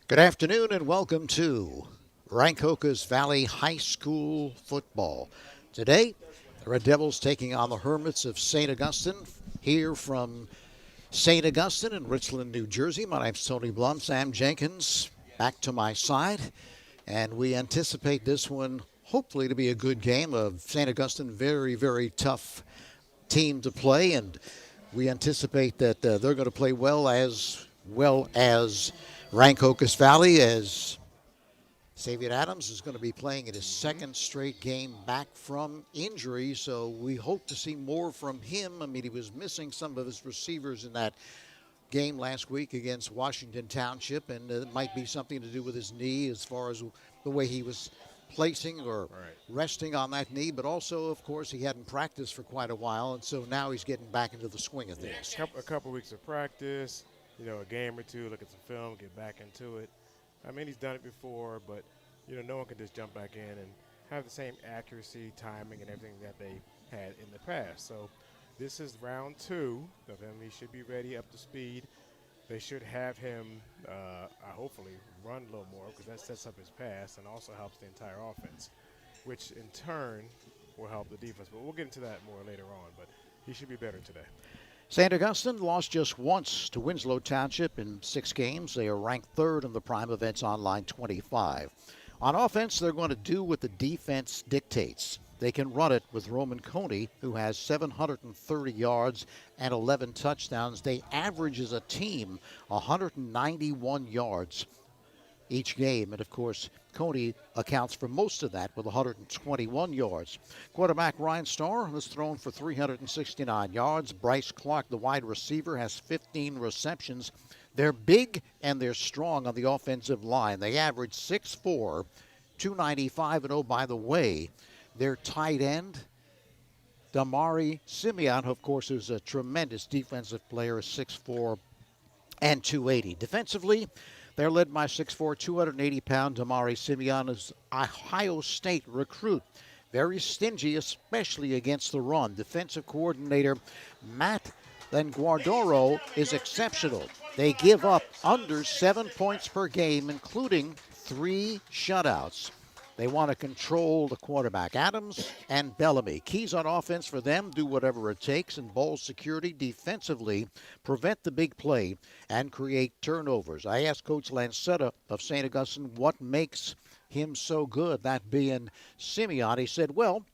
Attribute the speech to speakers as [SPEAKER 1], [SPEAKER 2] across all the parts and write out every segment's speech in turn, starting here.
[SPEAKER 1] Good afternoon and welcome to Rancocas Valley High School football. Today, the Red Devils taking on the Hermits of St. Augustine here from St. Augustine in Richland, New Jersey. My name's Tony Blum. Sam Jenkins back to my side, and we anticipate this one hopefully to be a good game of St. Augustine. Very, very tough team to play, and we anticipate that they're going to play well as Rancocas Valley, as Xavier Adams is going to be playing in his second straight game back from injury, so we hope to see more from him. I mean, he was missing some of his receivers in that game last week against Washington Township, and it might be something to do with his knee as far as the way he was placing or
[SPEAKER 2] Right.
[SPEAKER 1] resting on that knee, but also, of course, he hadn't practiced for quite a while, and so now he's getting back into the swing of
[SPEAKER 2] Yeah,
[SPEAKER 1] things.
[SPEAKER 2] a couple weeks of practice, a game or two, look at some film, get back into it. I mean, he's done it before, but no one can just jump back in and have the same accuracy, timing, and everything that they had in the past. So this is round two of him. He should be ready, up to speed. They should have him, hopefully, run a little more because that sets up his pass and also helps the entire offense, which in turn will help the defense. But we'll get into that more later on. But he should be better today.
[SPEAKER 1] St. Augustine lost just once to Winslow Township in 6 games. They are ranked third in the Prime Events Online 25. On offense, they're going to do what the defense dictates. They can run it with Roman Coney, who has 730 yards and 11 touchdowns. They average as a team 191 yards each game. And of course, Coney accounts for most of that with 121 yards. Quarterback Ryan Starr has thrown for 369 yards. Bryce Clark, the wide receiver, has 15 receptions. They're big and they're strong on the offensive line. They average 6'4", 295. And oh, by the way, their tight end, Damari Simeon, of course, is a tremendous defensive player, 6'4", and 280. Defensively, they're led by 6'4", 280-pound Damari Simeon, is Ohio State recruit. Very stingy, especially against the run. Defensive coordinator Matt Lenguardoro is exceptional. They give up under 7 points per game, including 3 shutouts. They want to control the quarterback, Adams and Bellamy. Keys on offense for them, do whatever it takes, and ball security defensively, prevent the big play, and create turnovers. I asked Coach Lancetta of St. Augustine what makes him so good, that being Simeon. He said, well,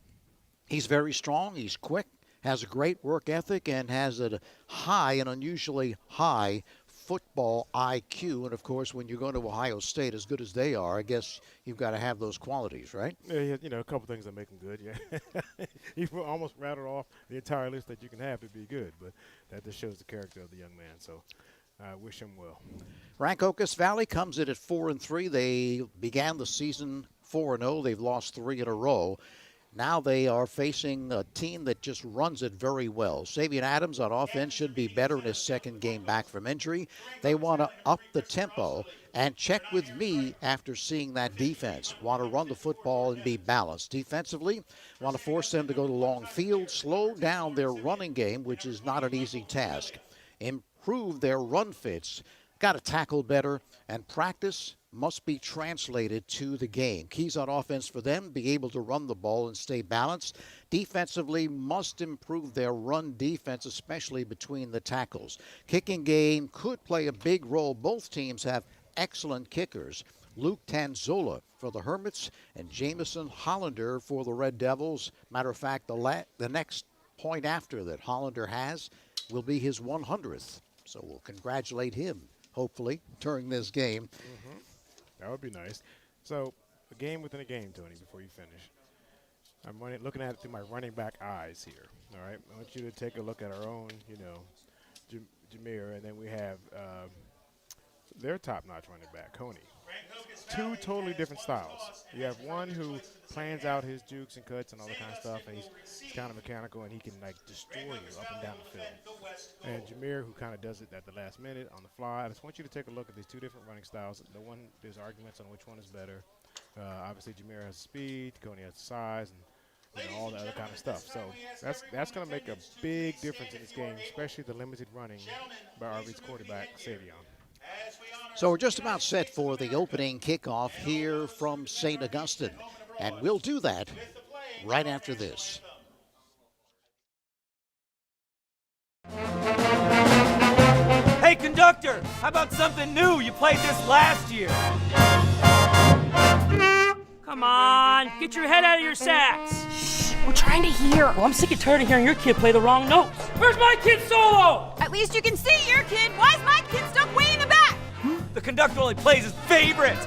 [SPEAKER 1] he's very strong, he's quick, has a great work ethic, and has a high, an unusually high football IQ. And of course, when you're going to Ohio State, as good as they are, I guess you've got to have those qualities, right?
[SPEAKER 2] Yeah, a couple things that make him good. Yeah, you almost rattled off the entire list that you can have to be good, but that just shows the character of the young man. So I wish him well.
[SPEAKER 1] Rancocas Valley comes in at 4-3. They began the season 4-0. They've lost 3 in a row. Now they are facing a team that just runs it very well. Xavier Adams on offense should be better in his second game back from injury. They want to up the tempo and check with me after seeing that defense. Want to run the football and be balanced. Defensively, want to force them to go to long field, slow down their running game, which is not an easy task. Improve their run fits. Got to tackle better, and practice must be translated to the game. Keys on offense for them, be able to run the ball and stay balanced. Defensively, must improve their run defense, especially between the tackles. Kicking game could play a big role. Both teams have excellent kickers. Luke Tanzola for the Hermits and Jamison Hollander for the Red Devils. Matter of fact, the next point after that Hollander has will be his 100th. So we'll congratulate him, hopefully, during this game.
[SPEAKER 2] That would be nice. So a game within a game, Tony. Before you finish, looking at it through my running back eyes here. All right, I want you to take a look at our own, Jameer, and then we have their top-notch running back, Coney. Two totally different styles. You have one who plans out his jukes and cuts and all that kind of stuff, and he's kind of mechanical, and he can destroy you up and down the field. And Jameer, who kind of does it at the last minute on the fly. I just want you to take a look at these two different running styles. There's arguments on which one is better. Obviously, Jameer has speed, Coney has size, and all the other kind of stuff. So that's going to make a big difference in this game, especially the limited running by Arby's quarterback, Savion.
[SPEAKER 1] So we're just about set for the opening kickoff here from St. Augustine, and we'll do that right after this.
[SPEAKER 3] Hey, conductor, how about something new? You played this last year.
[SPEAKER 4] Come on, get your head out of your sacks.
[SPEAKER 5] Shh, we're trying to hear.
[SPEAKER 4] Well, I'm sick and tired of hearing your kid play the wrong notes. Where's my kid solo?
[SPEAKER 5] At least you can see your kid. Why is my kid stuck way in the back?
[SPEAKER 3] The conductor only plays his favorite.
[SPEAKER 5] I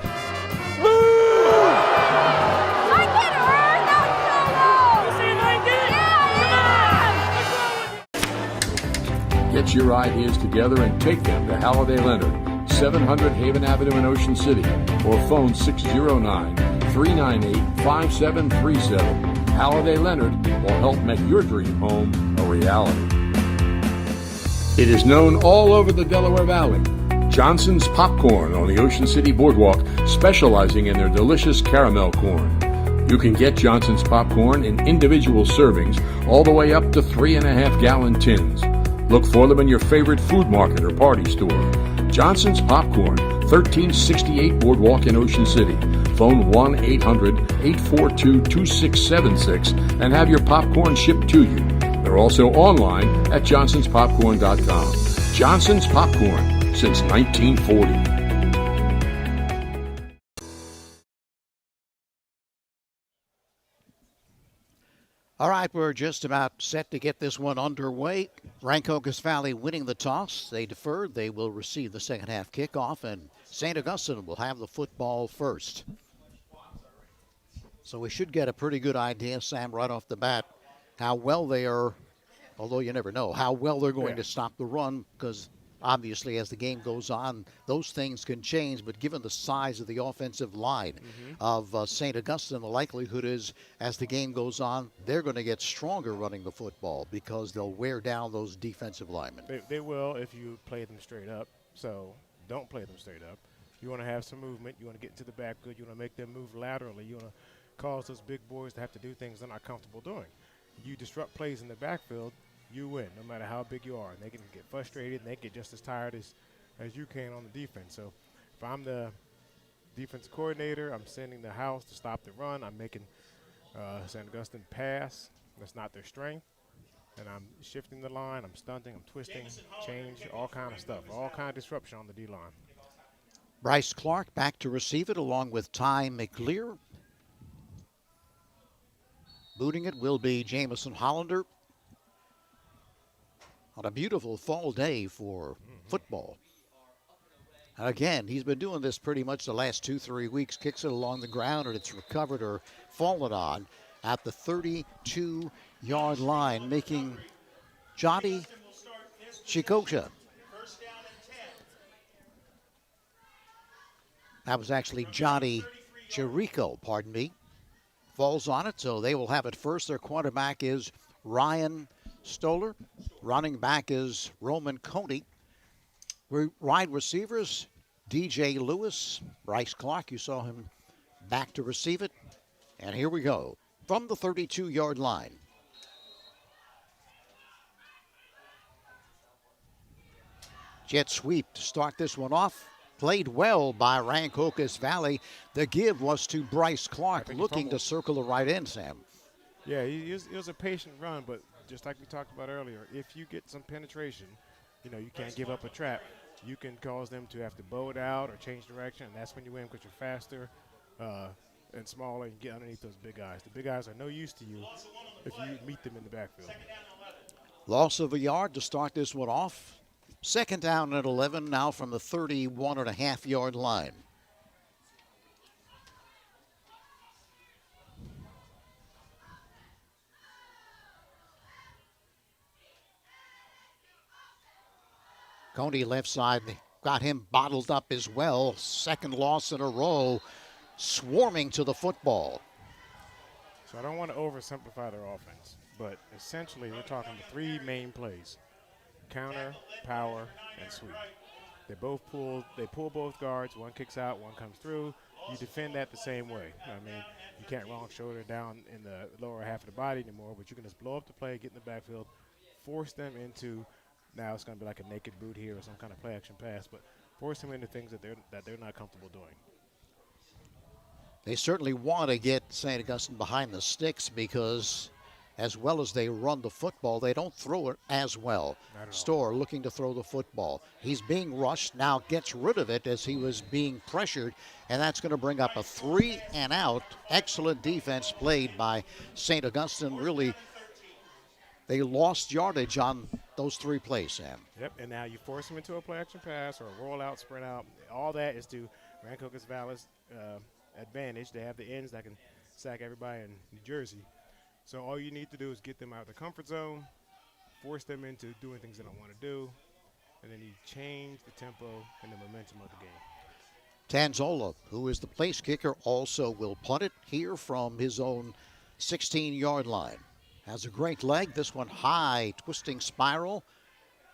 [SPEAKER 5] can earn that solo!
[SPEAKER 4] You saying I did?
[SPEAKER 5] Yeah,
[SPEAKER 4] Come on!
[SPEAKER 6] Get your ideas together and take them to Halliday Leonard, 700 Haven Avenue in Ocean City, or phone 609-398-5737. Halliday Leonard will help make your dream home a reality. It is known all over the Delaware Valley. Johnson's Popcorn on the Ocean City Boardwalk, specializing in their delicious caramel corn. You can get Johnson's Popcorn in individual servings all the way up to 3.5-gallon tins. Look for them in your favorite food market or party store. Johnson's Popcorn, 1368 Boardwalk in Ocean City. Phone 1-800-842-2676 and have your popcorn shipped to you. They're also online at johnsonspopcorn.com. Johnson's Popcorn, since 1940.
[SPEAKER 1] All right, we're just about set to get this one underway. Rancocas Valley winning the toss. They deferred. They will receive the second half kickoff, and St. Augustine will have the football first. So we should get a pretty good idea, Sam, right off the bat, how well they are, although you never know, how well they're going to stop the run, because obviously as the game goes on, those things can change. But given the size of the offensive line of St. Augustine, the likelihood is as the game goes on, they're going to get stronger running the football because they'll wear down those defensive linemen.
[SPEAKER 2] They will if you play them straight up. So don't play them straight up. You want to have some movement. You want to get into the backfield. You want to make them move laterally. You want to cause those big boys to have to do things they're not comfortable doing. You disrupt plays in the backfield, you win, no matter how big you are. And they can get frustrated, and they get just as tired as you can on the defense. So if I'm the defense coordinator, I'm sending the house to stop the run. I'm making St. Augustine pass. That's not their strength. And I'm shifting the line. I'm stunting. I'm twisting, change, all kind of stuff, all kind of disruption on the D-line.
[SPEAKER 1] Bryce Clark back to receive it along with Ty McLear. Booting it will be Jamison Hollander on a beautiful fall day for football. And again, he's been doing this pretty much the last 2-3 weeks. Kicks it along the ground, and it's recovered or fallen on at the 32-yard line, making Johnny Chikosha. That was actually Johnny Chirico, pardon me. Falls on it, so they will have it first. Their quarterback is Ryan Stoller. Running back is Roman Coney. Wide receivers, DJ Lewis, Bryce Clark. You saw him back to receive it. And here we go from the 32-yard line. Jet sweep to start this one off. Played well by Rancocas Valley. The give was to Bryce Clark, looking to circle the right end, Sam.
[SPEAKER 2] Yeah, it was a patient run, but just like we talked about earlier, if you get some penetration, you can't give up a trap. You can cause them to have to bow it out or change direction, and that's when you win because you're faster and smaller and get underneath those big guys. The big guys are no use to you if you meet them in the backfield.
[SPEAKER 1] Loss of a yard to start this one off. Second down at 11 now from the 31.5-yard line. Coney left side, got him bottled up as well. Second loss in a row, swarming to the football.
[SPEAKER 2] So I don't want to oversimplify their offense, but essentially we're talking the three main plays: counter, power, and sweep. They pull both guards. One kicks out, one comes through. You defend that the same way. I mean, you can't wrong shoulder down in the lower half of the body anymore, but you can just blow up the play, get in the backfield, force them into. Now it's going to be like a naked boot here or some kind of play action pass, but force them into things that they're not comfortable doing.
[SPEAKER 1] They certainly want to get St. Augustine behind the sticks because as well as they run the football, they don't throw it as well. Storr looking to throw the football. He's being rushed, now gets rid of it as he was being pressured, and that's going to bring up a 3 and out. Excellent defense played by St. Augustine. Really, they lost yardage on those 3 plays, Sam.
[SPEAKER 2] Yep, and now you force them into a play action pass or a roll out, sprint out. All that is to Rancocas Valley's advantage. They have the ends that can sack everybody in New Jersey. So all you need to do is get them out of the comfort zone, force them into doing things they don't want to do, and then you change the tempo and the momentum of the game.
[SPEAKER 1] Tanzola, who is the place kicker, also will punt it here from his own 16-yard line. Has a great leg. This one high, twisting spiral.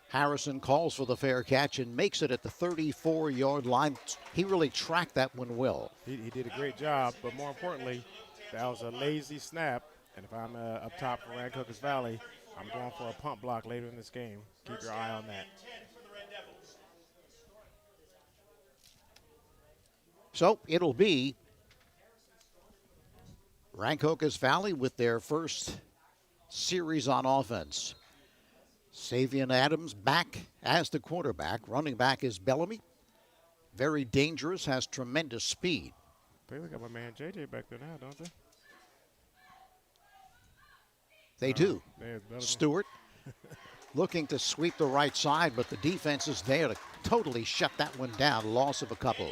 [SPEAKER 1] Harrison calls for the fair catch and makes it at the 34-yard line. He really tracked that one well.
[SPEAKER 2] He did a great job, but more importantly, that was a lazy snap. And if I'm up top for Rancocas Valley, I'm going for a punt block later in this game. Keep your eye on that.
[SPEAKER 1] So it'll be Rancocas Valley with their first series on offense. Savion Adams back as the quarterback. Running back is Bellamy. Very dangerous, has tremendous speed.
[SPEAKER 2] They got my man JJ back there now, don't they?
[SPEAKER 1] They do. Stewart looking to sweep the right side, but the defense is there to totally shut that one down. Loss of a couple.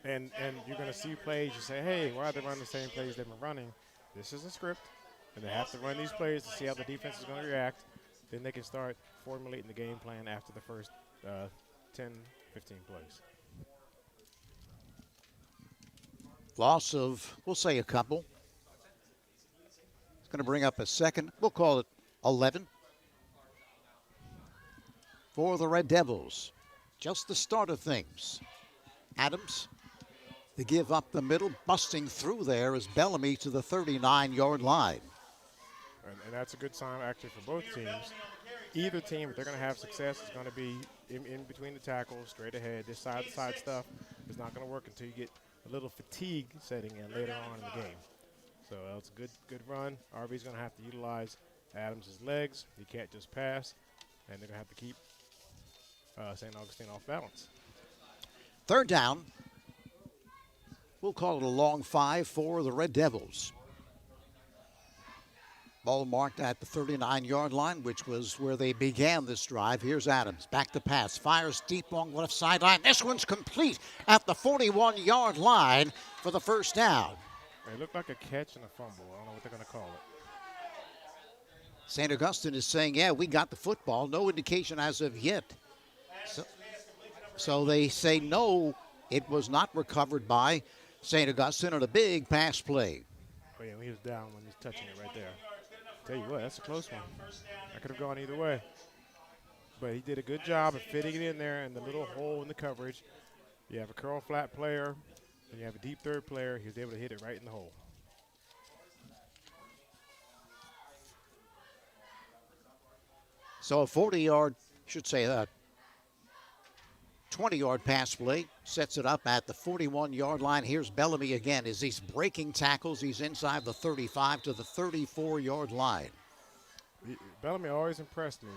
[SPEAKER 2] And you're going to see plays. You say, hey, why are they running the same plays they've been running? This is a script, and they have to run these plays to see how the defense is going to react. Then they can start formulating the game plan after the first 10, 15 plays.
[SPEAKER 1] Loss of, we'll say, a couple. It's going to bring up a second. We'll call it 11 for the Red Devils. Just the start of things. Adams, they give up the middle. Busting through there is Bellamy to the 39-yard line.
[SPEAKER 2] And that's a good sign, actually, for both teams. Either team, if they're going to have success, is going to be in between the tackles, straight ahead. This side-to-side stuff is not going to work until you get a little fatigue setting in later on in the game. So it's a good run. RV's going to have to utilize Adams' legs. He can't just pass, and they're going to have to keep St. Augustine off balance.
[SPEAKER 1] Third down. We'll call it a long 5 for the Red Devils. Ball marked at the 39-yard line, which was where they began this drive. Here's Adams, back to pass, fires deep on left sideline. This one's complete at the 41-yard line for the first down.
[SPEAKER 2] It looked like a catch and a fumble. I don't know what they're going to call it.
[SPEAKER 1] St. Augustine is saying, yeah, we got the football. No indication as of yet. So they say, no, it was not recovered by St. Augustine on a big pass play.
[SPEAKER 2] Oh, yeah, he was down when he was touching it right there. Tell you what, that's a close one. That could have gone either way. But he did a good job of fitting it in there in the little hole in the coverage. You have a curl flat player, and you have a deep third player. He was able to hit it right in the hole.
[SPEAKER 1] So a 40-yard, should say that, 20-yard pass play sets it up at the 41-yard line. Here's Bellamy again as he's breaking tackles. He's inside the 35 to the 34-yard line.
[SPEAKER 2] Bellamy always impressed me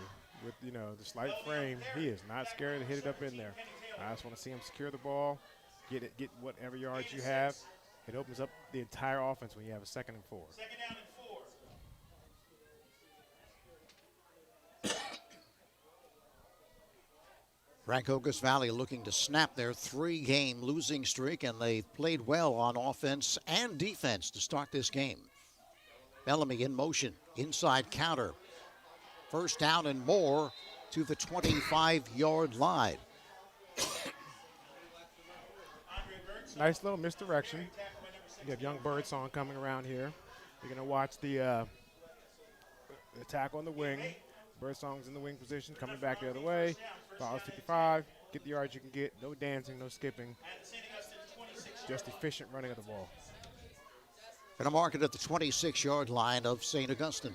[SPEAKER 2] with, the slight frame. He is not scared to hit it up in there. I just want to see him secure the ball, get whatever yards you have. It opens up the entire offense when you have a 2nd and 4.
[SPEAKER 1] Rancocas Valley looking to snap their 3-game losing streak, and they played well on offense and defense to start this game. Bellamy in motion, inside counter. First down and more to the 25-yard line.
[SPEAKER 2] Nice little misdirection. You have young Birdsong coming around here. You're going to watch the tackle on the wing. Birdsong's in the wing position, coming back the other way. Follows 55. Get the yards you can get. No dancing, no skipping. Just efficient running of the ball.
[SPEAKER 1] Going to mark it at the 26-yard line of St. Augustine.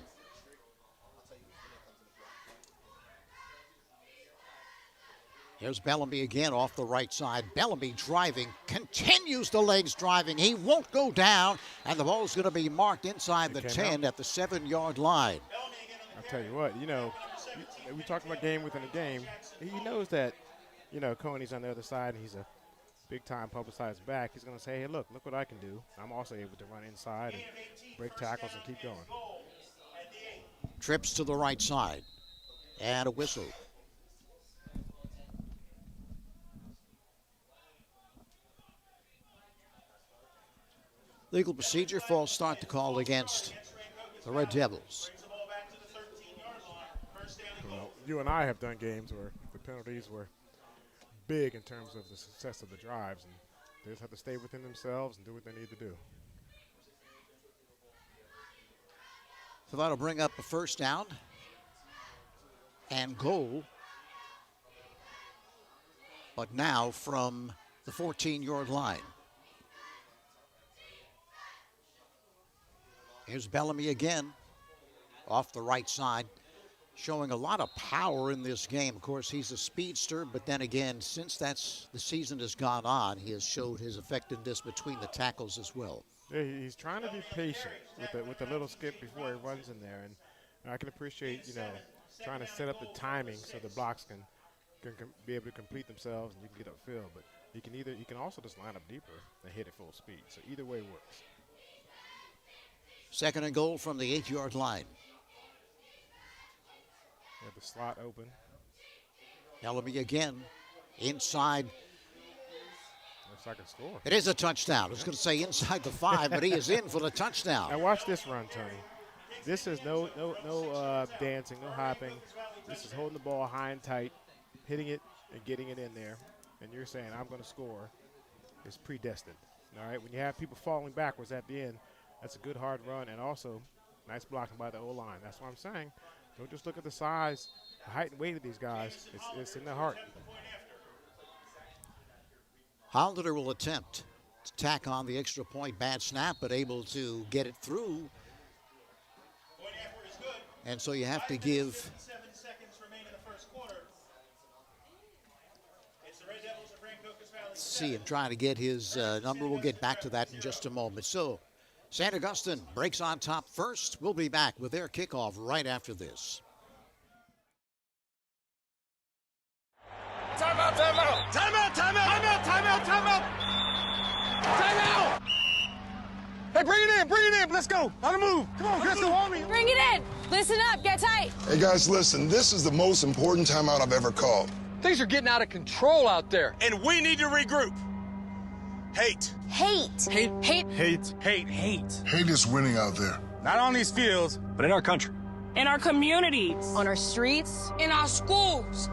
[SPEAKER 1] Here's Bellamy again off the right side. Bellamy driving, continues the legs driving. He won't go down, and the ball's going to be marked inside the 10 at the 7-yard line.
[SPEAKER 2] I'll tell you what, we talked about game within a game. He knows that, Coney's on the other side, and he's a big-time publicized back. He's going to say, hey, look what I can do. I'm also able to run inside and break tackles and keep going.
[SPEAKER 1] Trips to the right side, and a whistle. Legal procedure, false start to call against the Red Devils.
[SPEAKER 2] Well, you and I have done games where the penalties were big in terms of the success of the drives, and they just have to stay within themselves and do what they need to do.
[SPEAKER 1] So that'll bring up a first down and goal. But now from the 14-yard line. Here's Bellamy again, off the right side, showing a lot of power in this game. Of course, he's a speedster, but then again, since the season has gone on, he has showed his effectiveness between the tackles as well.
[SPEAKER 2] Yeah, he's trying to be patient with the little skip before he runs in there, and I can appreciate, trying to set up the timing so the blocks can be able to complete themselves and you can get upfield. But you can also just line up deeper and hit at full speed. So either way works.
[SPEAKER 1] Second and goal from the 8-yard line.
[SPEAKER 2] You have the slot open.
[SPEAKER 1] Bellamy again, inside.
[SPEAKER 2] Looks like a score.
[SPEAKER 1] It is a touchdown. I was going to say inside the 5, but he is in for the touchdown.
[SPEAKER 2] Now watch this run, Tony. This is no dancing, no hopping. This is holding the ball high and tight, hitting it and getting it in there. And you're saying, I'm going to score. It's predestined. All right, when you have people falling backwards at the end, that's a good hard run, and also nice blocking by the O-line. That's what I'm saying. Don't just look at the size, the height and weight of these guys. It's in their heart.
[SPEAKER 1] Hollander will attempt to tack on the extra point. Bad snap, but able to get it through. And so you have to give see him trying to get his number. We'll get back to that in just a moment. So St. Augustine breaks on top first. We'll be back with their kickoff right after this.
[SPEAKER 7] Timeout, timeout! Timeout, timeout! Timeout, timeout, timeout! Timeout! Hey, bring it in, let's go. On the move. Come on, let's go, homie.
[SPEAKER 5] Bring it in. Listen up, get tight.
[SPEAKER 8] Hey, guys, listen, this is the most important timeout I've ever called.
[SPEAKER 9] Things are getting out of control out there.
[SPEAKER 7] And we need to regroup. Hate.
[SPEAKER 5] Hate.
[SPEAKER 9] Hate.
[SPEAKER 5] Hate.
[SPEAKER 7] Hate. Hate.
[SPEAKER 9] Hate.
[SPEAKER 8] Hate is winning out there.
[SPEAKER 7] Not on these fields, but in our country.
[SPEAKER 10] In our communities.
[SPEAKER 5] On our streets.
[SPEAKER 10] In our schools.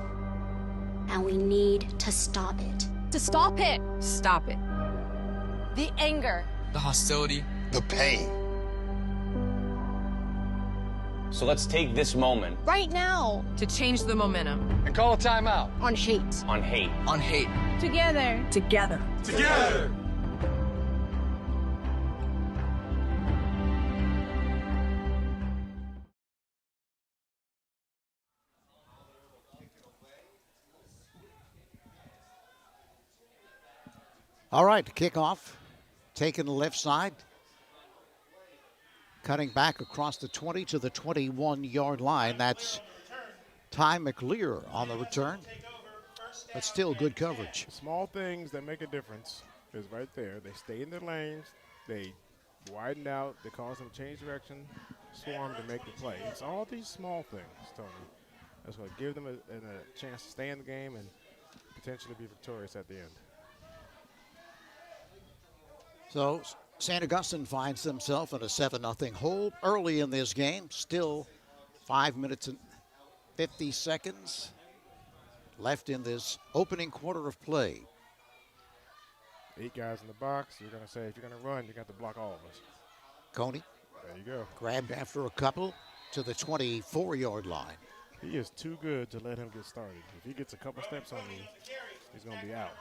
[SPEAKER 11] And we need to stop it.
[SPEAKER 5] To stop it.
[SPEAKER 10] Stop it.
[SPEAKER 5] The anger.
[SPEAKER 9] The hostility.
[SPEAKER 8] The pain.
[SPEAKER 12] So let's take this moment
[SPEAKER 5] Right now.
[SPEAKER 10] To change the momentum.
[SPEAKER 9] And call a timeout.
[SPEAKER 5] On hate.
[SPEAKER 12] on hate.
[SPEAKER 9] On hate.
[SPEAKER 5] Together.
[SPEAKER 10] Together.
[SPEAKER 7] Together!
[SPEAKER 1] All right, kickoff. Taking the left side. Cutting back across the 20 to the 21-yard line. That's Ty McLear on the return. But still good coverage.
[SPEAKER 2] Small things that make a difference is right there. They stay in their lanes. They widen out. They cause them to change direction, swarm to make the play. It's all these small things, Tony. That's what give them a chance to stay in the game and potentially be victorious at the end.
[SPEAKER 1] So St. Augustine finds themselves in a 7-0 hole early in this game. Still 5 minutes and 50 seconds left in this opening quarter of play.
[SPEAKER 2] 8 guys in the box. You're going to say, if you're going to run, you got to block all of us.
[SPEAKER 1] Coney
[SPEAKER 2] There you go.
[SPEAKER 1] grabbed after a couple to the 24-yard line.
[SPEAKER 2] He is too good to let him get started. If he gets a couple steps on you, he's going to be out.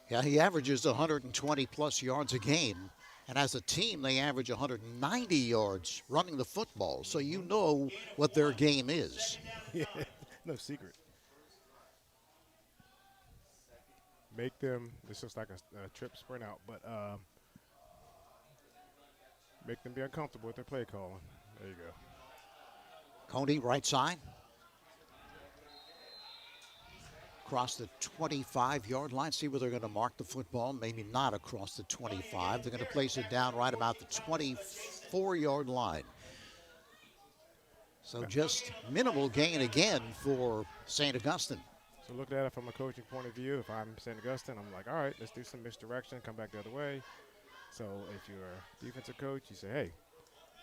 [SPEAKER 1] Yeah, he averages 120-plus yards a game. And as a team, they average 190 yards running the football. So you know what their game is.
[SPEAKER 2] Yeah, no secret. make them, this looks like a trip sprint out, but make them be uncomfortable with their play calling. There you go.
[SPEAKER 1] Coney, right side. Across the 25-yard line. See where they're going to mark the football. Maybe not across the 25. They're going to place it down right about the 24-yard line. So just minimal gain again for St. Augustine.
[SPEAKER 2] So look at it from a coaching point of view. If I'm St. Augustine, I'm like, all right, let's do some misdirection, come back the other way. So if you're a defensive coach, you say, hey,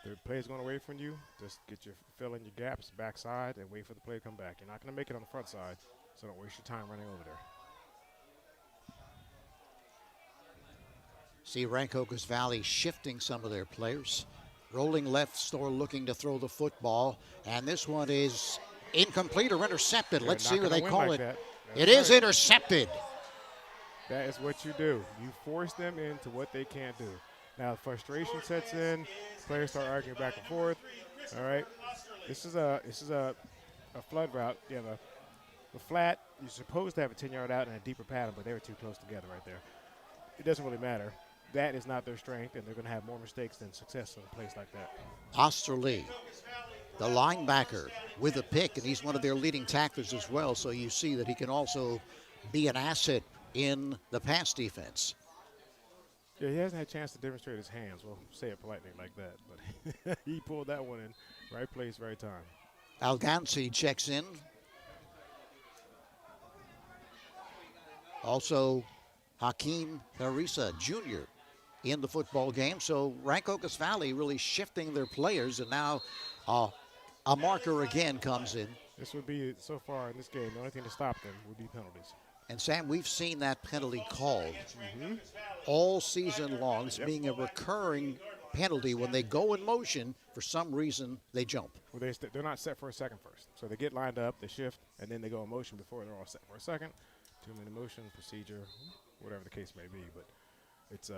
[SPEAKER 2] the play's going away from you. Just fill in your gaps backside and wait for the play to come back. You're not going to make it on the front side, so don't waste your time running over there.
[SPEAKER 1] See Rancocas Valley shifting some of their players. Rolling left, Store looking to throw the football. And this one is incomplete or intercepted.
[SPEAKER 2] They're
[SPEAKER 1] Let's
[SPEAKER 2] not
[SPEAKER 1] see what
[SPEAKER 2] gonna
[SPEAKER 1] they
[SPEAKER 2] win
[SPEAKER 1] call
[SPEAKER 2] like
[SPEAKER 1] it.
[SPEAKER 2] that.
[SPEAKER 1] It
[SPEAKER 2] That's
[SPEAKER 1] is
[SPEAKER 2] right.
[SPEAKER 1] intercepted.
[SPEAKER 2] That is what you do. You force them into what they can't do. Now frustration sets in. Players start arguing back and forth. All right. This is a flood route. You have a flat. You're supposed to have a 10-yard out and a deeper pattern, but they were too close together right there. It doesn't really matter. That is not their strength, and they're going to have more mistakes than success in a place like that.
[SPEAKER 1] Osterlee, the linebacker, with a pick, and he's one of their leading tacklers as well, so you see that he can also be an asset in the pass defense.
[SPEAKER 2] Yeah, he hasn't had a chance to demonstrate his hands. We'll say it politely like that, but he pulled that one in. Right place, right time.
[SPEAKER 1] Alganci checks in. Also, Hakeem Harisa Jr. in the football game. So Rancocas Valley really shifting their players, and now a marker again comes in.
[SPEAKER 2] This would be, so far in this game, the only thing to stop them would be penalties.
[SPEAKER 1] And Sam, we've seen that penalty called all season long. It's being a recurring penalty. When they go in motion, for some reason, they jump.
[SPEAKER 2] Well, they're not set for a second first. So they get lined up, they shift, and then they go in motion before they're all set for a second. 2-minute motion, procedure, whatever the case may be. But it's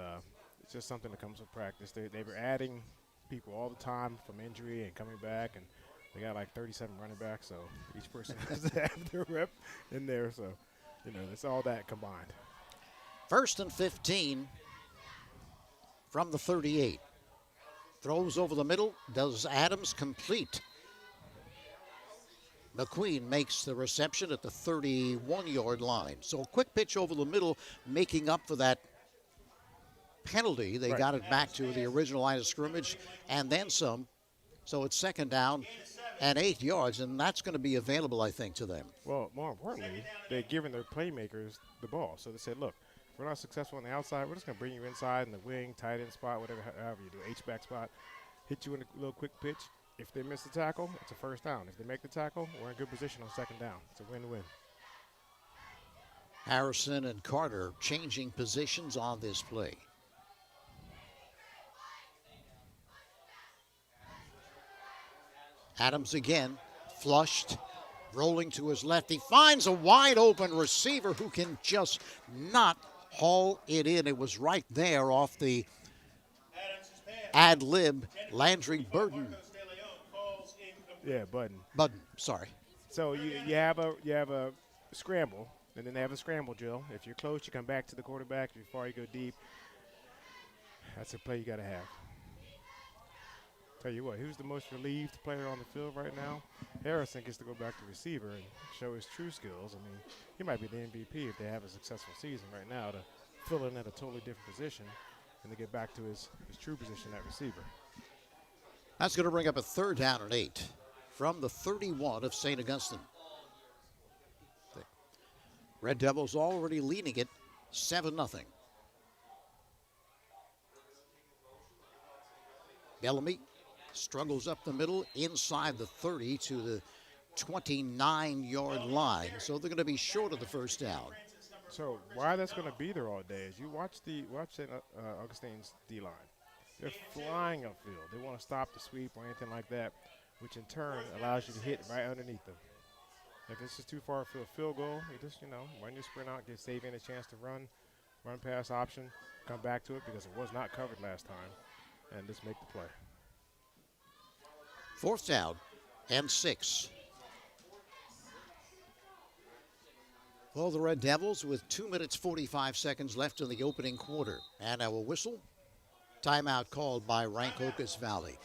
[SPEAKER 2] just something that comes with practice. They were adding people all the time from injury and coming back, and they got like 37 running backs, so each person has to have their rep in there. So, it's all that combined.
[SPEAKER 1] 1st and 15 from the 38. Throws over the middle. Does Adams complete? McQueen makes the reception at the 31-yard line. So a quick pitch over the middle, making up for that penalty. They got it back to the original line of scrimmage and then some. So it's 2nd down and 8 yards, and that's going to be available, I think, to them.
[SPEAKER 2] Well, more importantly, they're giving their playmakers the ball. So they said, look, if we're not successful on the outside, we're just going to bring you inside in the wing, tight end spot, whatever, however you do, H-back spot, hit you in a little quick pitch. If they miss the tackle, it's a 1st down. If they make the tackle, we're in good position on 2nd down. It's a win-win.
[SPEAKER 1] Harrison and Carter changing positions on this play. Adams again, flushed, rolling to his left. He finds a wide open receiver who can just not haul it in. It was right there off the ad lib, Landry Burton.
[SPEAKER 2] Yeah, Button.
[SPEAKER 1] Button, sorry.
[SPEAKER 2] So you have a scramble, and then they have a scramble drill. If you're close, you come back to the quarterback. If you're far, you go deep. That's a play you got to have. Tell you what, who's the most relieved player on the field right now? Harrison gets to go back to receiver and show his true skills. I mean, he might be the MVP if they have a successful season right now to fill in at a totally different position and to get back to his true position at receiver.
[SPEAKER 1] That's going to bring up a 3rd down and 8 from the 31 of St. Augustine. The Red Devils already leading it 7-0. Bellamy struggles up the middle inside the 30 to the 29-yard line. So they're going to be short of the 1st down.
[SPEAKER 2] So why that's going to be there all day is you watch St. Augustine's D-line. They're flying upfield. They want to stop the sweep or anything like that, which in turn allows you to hit right underneath them. If this is too far for a field goal, you just, run your sprint out, give Sabian a chance to run pass option, come back to it because it was not covered last time, and just make the play.
[SPEAKER 1] 4th down and 6. Well, the Red Devils with 2 minutes 45 seconds left in the opening quarter. And our whistle. Timeout called by Rancocas Valley.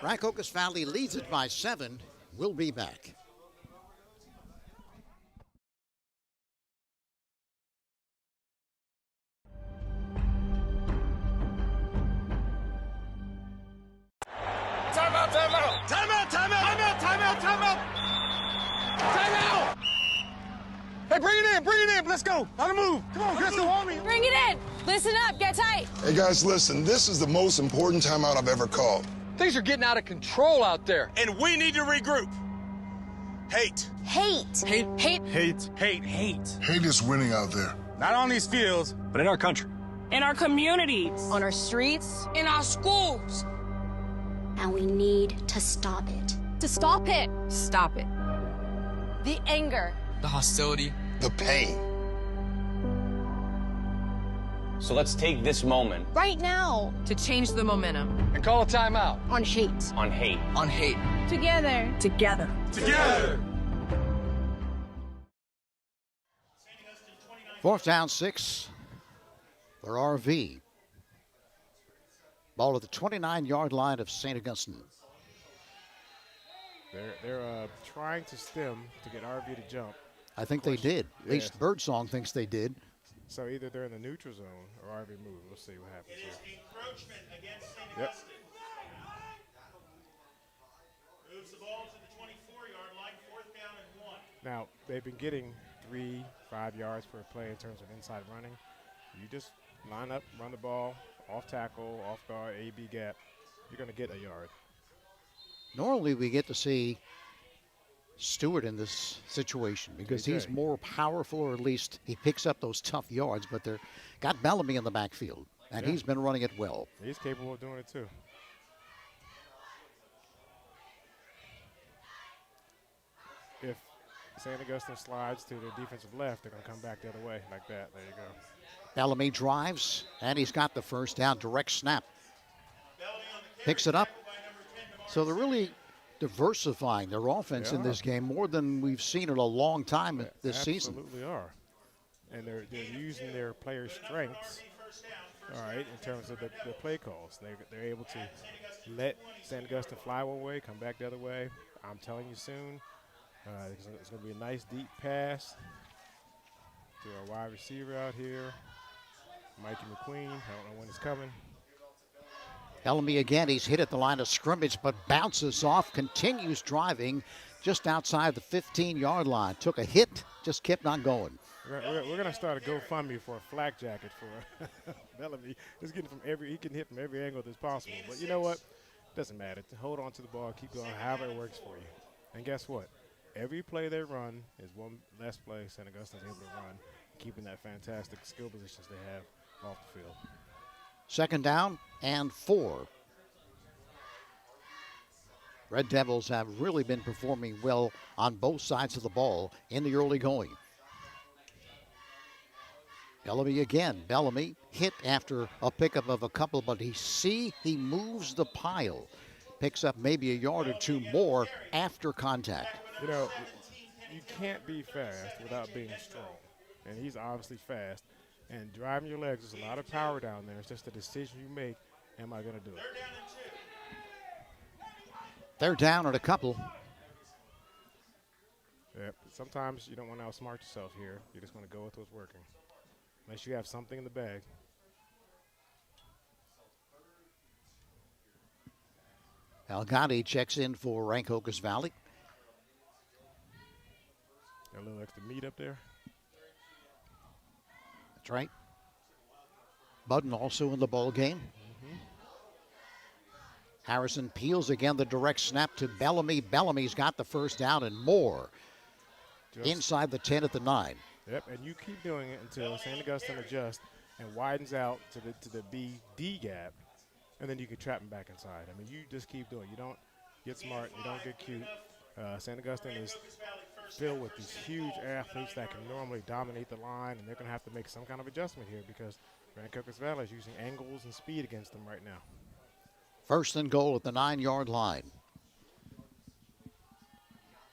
[SPEAKER 1] Rancocas Valley leads it by 7. We'll be back.
[SPEAKER 7] Timeout, timeout! Timeout, timeout! Timeout, timeout, timeout! Timeout! Hey, bring it in, let's go. On the move. Come on, Crystal, hold me.
[SPEAKER 5] Bring it in. Listen up, get tight.
[SPEAKER 8] Hey, guys, listen. This is the most important timeout I've ever called.
[SPEAKER 9] Things are getting out of control out there.
[SPEAKER 7] And we need to regroup. Hate.
[SPEAKER 5] Hate.
[SPEAKER 9] Hate.
[SPEAKER 5] Hate.
[SPEAKER 7] Hate. Hate.
[SPEAKER 9] Hate.
[SPEAKER 8] Hate is winning out there.
[SPEAKER 7] Not on these fields,
[SPEAKER 3] But in our country.
[SPEAKER 10] In our communities.
[SPEAKER 5] On our streets.
[SPEAKER 10] In our schools.
[SPEAKER 11] And we need to stop it.
[SPEAKER 5] To stop it.
[SPEAKER 10] Stop it.
[SPEAKER 5] The anger.
[SPEAKER 9] The hostility.
[SPEAKER 8] The pain.
[SPEAKER 12] So let's take this moment
[SPEAKER 5] Right now.
[SPEAKER 10] To change the momentum.
[SPEAKER 9] And call a timeout.
[SPEAKER 5] On hate.
[SPEAKER 12] on hate.
[SPEAKER 9] On hate.
[SPEAKER 5] Together.
[SPEAKER 10] Together.
[SPEAKER 7] together.
[SPEAKER 1] 4th down 6 for RV. Ball at the 29-yard line of St. Augustine.
[SPEAKER 2] They're trying to stem to get RV to jump.
[SPEAKER 1] I think they did. At least Birdsong thinks they did.
[SPEAKER 2] So either they're in the neutral zone or RV move. We'll see what happens here.
[SPEAKER 7] Encroachment against St.
[SPEAKER 2] Yep.
[SPEAKER 7] Augustine. Moves the ball to the 24-yard line, 4th down and 1.
[SPEAKER 2] Now, they've been getting 3-5 yards per play in terms of inside running. You just line up, run the ball, off tackle, off guard, A-B gap. You're going to get a yard.
[SPEAKER 1] Normally we get to see Stewart in this situation because he's
[SPEAKER 2] TJ.
[SPEAKER 1] more powerful, or at least he picks up those tough yards, but they're got Bellamy in the backfield, and
[SPEAKER 2] Yeah.
[SPEAKER 1] he's been running it well.
[SPEAKER 2] He's capable of doing it too. If St. Augustine slides to their defensive left, they're going to come back the other way like that. There you go.
[SPEAKER 1] Bellamy drives, and he's got the first down, direct snap. Picks it up. So they're really diversifying their offense in this game more than we've seen in a long time this season.
[SPEAKER 2] Absolutely are. And they're using their players' strengths, all right, in terms of the play calls. They're able to let St. Augustine fly one way, come back the other way. I'm telling you soon, it's going to be a nice deep pass to our wide receiver out here, Mikey McQueen. I don't know when it's coming.
[SPEAKER 1] Bellamy again, he's hit at the line of scrimmage, but bounces off, continues driving just outside the 15-yard line. Took a hit, just kept on going.
[SPEAKER 2] We're going to start a GoFundMe for a flak jacket for Bellamy. Just getting he can hit from every angle that's possible. But you know what? Doesn't matter. Hold on to the ball, keep going, however it works for you. And guess what? Every play they run is one less play St. Augustine's able to run, keeping that fantastic skill positions they have off the field.
[SPEAKER 1] 2nd down and 4. Red Devils have really been performing well on both sides of the ball in the early going. Bellamy again. Bellamy hit after a pickup of a couple, but he moves the pile. Picks up maybe a yard or two more after contact.
[SPEAKER 2] You know, you can't be fast without being strong. And he's obviously fast. And driving your legs, there's a lot of power down there. It's just a decision you make, am I going to do it?
[SPEAKER 1] 3rd down and a couple.
[SPEAKER 2] Yeah, sometimes you don't want to outsmart yourself here. You just want to go with what's working. Unless you have something in the bag.
[SPEAKER 1] Algotti checks in for Rancocas Valley.
[SPEAKER 2] Got a little extra meat up there.
[SPEAKER 1] That's right. Budden also in the ball game. Harrison peels again the direct snap to Bellamy. Bellamy's got the first down and more. Inside the 10 at the 9.
[SPEAKER 2] Yep, and you keep doing it until St. Augustine adjusts and widens out to the B-D gap, and then you can trap them back inside. I mean, you just keep doing it. You don't get smart. You don't get cute. St. Augustine is filled with these huge athletes that can normally dominate the line, and they're going to have to make some kind of adjustment here because Rancocas Valley is using angles and speed against them right now.
[SPEAKER 1] 1st and goal at the 9-yard line.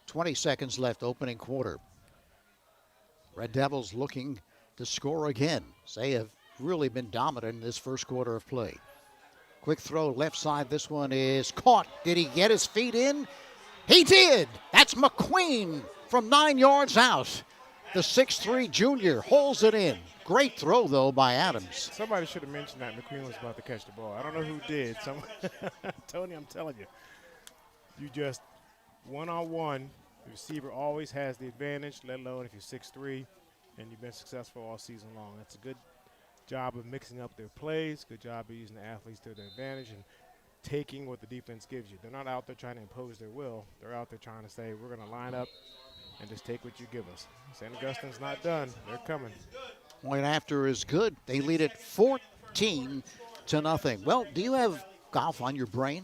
[SPEAKER 1] 20 seconds left, opening quarter. Red Devils looking to score again. They have really been dominant in this first quarter of play. Quick throw left side. This one is caught. Did he get his feet in? He did. That's McQueen from 9 yards out. The 6'3 junior holds it in. Great throw, though, by Adams.
[SPEAKER 2] Somebody should have mentioned that McQueen was about to catch the ball. I don't know who did. Tony, I'm telling you. You just one-on-one. The receiver always has the advantage, let alone if you're 6'3", and you've been successful all season long. That's a good job of mixing up their plays, good job of using the athletes to their advantage and taking what the defense gives you. They're not out there trying to impose their will. They're out there trying to say, we're going to line up and just take what you give us. St. Augustine's not done. They're coming.
[SPEAKER 1] Point after is good. They lead it 14-0. Well, do you have golf on your brain?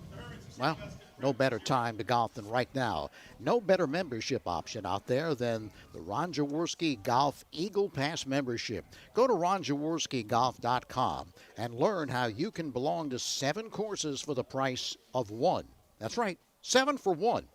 [SPEAKER 1] Well, no better time to golf than right now. No better membership option out there than the Ron Jaworski Golf Eagle Pass membership. Go to ronjaworskigolf.com and learn how you can belong to 7 courses for the price of 1. That's right, 7 for 1.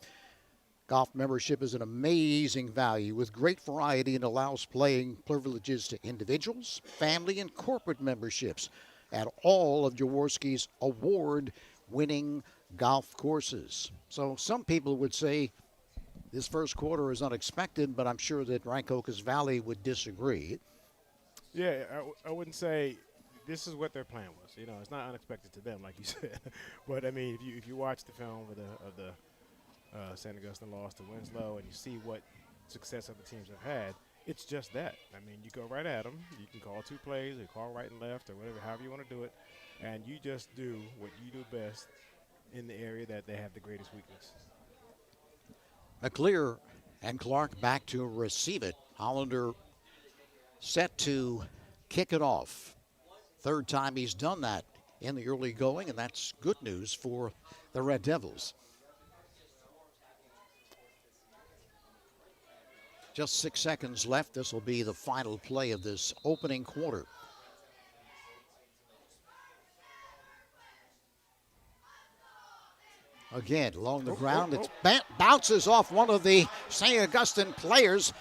[SPEAKER 1] Golf membership is an amazing value with great variety and allows playing privileges to individuals, family, and corporate memberships at all of Jaworski's award-winning golf courses. So some people would say this first quarter is unexpected, but I'm sure that Rancocas Valley would disagree.
[SPEAKER 2] Yeah, I wouldn't say this is what their plan was. You know, it's not unexpected to them, like you said. But I mean, if you watch the film of the St. Augustine loss to Winslow and you see what success other teams have had, it's just that. I mean, you go right at them. You can call 2 plays, or call right and left, or whatever, however you want to do it, and you just do what you do best in the area that they have the greatest weakness.
[SPEAKER 1] McClear and Clark back to receive it. Hollander set to kick it off. Third time he's done that in the early going, and that's good news for the Red Devils. Just 6 seconds left. This will be the final play of this opening quarter. Again, along the ground, it bounces off one of the St. Augustine players.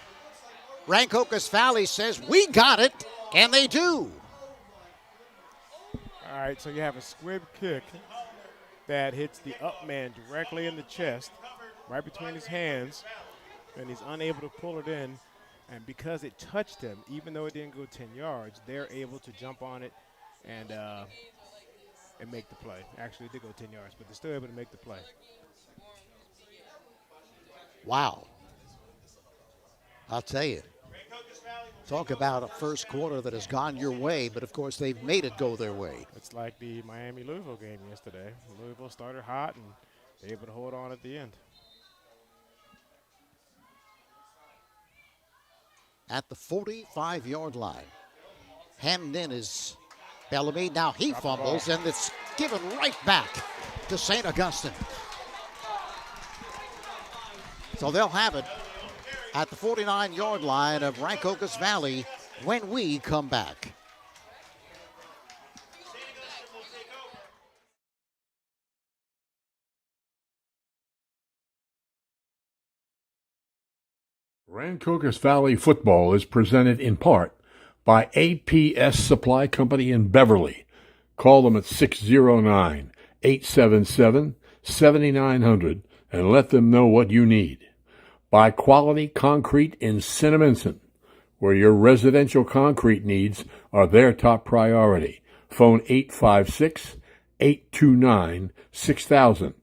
[SPEAKER 1] Rancocas Valley says, we got it, and they do.
[SPEAKER 2] All right, so you have a squib kick that hits the up man directly in the chest, right between his hands, and he's unable to pull it in. And because it touched him, even though it didn't go 10 yards, they're able to jump on it and make the play. Actually, it did go 10 yards, but they're still able to make the play.
[SPEAKER 1] Wow. I'll tell you. Talk about a first quarter that has gone your way, but of course they've made it go their way.
[SPEAKER 2] It's like the Miami-Louisville game yesterday. Louisville started hot, and they were able to hold on at the end.
[SPEAKER 1] At the 45-yard line. Hemmed in is Bellamy. Now he fumbles, and it's given right back to St. Augustine. So they'll have it at the 49-yard line of Rancocas Valley when we come back.
[SPEAKER 6] Rancocas Valley football is presented in part by APS Supply Company in Beverly. Call them at 609-877-7900 and let them know what you need. By Quality Concrete in Cinnaminson, where your residential concrete needs are their top priority. Phone 856-829-6000.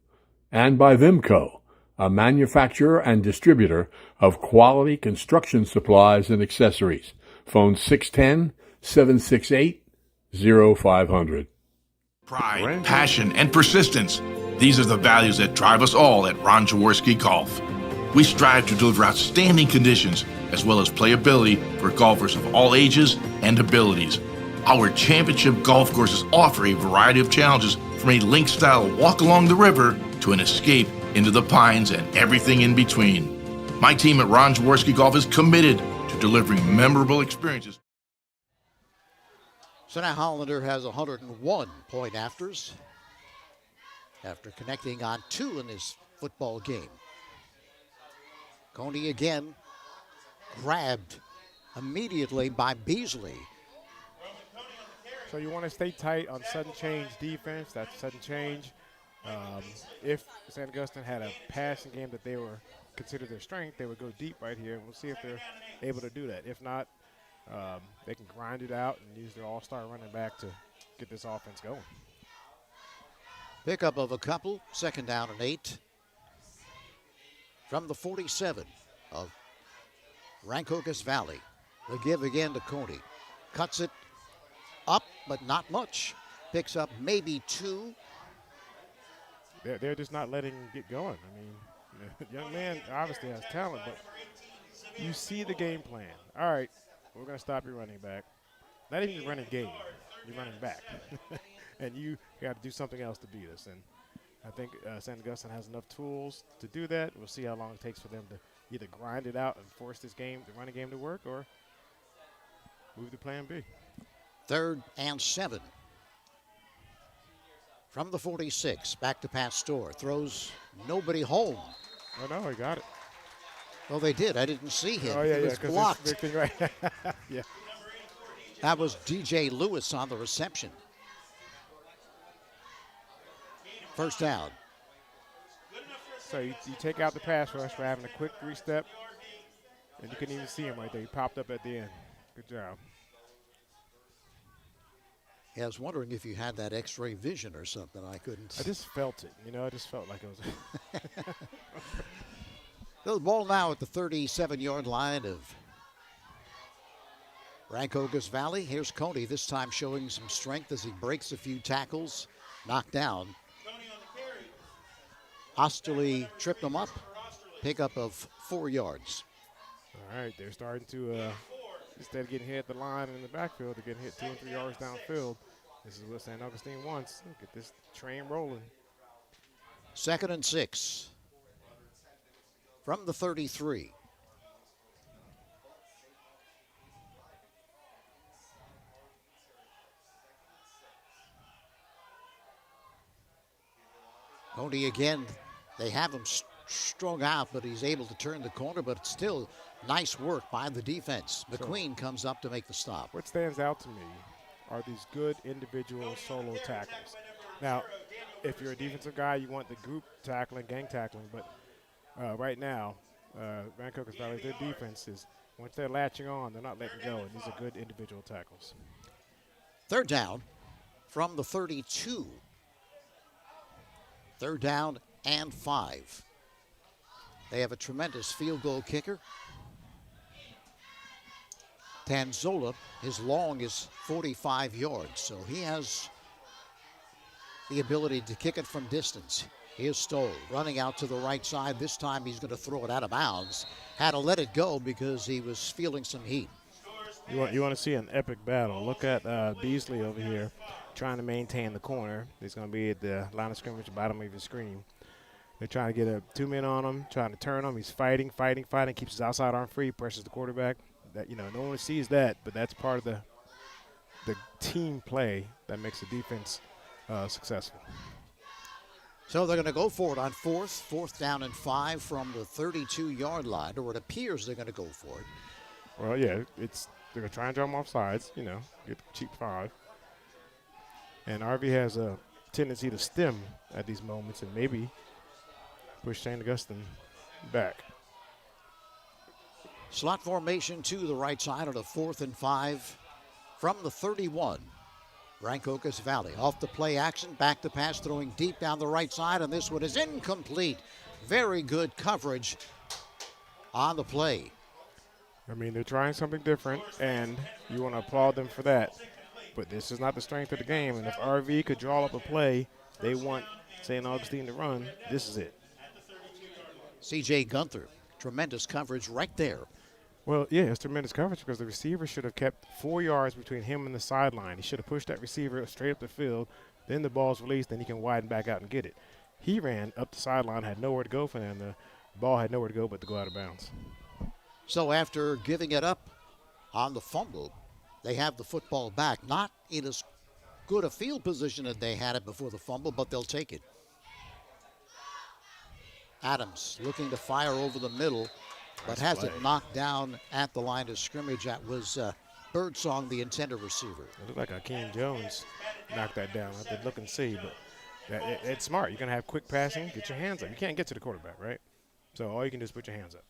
[SPEAKER 6] And by Vimco, a manufacturer and distributor of quality construction supplies and accessories. Phone 610-768-0500.
[SPEAKER 13] Pride, passion, and persistence. These are the values that drive us all at Ron Jaworski Golf. We strive to deliver outstanding conditions as well as playability for golfers of all ages and abilities. Our championship golf courses offer a variety of challenges from a link-style walk along the river to an escape into the pines and everything in between. My team at Ron Jaworski Golf is committed to delivering memorable experiences.
[SPEAKER 1] So now Hollander has 101 point afters after connecting on 2 in this football game. Coney again grabbed immediately by Beasley.
[SPEAKER 2] So you want to stay tight on sudden change defense. That's sudden change. If St. Augustine had a passing game that they were considered their strength, they would go deep right here, and we'll see if they're able to do that. If not, they can grind it out and use their all-star running back to get this offense going.
[SPEAKER 1] Pickup of a couple, 2nd down and 8. From the 47 of Rancocas Valley. The give again to Coney. Cuts it up, but not much. Picks up maybe 2.
[SPEAKER 2] They're just not letting him get going. I mean, the young man obviously has talent, but you see the game plan. All right, we're going to stop your running back. Not even your running game. You're running back. And you got to do something else to beat us. And I think St. Augustine has enough tools to do that. We'll see how long it takes for them to either grind it out and force this game, the running game, to work, or move to plan B.
[SPEAKER 1] 3rd and 7. From the 46, back to Pastor. Throws nobody home.
[SPEAKER 2] Oh, no, he got it.
[SPEAKER 1] Well, they did. I didn't see him.
[SPEAKER 2] Oh, yeah,
[SPEAKER 1] he was blocked.
[SPEAKER 2] Big thing, right? Yeah.
[SPEAKER 1] That was DJ Lewis on the reception. 1st down.
[SPEAKER 2] So you take out the pass rush for having a quick 3-step, and you couldn't even see him right there. He popped up at the end. Good job.
[SPEAKER 1] Yeah, I was wondering if you had that X-ray vision or something. I couldn't.
[SPEAKER 2] I just felt it. You know, I just felt like it was.
[SPEAKER 1] The ball now at the 37-yard line of Rancocas Valley. Here's Coney, this time showing some strength as he breaks a few tackles. Knocked down. Osterley tripped him up. Pickup of 4 yards.
[SPEAKER 2] All right, they're starting to, instead of getting hit at the line and in the backfield, they're getting hit 2 and 3 yards downfield. This is what St. Augustine wants. Get this train rolling.
[SPEAKER 1] 2nd and 6. From the 33. Coney again. They have him strung out, but he's able to turn the corner, but it's still nice work by the defense. McQueen comes up to make the stop.
[SPEAKER 2] What stands out to me are these good individual solo tackles. Now, if you're a defensive guy, you want the group tackling, gang tackling, but right now, Rancocas Valley, their defense is, once they're latching on, they're not letting go, and these are good individual tackles.
[SPEAKER 1] 3rd down from the 32. 3rd down and 5. They have a tremendous field goal kicker. Tanzola, his long is 45 yards, so he has the ability to kick it from distance. Here's Stoll running out to the right side. This time he's going to throw it out of bounds. Had to let it go because he was feeling some heat.
[SPEAKER 2] You want to see an epic battle. Look at Beasley over here trying to maintain the corner. He's going to be at the line of scrimmage, bottom of his screen. They're trying to get 2 men on him, trying to turn him. He's fighting, keeps his outside arm free, presses the quarterback. That, no one sees that, but that's part of the team play that makes the defense successful.
[SPEAKER 1] So they're going to go for it on 4th down and 5 from the 32-yard line, or it appears they're going to go for it.
[SPEAKER 2] Well, yeah, they're going to try and draw them off sides, get the cheap 5. And RV has a tendency to stem at these moments and maybe push St. Augustine back.
[SPEAKER 1] Slot formation to the right side on a 4th and 5 from the 31. Rancocas Valley off the play action, back to pass, throwing deep down the right side, and this one is incomplete. Very good coverage on the play.
[SPEAKER 2] I mean, they're trying something different, and you want to applaud them for that. But this is not the strength of the game, and if RV could draw up a play they want St. Augustine to run, this is it.
[SPEAKER 1] C.J. Gunther, tremendous coverage right there.
[SPEAKER 2] Well, yeah, it's tremendous coverage because the receiver should have kept 4 yards between him and the sideline. He should have pushed that receiver straight up the field. Then the ball's released, then he can widen back out and get it. He ran up the sideline, had nowhere to go for him. The ball had nowhere to go but to go out of bounds.
[SPEAKER 1] So after giving it up on the fumble, they have the football back. Not in as good a field position as they had it before the fumble, but they'll take it. Adams looking to fire over the middle. but
[SPEAKER 2] Nice
[SPEAKER 1] has
[SPEAKER 2] play.
[SPEAKER 1] it knocked down at the line of scrimmage. That was Birdsong, the intended receiver.
[SPEAKER 2] It looked like Akeem Jones knocked that down. I did look and see, but it's smart. You're going to have quick passing. Get your hands up. You can't get to the quarterback, right? So all you can do is put your hands up.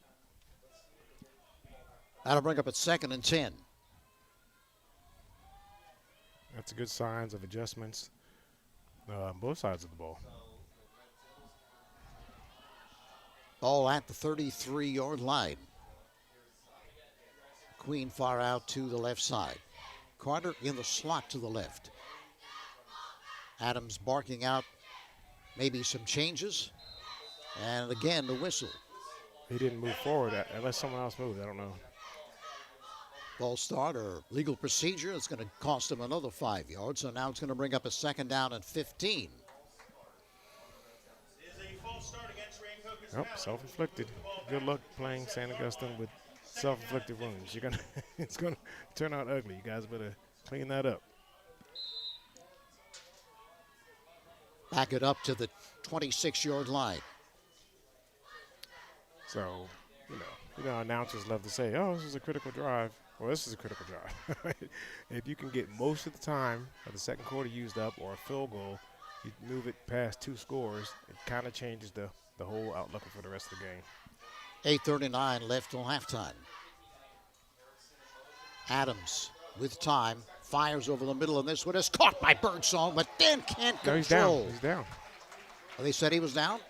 [SPEAKER 1] That'll bring up at 2nd and 10.
[SPEAKER 2] That's good signs of adjustments on both sides of the ball.
[SPEAKER 1] Ball at the 33-yard line. Queen far out to the left side. Carter in the slot to the left. Adams barking out maybe some changes. And again, the whistle.
[SPEAKER 2] He didn't move forward unless someone else moved. I don't know.
[SPEAKER 1] False start or legal procedure. It's going to cost him another 5 yards. So now it's going to bring up a 2nd down and 15.
[SPEAKER 2] Oh, self-inflicted. Good luck playing St. Augustine with self-inflicted wounds. It's gonna turn out ugly. You guys better clean that up.
[SPEAKER 1] Back it up to the 26-yard line.
[SPEAKER 2] So, announcers love to say, "Oh, this is a critical drive." Well, this is a critical drive. If you can get most of the time of the second quarter used up or a field goal, you move it past 2 scores, it kind of changes the whole outlook for the rest of the game.
[SPEAKER 1] 8:39 left till halftime. Adams with time fires over the middle, and this one is caught by Birdsong, but then can't control.
[SPEAKER 2] No, he's down. He's down.
[SPEAKER 1] Oh, they said he was down?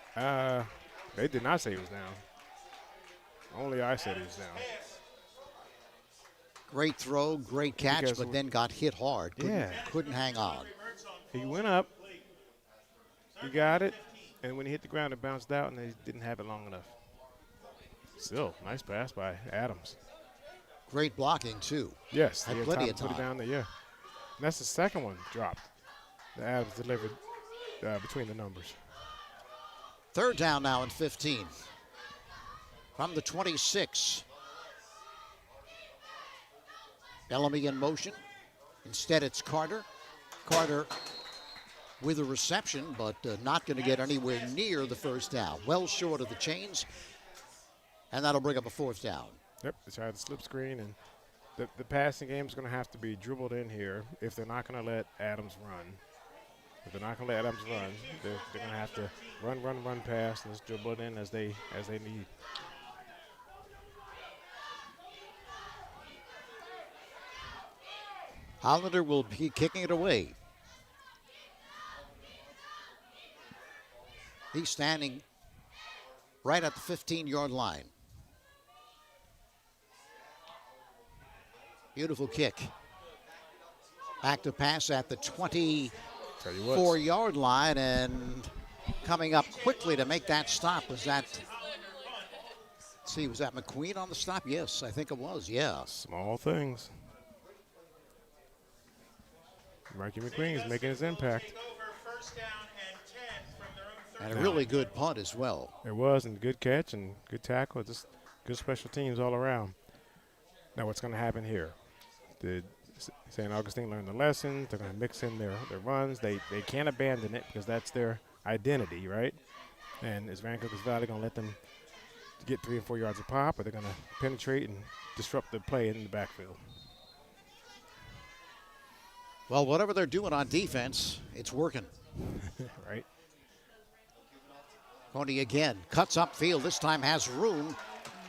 [SPEAKER 2] They did not say he was down. Only I said he was down.
[SPEAKER 1] Great throw, great catch,
[SPEAKER 2] Because
[SPEAKER 1] but then got hit hard. Couldn't hang on.
[SPEAKER 2] He went up. He got it. And when he hit the ground, it bounced out, and they didn't have it long enough. Still, nice pass by Adams.
[SPEAKER 1] Great blocking, too.
[SPEAKER 2] Yes,
[SPEAKER 1] had
[SPEAKER 2] he had
[SPEAKER 1] plenty
[SPEAKER 2] time
[SPEAKER 1] of
[SPEAKER 2] to put
[SPEAKER 1] time.
[SPEAKER 2] it down there, yeah. And that's the second one dropped. The Adams delivered between the numbers.
[SPEAKER 1] 3rd down now and 15. From the 26. Bellamy in motion. Instead, it's Carter. Carter with a reception, but not going to get anywhere near the 1st down. Well short of the chains. And that'll bring up a 4th down.
[SPEAKER 2] Yep, they tried the slip screen, and the passing game is going to have to be dribbled in here if they're not going to let Adams run. If they're not going to let Adams run, they're going to have to run pass, and just dribble it in as they need.
[SPEAKER 1] Hollander will be kicking it away. He's standing right at the 15-yard line. Beautiful kick. Back to pass at the 24-yard line, and coming up quickly to make that stop. Was that McQueen on the stop? Yes, I think it was, yeah.
[SPEAKER 2] Small things. Mikey McQueen is making his impact.
[SPEAKER 1] And a really good punt as well.
[SPEAKER 2] It was, and good catch and good tackle. Just good special teams all around. Now what's going to happen here? Did St. Augustine learn the lessons? They're going to mix in their runs. They can't abandon it because that's their identity, right? And is Rancocas Valley going to let them get 3 and 4 yards a pop, or they're going to penetrate and disrupt the play in the backfield?
[SPEAKER 1] Well, whatever they're doing on defense, it's working.
[SPEAKER 2] Right.
[SPEAKER 1] Coney again cuts upfield. This time has room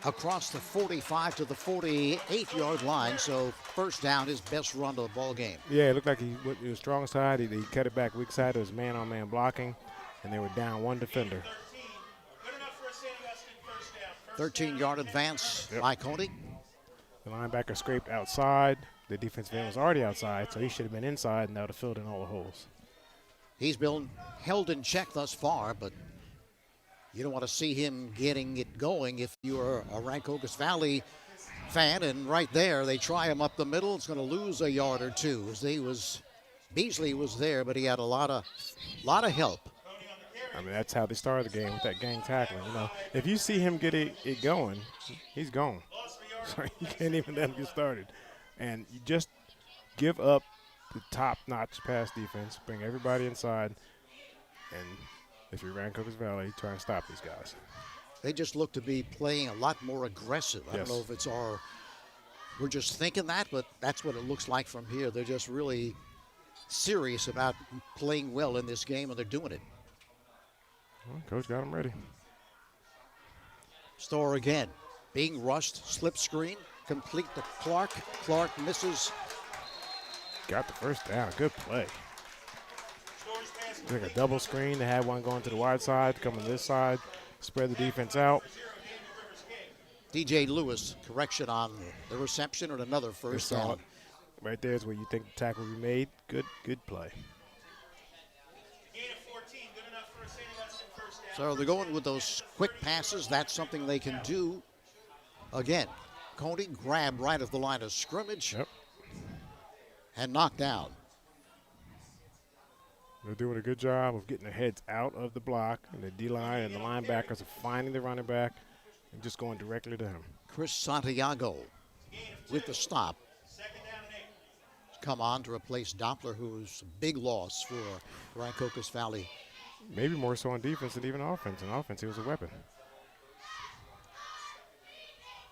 [SPEAKER 1] across the 45 to the 48-yard line. So 1st down, his best run of the ball game.
[SPEAKER 2] Yeah, it looked like he went to the strong side. He cut it back weak side. It was man-on-man blocking, and they were down 1 defender.
[SPEAKER 1] 13-yard advance by Coney.
[SPEAKER 2] The linebacker scraped outside. The defensive end was already outside, so he should have been inside, and that would have filled in all the holes.
[SPEAKER 1] He's been held in check thus far, but you don't want to see him getting it going if you're a Rancocas Valley fan. And right there, they try him up the middle. It's going to lose a yard or two. Beasley was there, but he had a lot of help.
[SPEAKER 2] I mean, that's how they started the game with that gang tackling. If you see him get it going, he's gone. So you can't even let him get started. And you just give up the top-notch pass defense, bring everybody inside, and if you're Rancocas Valley, try and stop these guys.
[SPEAKER 1] They just look to be playing a lot more aggressive. I don't know if it's we're just thinking that, but that's what it looks like from here. They're just really serious about playing well in this game, and they're doing it.
[SPEAKER 2] Well, coach got them ready.
[SPEAKER 1] Store again. Being rushed, slip screen, complete to Clark. Clark misses.
[SPEAKER 2] Got the first down. Good play. Like a double screen. They had one going to the wide side, coming this side, spread the defense out.
[SPEAKER 1] DJ Lewis, correction on the reception and another first down.
[SPEAKER 2] Right there is where you think the tackle will be made. Good play.
[SPEAKER 1] So they're going with those quick passes. That's something they can do. Again, Coney grabbed right at the line of scrimmage and knocked down.
[SPEAKER 2] They're doing a good job of getting their heads out of the block, and the D-line and the linebackers are finding the running back and just going directly to him.
[SPEAKER 1] Chris Santiago with the stop. Come on to replace Doppler, who's a big loss for Rancocas Valley.
[SPEAKER 2] Maybe more so on defense than even offense. In offense, he was a weapon.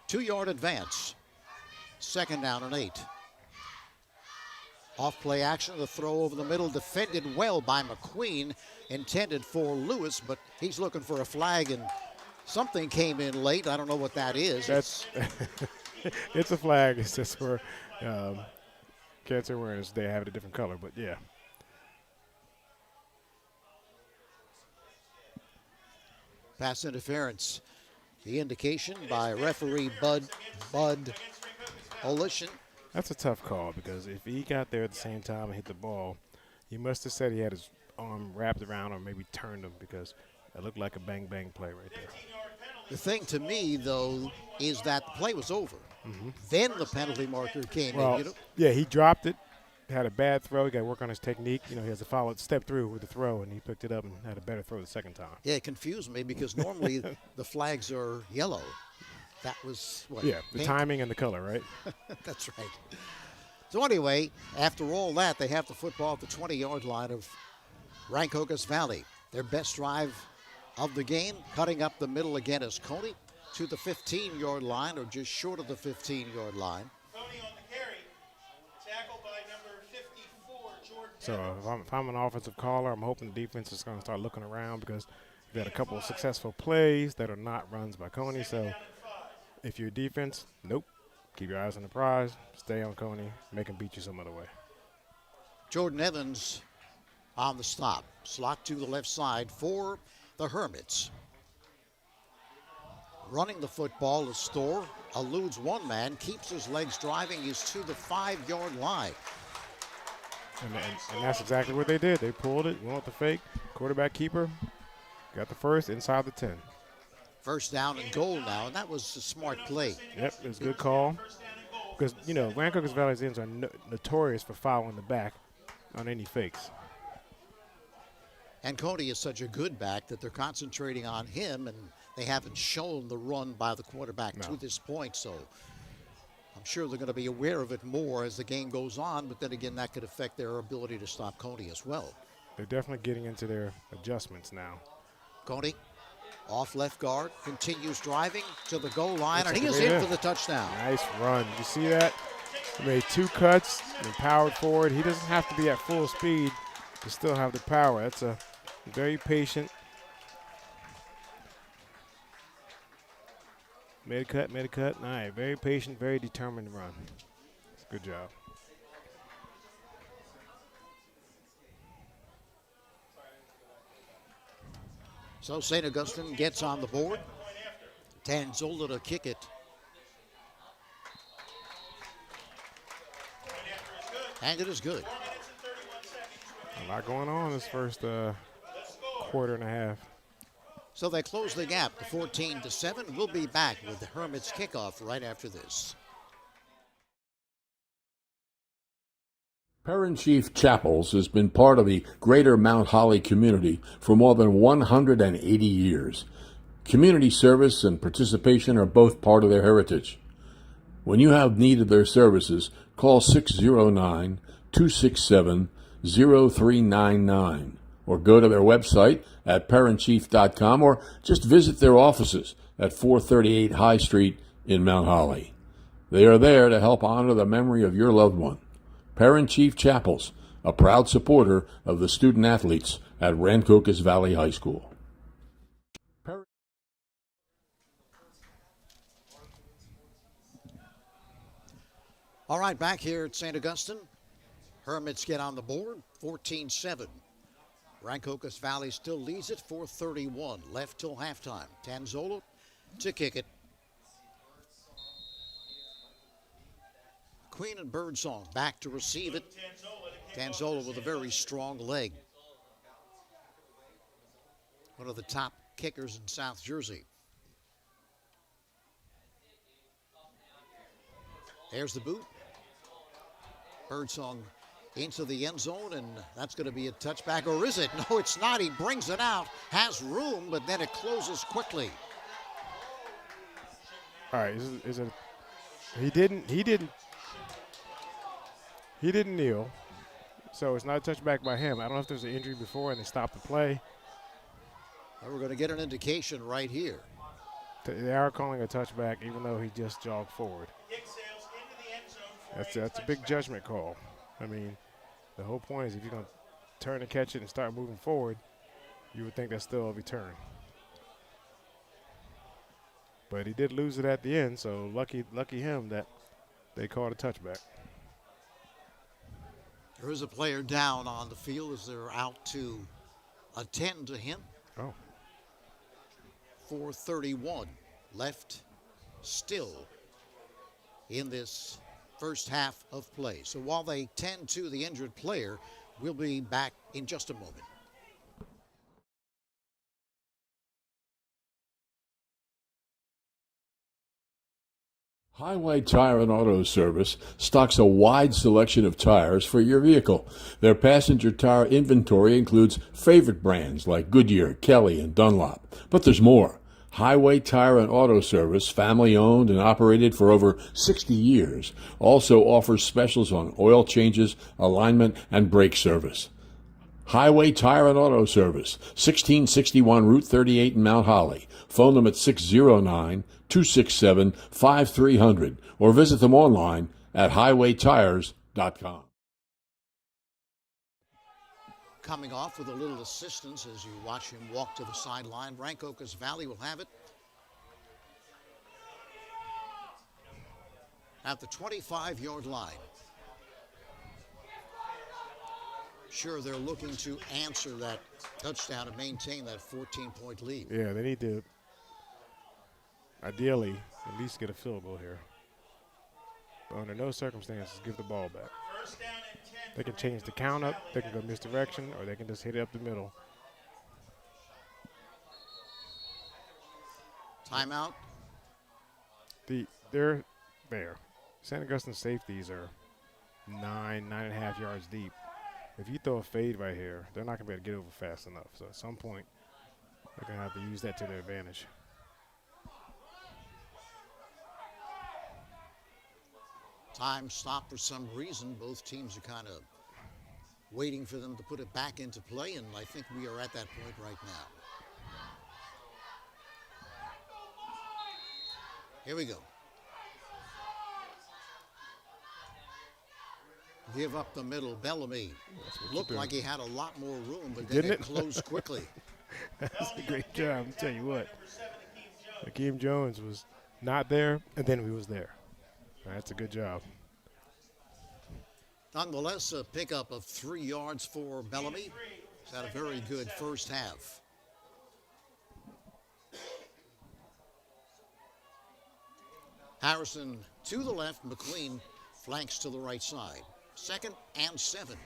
[SPEAKER 1] 2-yard advance. 2nd down and 8. Off play action, the throw over the middle, defended well by McQueen, intended for Lewis, but he's looking for a flag, and something came in late. I don't know what that is.
[SPEAKER 2] It's a flag. It's just for Cancer awareness. They have it a different color, but yeah.
[SPEAKER 1] Pass interference. The indication by referee Bud Olishin.
[SPEAKER 2] That's a tough call because if he got there at the same time and hit the ball, he must have said he had his arm wrapped around or maybe turned him because it looked like a bang-bang play right there.
[SPEAKER 1] The thing to me, though, is that the play was over. Then the penalty marker came in. You know?
[SPEAKER 2] Yeah, he dropped it, had a bad throw. He got to work on his technique. You know, he has to follow it, step through with the throw, and he picked it up and had a better throw the second time.
[SPEAKER 1] Yeah, it confused me because normally the flags are yellow. That was what?
[SPEAKER 2] Yeah, the
[SPEAKER 1] pink?
[SPEAKER 2] timing and the color, right?
[SPEAKER 1] That's right. So anyway, after all that, they have the football at the 20-yard line of Rancocas Valley. Their best drive of the game, cutting up the middle again is Coney to the 15-yard line, or just short of the 15-yard line.
[SPEAKER 7] Coney on the carry, tackled by number 54, Jordan.
[SPEAKER 2] So if I'm an offensive caller, I'm hoping the defense is going to start looking around because we've had a couple of successful plays that are not runs by Coney. So if you're defense, nope. Keep your eyes on the prize. Stay on Coney. Make him beat you some other way.
[SPEAKER 1] Jordan Evans on the stop. Slot to the left side for the Hermits. Running the football is Storr. Eludes one man. Keeps his legs driving. He's to the 5-yard line.
[SPEAKER 2] And that's exactly what they did. They pulled it. Went with the fake. Quarterback keeper. Got the first inside the 10.
[SPEAKER 1] First down and goal now, and that was a smart play.
[SPEAKER 2] Yep, it was a good call. Because, you know, Rancocas Valley's ends are notorious for fouling the back on any fakes.
[SPEAKER 1] And Coney is such a good back that they're concentrating on him, and they haven't shown the run by the quarterback to this point. So I'm sure they're going to be aware of it more as the game goes on, but then again, that could affect their ability to stop Coney as well.
[SPEAKER 2] They're definitely getting into their adjustments now.
[SPEAKER 1] Coney off left guard, continues driving to the goal line, and he is in for the touchdown.
[SPEAKER 2] Nice run. You see that? He made 2 cuts and powered forward. He doesn't have to be at full speed to still have the power. That's a very patient. Made a cut. All right, very patient, very determined run. Good job.
[SPEAKER 1] So St. Augustine gets on the board. Tanzola to kick it. And it is good.
[SPEAKER 2] A lot going on this first quarter and a half.
[SPEAKER 1] So they close the gap to 14-7. We'll be back with the Hermits kickoff right after this.
[SPEAKER 6] Parent Chief Chapels has been part of the greater Mount Holly community for more than 180 years. Community service and participation are both part of their heritage. When you have need of their services, call 609-267-0399 or go to their website at parentchief.com or just visit their offices at 438 High Street in Mount Holly. They are there to help honor the memory of your loved one. Parent Chief Chapels, a proud supporter of the student athletes at Rancocas Valley High School.
[SPEAKER 1] All right, back here at St. Augustine, Hermits get on the board, 14-7. Rancocas Valley still leads it, 4:31 left till halftime. Tanzola to kick it. Queen and Birdsong back to receive it. Tanzola with a very strong leg. One of the top kickers in South Jersey. There's the boot. Birdsong into the end zone, and that's going to be a touchback, or is it? No, it's not. He brings it out, has room, but then it closes quickly.
[SPEAKER 2] All right, is it? He didn't kneel, so it's not a touchback by him. I don't know if there's an injury before and they stopped the play.
[SPEAKER 1] Well, we're going to get an indication right here.
[SPEAKER 2] They are calling a touchback, even though he just jogged forward. That's a big judgment call. I mean, the whole point is if you're going to turn and catch it and start moving forward, you would think that's still a return. But he did lose it at the end, so lucky him that they called a touchback.
[SPEAKER 1] There is a player down on the field as they're out to attend to him.
[SPEAKER 2] Oh.
[SPEAKER 1] 4:31 left still in this first half of play. So while they tend to the injured player, we'll be back in just a moment.
[SPEAKER 6] Highway Tire and Auto Service stocks a wide selection of tires for your vehicle. Their passenger tire inventory includes favorite brands like Goodyear, Kelly, and Dunlop. But there's more. Highway Tire and Auto Service, family owned and operated for over 60 years, also offers specials on oil changes, alignment, and brake service. Highway Tire and Auto Service, 1661 Route 38 in Mount Holly. Phone them at 609-267-5300 or visit them online at highwaytires.com.
[SPEAKER 1] Coming off with a little assistance as you watch him walk to the sideline. Rancocas Valley will have it at the 25-yard line. Sure, they're looking to answer that touchdown and maintain that 14-point lead.
[SPEAKER 2] Yeah, they need to ideally at least get a field goal here. But under no circumstances, give the ball back. They can change the count up, they can go misdirection, or they can just hit it up the middle.
[SPEAKER 1] Timeout.
[SPEAKER 2] They're there. St. Augustine safeties are 9.5 yards deep. If you throw a fade right here, they're not going to be able to get over fast enough. So at some point, they're going to have to use that to their advantage.
[SPEAKER 1] Time stop for some reason. Both teams are kind of waiting for them to put it back into play, and I think we are at that point right now. Here we go. Give up the middle. Bellamy looked like he had a lot more room, but then it closed quickly.
[SPEAKER 2] That's a great job. I'll tell you what. Hakeem Jones was not there, and then he was there. That's a good job.
[SPEAKER 1] Nonetheless, a pickup of 3 yards for Bellamy. He's had a very good first half. Harrison to the left. McLean flanks to the right side. 2nd and 7.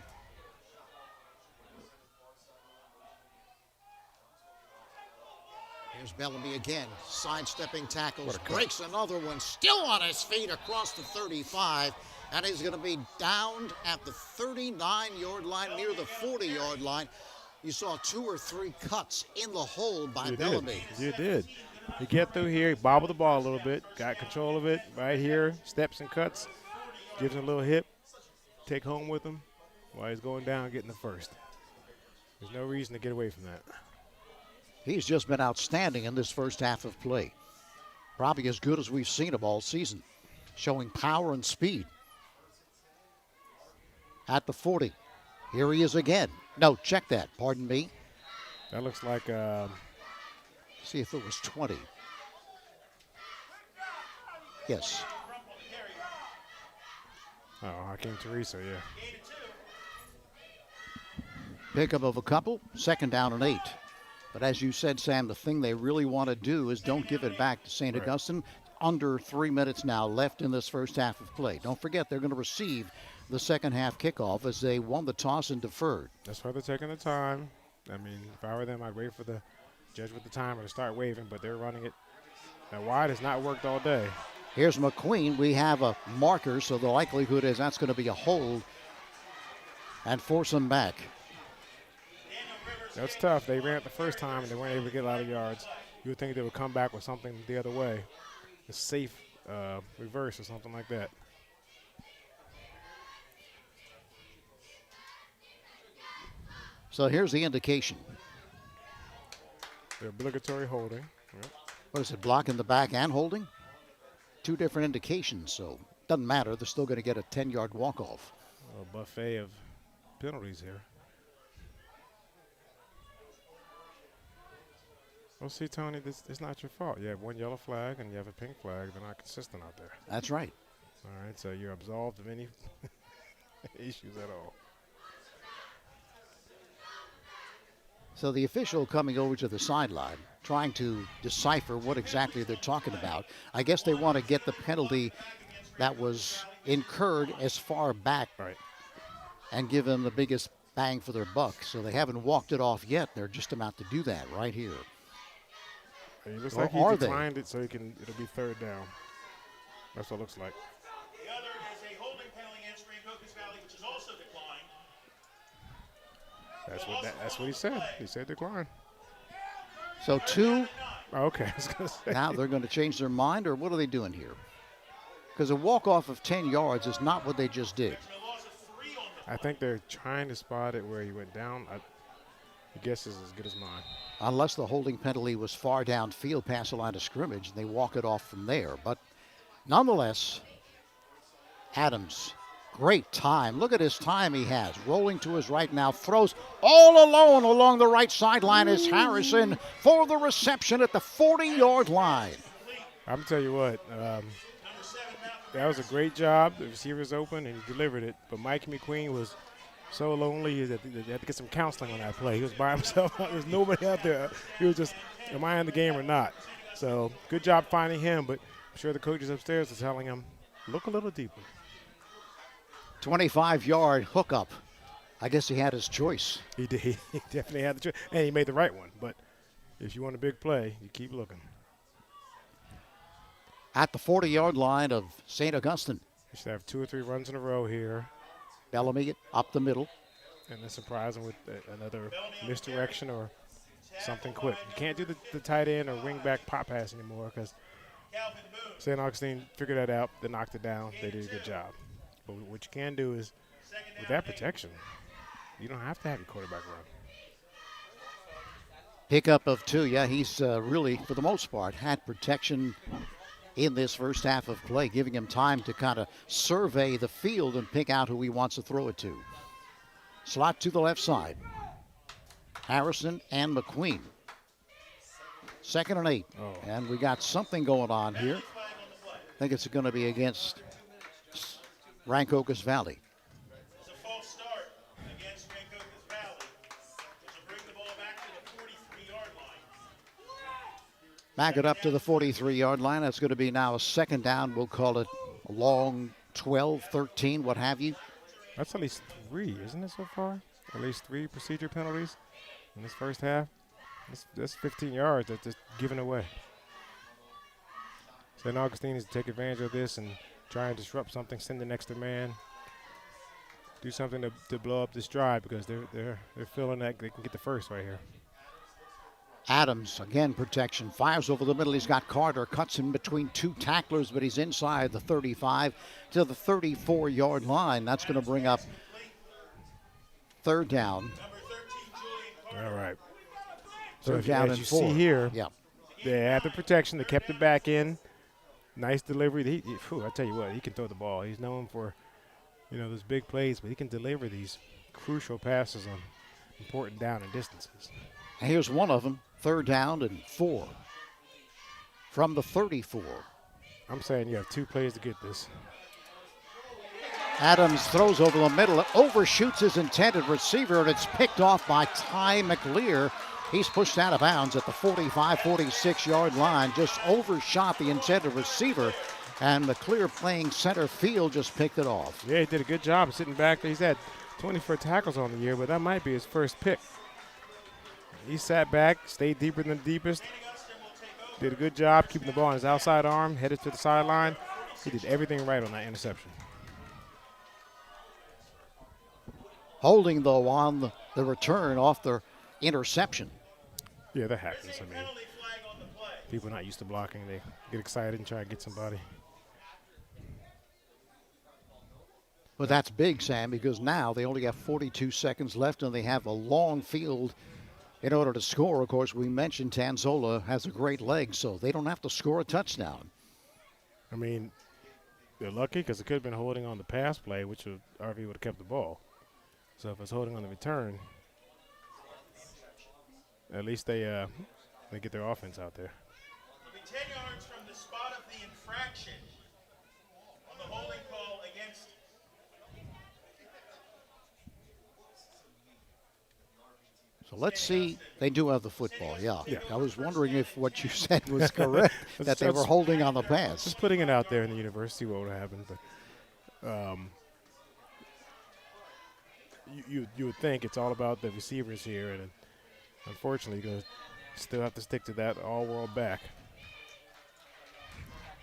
[SPEAKER 1] Here's Bellamy again, sidestepping tackles, breaks another one, still on his feet across the 35, and he's going to be downed at the 39-yard line, near the 40-yard line. You saw 2 or 3 cuts in the hole by Bellamy.
[SPEAKER 2] You did. He get through here, he bobbled the ball a little bit, got control of it right here, steps and cuts, gives him a little hip, take home with him while he's going down getting the first. There's no reason to get away from that.
[SPEAKER 1] He's just been outstanding in this first half of play. Probably as good as we've seen him all season, showing power and speed. At the 40. Here he is again. No, check that. Pardon me.
[SPEAKER 2] That looks like
[SPEAKER 1] see if it was 20. Yes.
[SPEAKER 2] Oh, Hakeem Teresa, yeah.
[SPEAKER 1] Pickup of a couple, 2nd down and 8. But as you said, Sam, the thing they really want to do is don't give it back to St. Augustine. Under 3 minutes now left in this first half of play. Don't forget, they're going to receive the second half kickoff as they won the toss and deferred.
[SPEAKER 2] That's why they're taking the time. I mean, if I were them, I'd wait for the judge with the timer to start waving, but they're running it. Now, wide has not worked all day.
[SPEAKER 1] Here's McQueen. We have a marker, so the likelihood is that's going to be a hold and force them back.
[SPEAKER 2] That's tough. They ran it the first time, and they weren't able to get a lot of yards. You would think they would come back with something the other way, a safe reverse or something like that.
[SPEAKER 1] So here's the indication.
[SPEAKER 2] The obligatory holding. Yep.
[SPEAKER 1] What is it, blocking the back and holding? 2 different indications, so doesn't matter. They're still going to get a 10-yard walk-off.
[SPEAKER 2] A buffet of penalties here. Well, see, Tony, it's not your fault. You have 1 yellow flag and you have a pink flag. They're not consistent out there.
[SPEAKER 1] That's right.
[SPEAKER 2] All right, so you're absolved of any issues at all.
[SPEAKER 1] So the official coming over to the sideline, trying to decipher what exactly they're talking about. I guess they want to get the penalty that was incurred as far back and give them the biggest bang for their buck. So they haven't walked it off yet. They're just about to do that right here.
[SPEAKER 2] It looks like he declined it, so it'll be 3rd down. That's what it looks like.
[SPEAKER 7] The other is a holding penalty against Rancocas Valley, which is also declined.
[SPEAKER 2] That's what he said. He said decline.
[SPEAKER 1] So 2.
[SPEAKER 2] Oh, okay, I was going to say.
[SPEAKER 1] Now they're going to change their mind, or what are they doing here? Because a walk-off of 10 yards is not what they just did.
[SPEAKER 2] I think they're trying to spot it where he went down. I guess is as good as mine.
[SPEAKER 1] Unless the holding penalty was far downfield past the line of scrimmage, and they walk it off from there. But nonetheless, Adams, great time. Look at his time he has. Rolling to his right now, throws all alone along the right sideline is Harrison for the reception at the 40-yard line.
[SPEAKER 2] I'm going to tell you what, that was a great job. The receiver's open, and he delivered it. But Mike McQueen was so lonely that he had to get some counseling on that play. He was by himself. There was nobody out there. He was just, am I in the game or not? So good job finding him, but I'm sure the coaches upstairs are telling him, look a little deeper.
[SPEAKER 1] 25-yard hookup. I guess he had his choice.
[SPEAKER 2] He did. He definitely had the choice. And he made the right one. But if you want a big play, you keep looking.
[SPEAKER 1] At the 40-yard line of St. Augustine.
[SPEAKER 2] You should have 2 or 3 runs in a row here.
[SPEAKER 1] Bellamy up the middle.
[SPEAKER 2] And then surprise him with another misdirection or something quick. You can't do the tight end or wing back pop pass anymore because St. Augustine figured that out. They knocked it down. They did a good job. But what you can do is, with that protection, you don't have to have your quarterback run.
[SPEAKER 1] Pickup of 2. Yeah, he's really, for the most part, had protection in this first half of play, giving him time to kind of survey the field and pick out who he wants to throw it to. Slot to the left side. Harrison and McQueen. 2nd and 8.
[SPEAKER 2] Oh.
[SPEAKER 1] And we got something going on here. I think it's going to be against Rancocas Valley.
[SPEAKER 7] It's a false start against Rancocas Valley. Which will bring the ball back to the 43-yard line.
[SPEAKER 1] Back it up to the 43-yard line. That's going to be now a 2nd down. We'll call it a long 12, 13, what have you.
[SPEAKER 2] That's at least 3, isn't it, so far? At least 3 procedure penalties in this first half. That's 15 yards that's just given away. St. Augustine is to take advantage of this and try and disrupt something, send an extra man, do something to blow up this drive because they're feeling that they can get the first right here.
[SPEAKER 1] Adams, again, protection, fires over the middle. He's got Carter, cuts in between 2 tacklers, but he's inside the 35 to the 34-yard line. That's going to bring up 3rd down
[SPEAKER 2] All right. So
[SPEAKER 1] Third down
[SPEAKER 2] as
[SPEAKER 1] and
[SPEAKER 2] you
[SPEAKER 1] 4.
[SPEAKER 2] see here,
[SPEAKER 1] Yeah.
[SPEAKER 2] they had the protection. They kept it back in. Nice delivery. I tell you what, he can throw the ball. He's known for, those big plays, but he can deliver these crucial passes on important down and distances.
[SPEAKER 1] And here's one of them. Third down and 4 from the 34.
[SPEAKER 2] I'm saying you have 2 plays to get this.
[SPEAKER 1] Adams throws over the middle, overshoots his intended receiver, and it's picked off by Ty McLear. He's pushed out of bounds at the 45, 46-yard line, just overshot the intended receiver, and McLear playing center field just picked it off.
[SPEAKER 2] Yeah, he did a good job of sitting back there. He's had 24 tackles on the year, but that might be his first pick. He sat back, stayed deeper than the deepest, did a good job keeping the ball on his outside arm, headed to the sideline. He did everything right on that interception.
[SPEAKER 1] Holding, though, on the return off the interception.
[SPEAKER 2] Yeah, that happens. I mean, people not used to blocking, they get excited and try to get somebody.
[SPEAKER 1] But that's big, Sam, because now they only have 42 seconds left and they have a long field in order to score. Of course, we mentioned Tanzola has a great leg, so they don't have to score a touchdown.
[SPEAKER 2] I mean, they're lucky because it could have been holding on the pass play, which RV would have kept the ball. So if it's holding on the return, at least they get their offense out there.
[SPEAKER 14] It'll be 10 yards from the spot of the infraction on the holding call against.
[SPEAKER 1] So let's see. They do have the football, yeah. I was wondering if what you said was correct, that they were holding on the pass.
[SPEAKER 2] Just putting it out there in the universe, see what would happen. But you would think it's all about the receivers here, and unfortunately, you're going to still have to stick to that all-world back.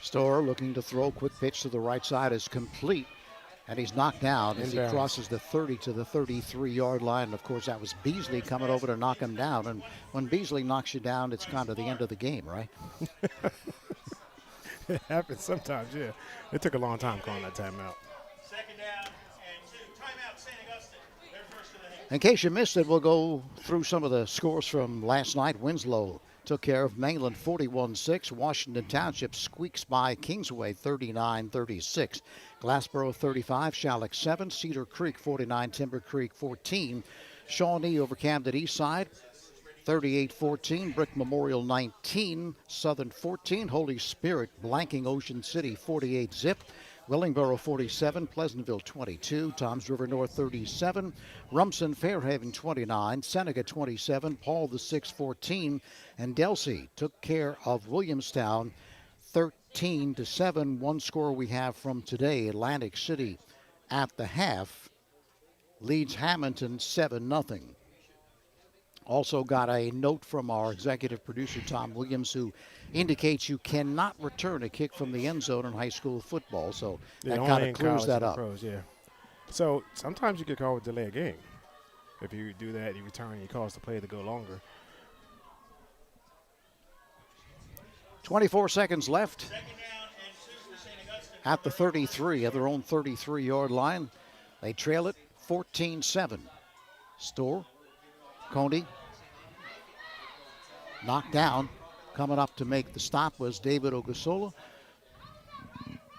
[SPEAKER 1] Storer looking to throw. Quick pitch to the right side is complete, and he's knocked down as he crosses the 30 to the 33-yard line. And, of course, that was Beasley coming over to knock him down. And when Beasley knocks you down, it's kind of the end of the game, right?
[SPEAKER 2] It happens sometimes, yeah. It took a long time calling that timeout.
[SPEAKER 14] Second down and 2. Timeout, St. Augustine. They're first to the half.
[SPEAKER 1] In case you missed it, we'll go through some of the scores from last night. Winslow took care of Mainland 41-6. Washington Township squeaks by Kingsway 39-36. Glassboro 35, Shalleck 7, Cedar Creek 49, Timber Creek 14. Shawnee over Camden Eastside 38-14. Brick Memorial 19, Southern 14. Holy Spirit blanking Ocean City 48-zip. Willingboro 47, Pleasantville 22, Toms River North 37, Rumson Fairhaven 29, Seneca 27, Paul the 6 14, and Delsey took care of Williamstown 13-7. One score we have from today. Atlantic City at the half leads Hamilton 7-0. Also got a note from our executive producer, Tom Williams, who indicates you cannot return a kick from the end zone in high school football. So that kind of clears that up.
[SPEAKER 2] Pros, yeah. So sometimes you get called with delay a game. If you do that, you return, you cause the play to go longer.
[SPEAKER 1] 24 seconds left at the 33, at their own 33-yard line. They trail it 14-7. Store, Coney, knocked down. Coming up to make the stop was David Ogusola.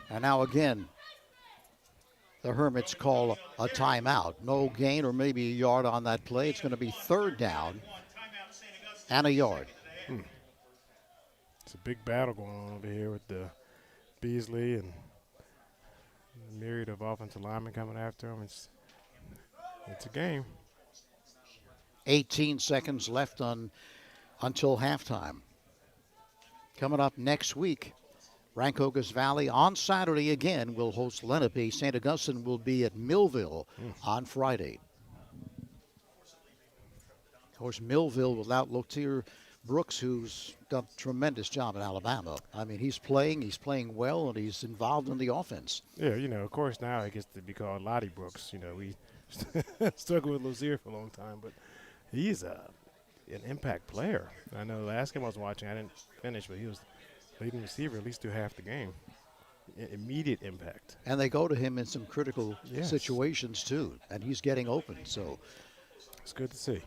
[SPEAKER 1] And now again, the Hermits call a timeout. No gain or maybe a yard on that play. It's going to be third down and a yard.
[SPEAKER 2] It's a big battle going on over here with the Beasley and a myriad of offensive linemen coming after him. It's a game.
[SPEAKER 1] 18 seconds left until halftime. Coming up next week, Rancocas Valley on Saturday again will host Lenape. St. Augustine will be at Millville on Friday. Of course, Millville without Lotier Brooks, who's done a tremendous job in Alabama. I mean, he's playing well, and he's involved in the offense.
[SPEAKER 2] Yeah, of course now he gets to be called Lottie Brooks. We struggled with Lozier for a long time, but he's an impact player. I know last game I was watching, I didn't finish, but he was leading receiver at least through half the game. Immediate impact.
[SPEAKER 1] And they go to him in some critical situations, too, and he's getting open. So
[SPEAKER 2] it's good to see.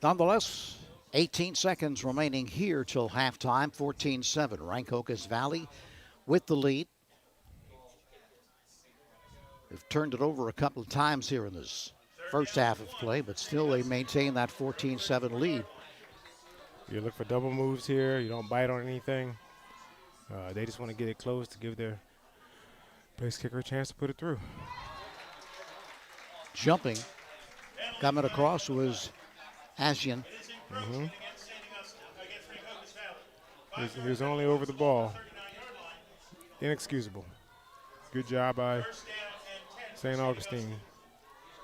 [SPEAKER 1] Nonetheless, 18 seconds remaining here till halftime, 14-7. Rancocas Valley with the lead. They've turned it over a couple of times here in this first half of play, but still they maintain that 14-7 lead.
[SPEAKER 2] You look for double moves here. You don't bite on anything. They just want to get it close to give their place kicker a chance to put it through.
[SPEAKER 1] Jumping, coming across was Asian.
[SPEAKER 2] Mm-hmm. He was only over the ball. Inexcusable. Good job by St. Augustine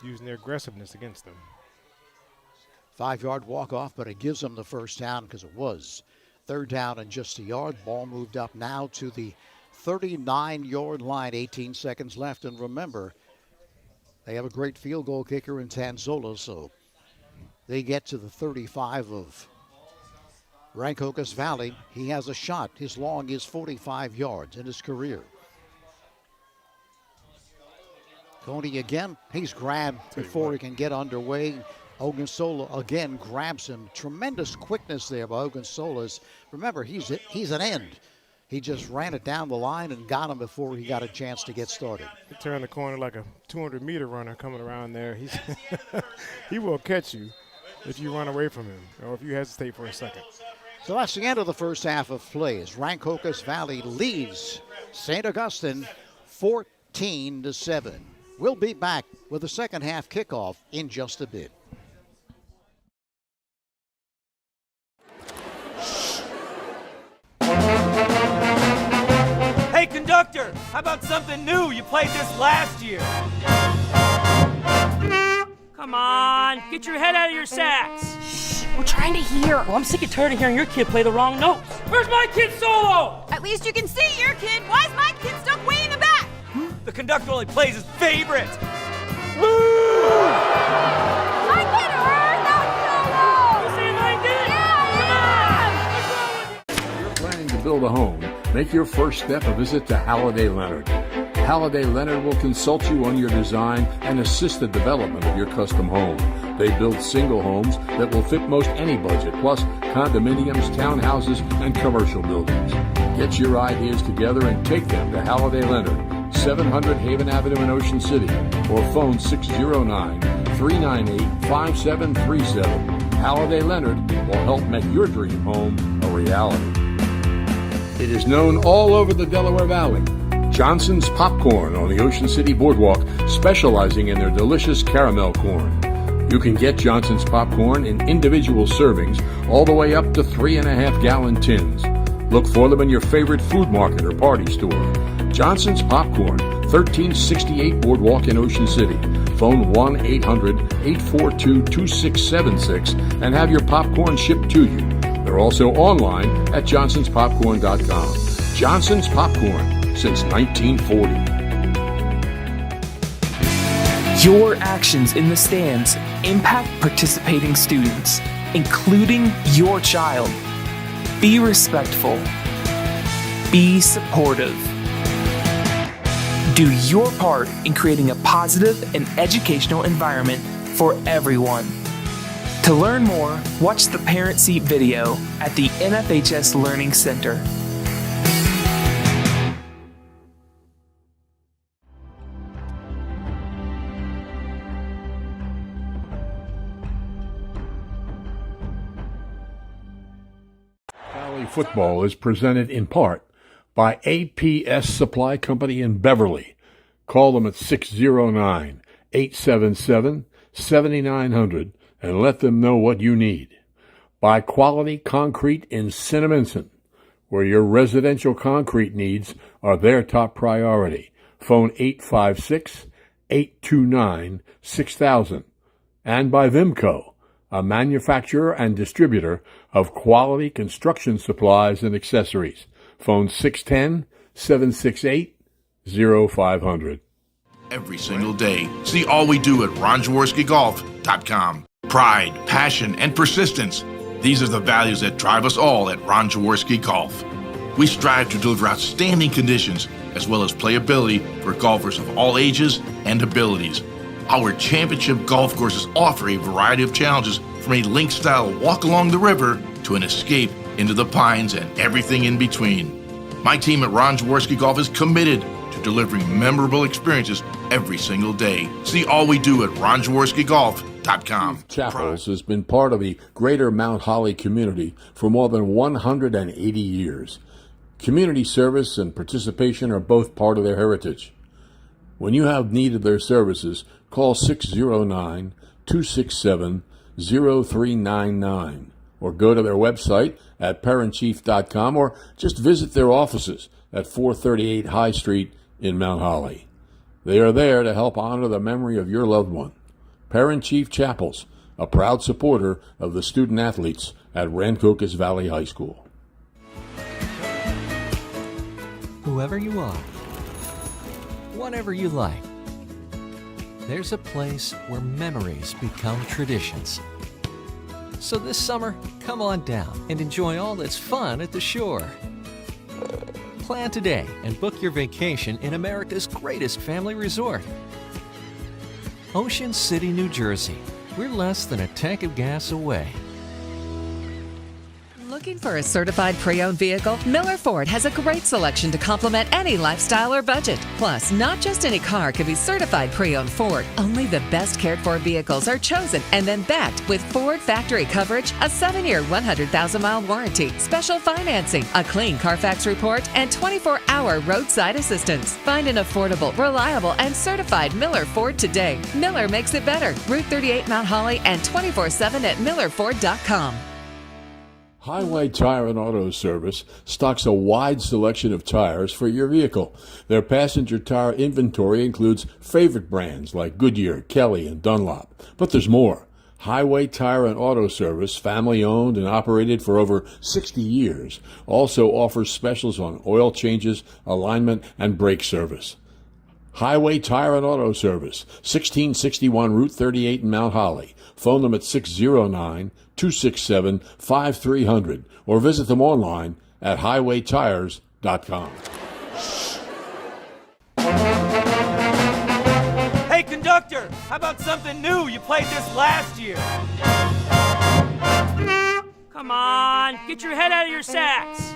[SPEAKER 2] using their aggressiveness against them.
[SPEAKER 1] 5-yard walk-off, but it gives them the first down because it was third down and just a yard. Ball moved up now to the 39-yard line, 18 seconds left. And remember, they have a great field goal kicker in Tanzola, so they get to the 35 of Rancocas Valley. He has a shot. His long is 45 yards in his career. Coney again. He's grabbed before he can get underway. Ogunsola again grabs him. Tremendous quickness there by Ogunsola. Remember, he's an end. He just ran it down the line and got him before he got a chance to get started.
[SPEAKER 2] He turned the corner like a 200-meter runner coming around there. He will catch you if you run away from him or if you hesitate for a second.
[SPEAKER 1] So that's the end of the first half of play as Rancocas Valley leads St. Augustine 14-7. We'll be back with the second half kickoff in just a bit.
[SPEAKER 3] Hey, conductor, how about something new? You played this last year.
[SPEAKER 4] Come on, get your head out of your sacks.
[SPEAKER 5] Shh, we're trying to hear.
[SPEAKER 4] Well, I'm sick and tired of hearing your kid play the wrong notes. Where's my kid's solo?
[SPEAKER 5] At least you can see your kid. Why is my kid stuck way in the back?
[SPEAKER 3] The conductor only plays his favorite.
[SPEAKER 5] My kid heard that solo.
[SPEAKER 4] You saying I did?
[SPEAKER 5] Yeah,
[SPEAKER 6] If you're planning to build a home, make your first step a visit to Halliday Leonard. Halliday Leonard will consult you on your design and assist the development of your custom home. They build single homes that will fit most any budget, plus condominiums, townhouses, and commercial buildings. Get your ideas together and take them to Halliday Leonard, 700 Haven Avenue in Ocean City, or phone 609-398-5737. Halliday Leonard will help make your dream home a reality. It is known all over the Delaware Valley. Johnson's Popcorn on the Ocean City Boardwalk, specializing in their delicious caramel corn. You can get Johnson's Popcorn in individual servings all the way up to 3.5-gallon tins. Look for them in your favorite food market or party store. Johnson's Popcorn, 1368 Boardwalk in Ocean City. Phone 1-800-842-2676 and have your popcorn shipped to you. They're also online at johnsonspopcorn.com. Johnson's Popcorn, since 1940.
[SPEAKER 15] Your actions in the stands impact participating students, including your child. Be respectful. Be supportive. Do your part in creating a positive and educational environment for everyone. To learn more, watch the Parent Seat video at the NFHS Learning Center.
[SPEAKER 6] Valley Football is presented in part by APS Supply Company in Beverly. Call them at 609-877-7900 and let them know what you need. By Quality Concrete in Cinnaminson, where your residential concrete needs are their top priority. Phone 856-829-6000. And by Vimco, a manufacturer and distributor of quality construction supplies and accessories. Phone 610-768-0500.
[SPEAKER 13] Every single day, see all we do at RonJaworskiGolf.com. Pride, passion, and persistence. These are the values that drive us all at Ron Jaworski Golf. We strive to deliver outstanding conditions as well as playability for golfers of all ages and abilities. Our championship golf courses offer a variety of challenges, from a link-style walk along the river to an escape into the pines and everything in between. My team at Ron Jaworski Golf is committed to delivering memorable experiences every single day. See all we do at ronjaworskigolf.com.
[SPEAKER 6] Chapels has been part of the greater Mount Holly community for more than 180 years. Community service and participation are both part of their heritage. When you have need of their services, call 609-267-0399 or go to their website at parentchief.com or just visit their offices at 438 High Street in Mount Holly. They are there to help honor the memory of your loved one. Parent Chief Chapels, a proud supporter of the student athletes at Rancocas Valley High School.
[SPEAKER 16] Whoever you are, whatever you like, there's a place where memories become traditions. So this summer, come on down and enjoy all that's fun at the shore. Plan today and book your vacation in America's greatest family resort. Ocean City, New Jersey. We're less than a tank of gas away.
[SPEAKER 17] Looking for a certified pre-owned vehicle? Miller Ford has a great selection to complement any lifestyle or budget. Plus, not just any car can be certified pre-owned Ford. Only the best cared for vehicles are chosen and then backed with Ford factory coverage, a 7-year, 100,000-mile warranty, special financing, a clean Carfax report, and 24-hour roadside assistance. Find an affordable, reliable, and certified Miller Ford today. Miller makes it better. Route 38 Mount Holly and 24/7 at millerford.com.
[SPEAKER 6] Highway Tire and Auto Service stocks a wide selection of tires for your vehicle. Their passenger tire inventory includes favorite brands like Goodyear, Kelly, and Dunlop. But there's more. Highway Tire and Auto Service, family owned and operated for over 60 years, also offers specials on oil changes, alignment, and brake service. Highway Tire and Auto Service, 1661 Route 38 in Mount Holly. Phone them at 609-267-5300 or visit them online at highwaytires.com.
[SPEAKER 3] Hey, conductor, how about something new? You played this last year.
[SPEAKER 4] Come on, get your head out of your sacks.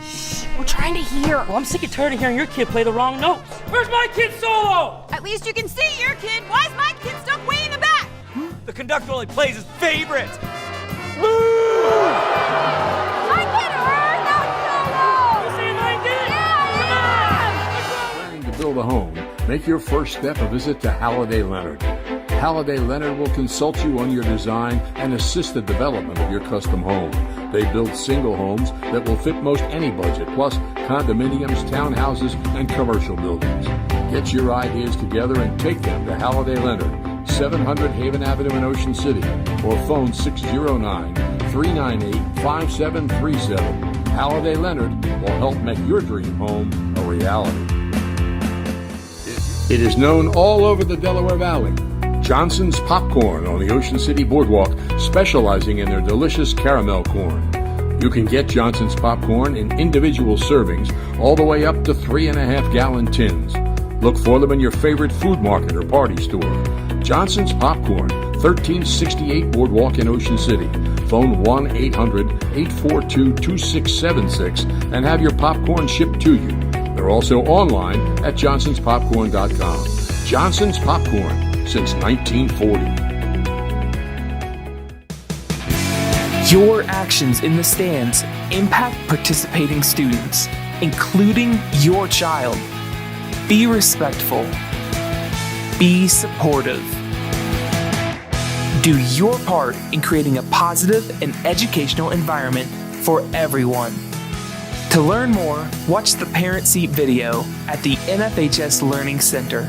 [SPEAKER 5] We're trying to hear.
[SPEAKER 4] Well, I'm sick and tired of hearing your kid play the wrong notes. Where's my kid solo?
[SPEAKER 5] At least you can see your kid. Why is my kid stuck way in the back?
[SPEAKER 3] The conductor only plays his favorite.
[SPEAKER 5] My kid heard that solo.
[SPEAKER 4] You saying I did?
[SPEAKER 5] Yeah.
[SPEAKER 6] Planning to build a home? Make your first step a visit to Halliday Leonard. Halliday Leonard will consult you on your design and assist the development of your custom home. They build single homes that will fit most any budget, plus condominiums, townhouses, and commercial buildings. Get your ideas together and take them to Halliday Leonard, 700 Haven Avenue in Ocean City, or phone 609-398-5737. Halliday Leonard will help make your dream home a reality. It is known all over the Delaware Valley. Johnson's Popcorn on the Ocean City Boardwalk, specializing in their delicious caramel corn. You can get Johnson's Popcorn in individual servings all the way up to 3.5-gallon tins. Look for them in your favorite food market or party store. Johnson's Popcorn, 1368 Boardwalk in Ocean City. Phone 1-800-842-2676 and have your popcorn shipped to you. They're also online at johnsonspopcorn.com. Johnson's Popcorn, since 1940.
[SPEAKER 15] Your actions in the stands impact participating students, including your child. Be respectful. Be supportive. Do your part in creating a positive and educational environment for everyone. To learn more, watch the Parent Seat video at the NFHS Learning Center.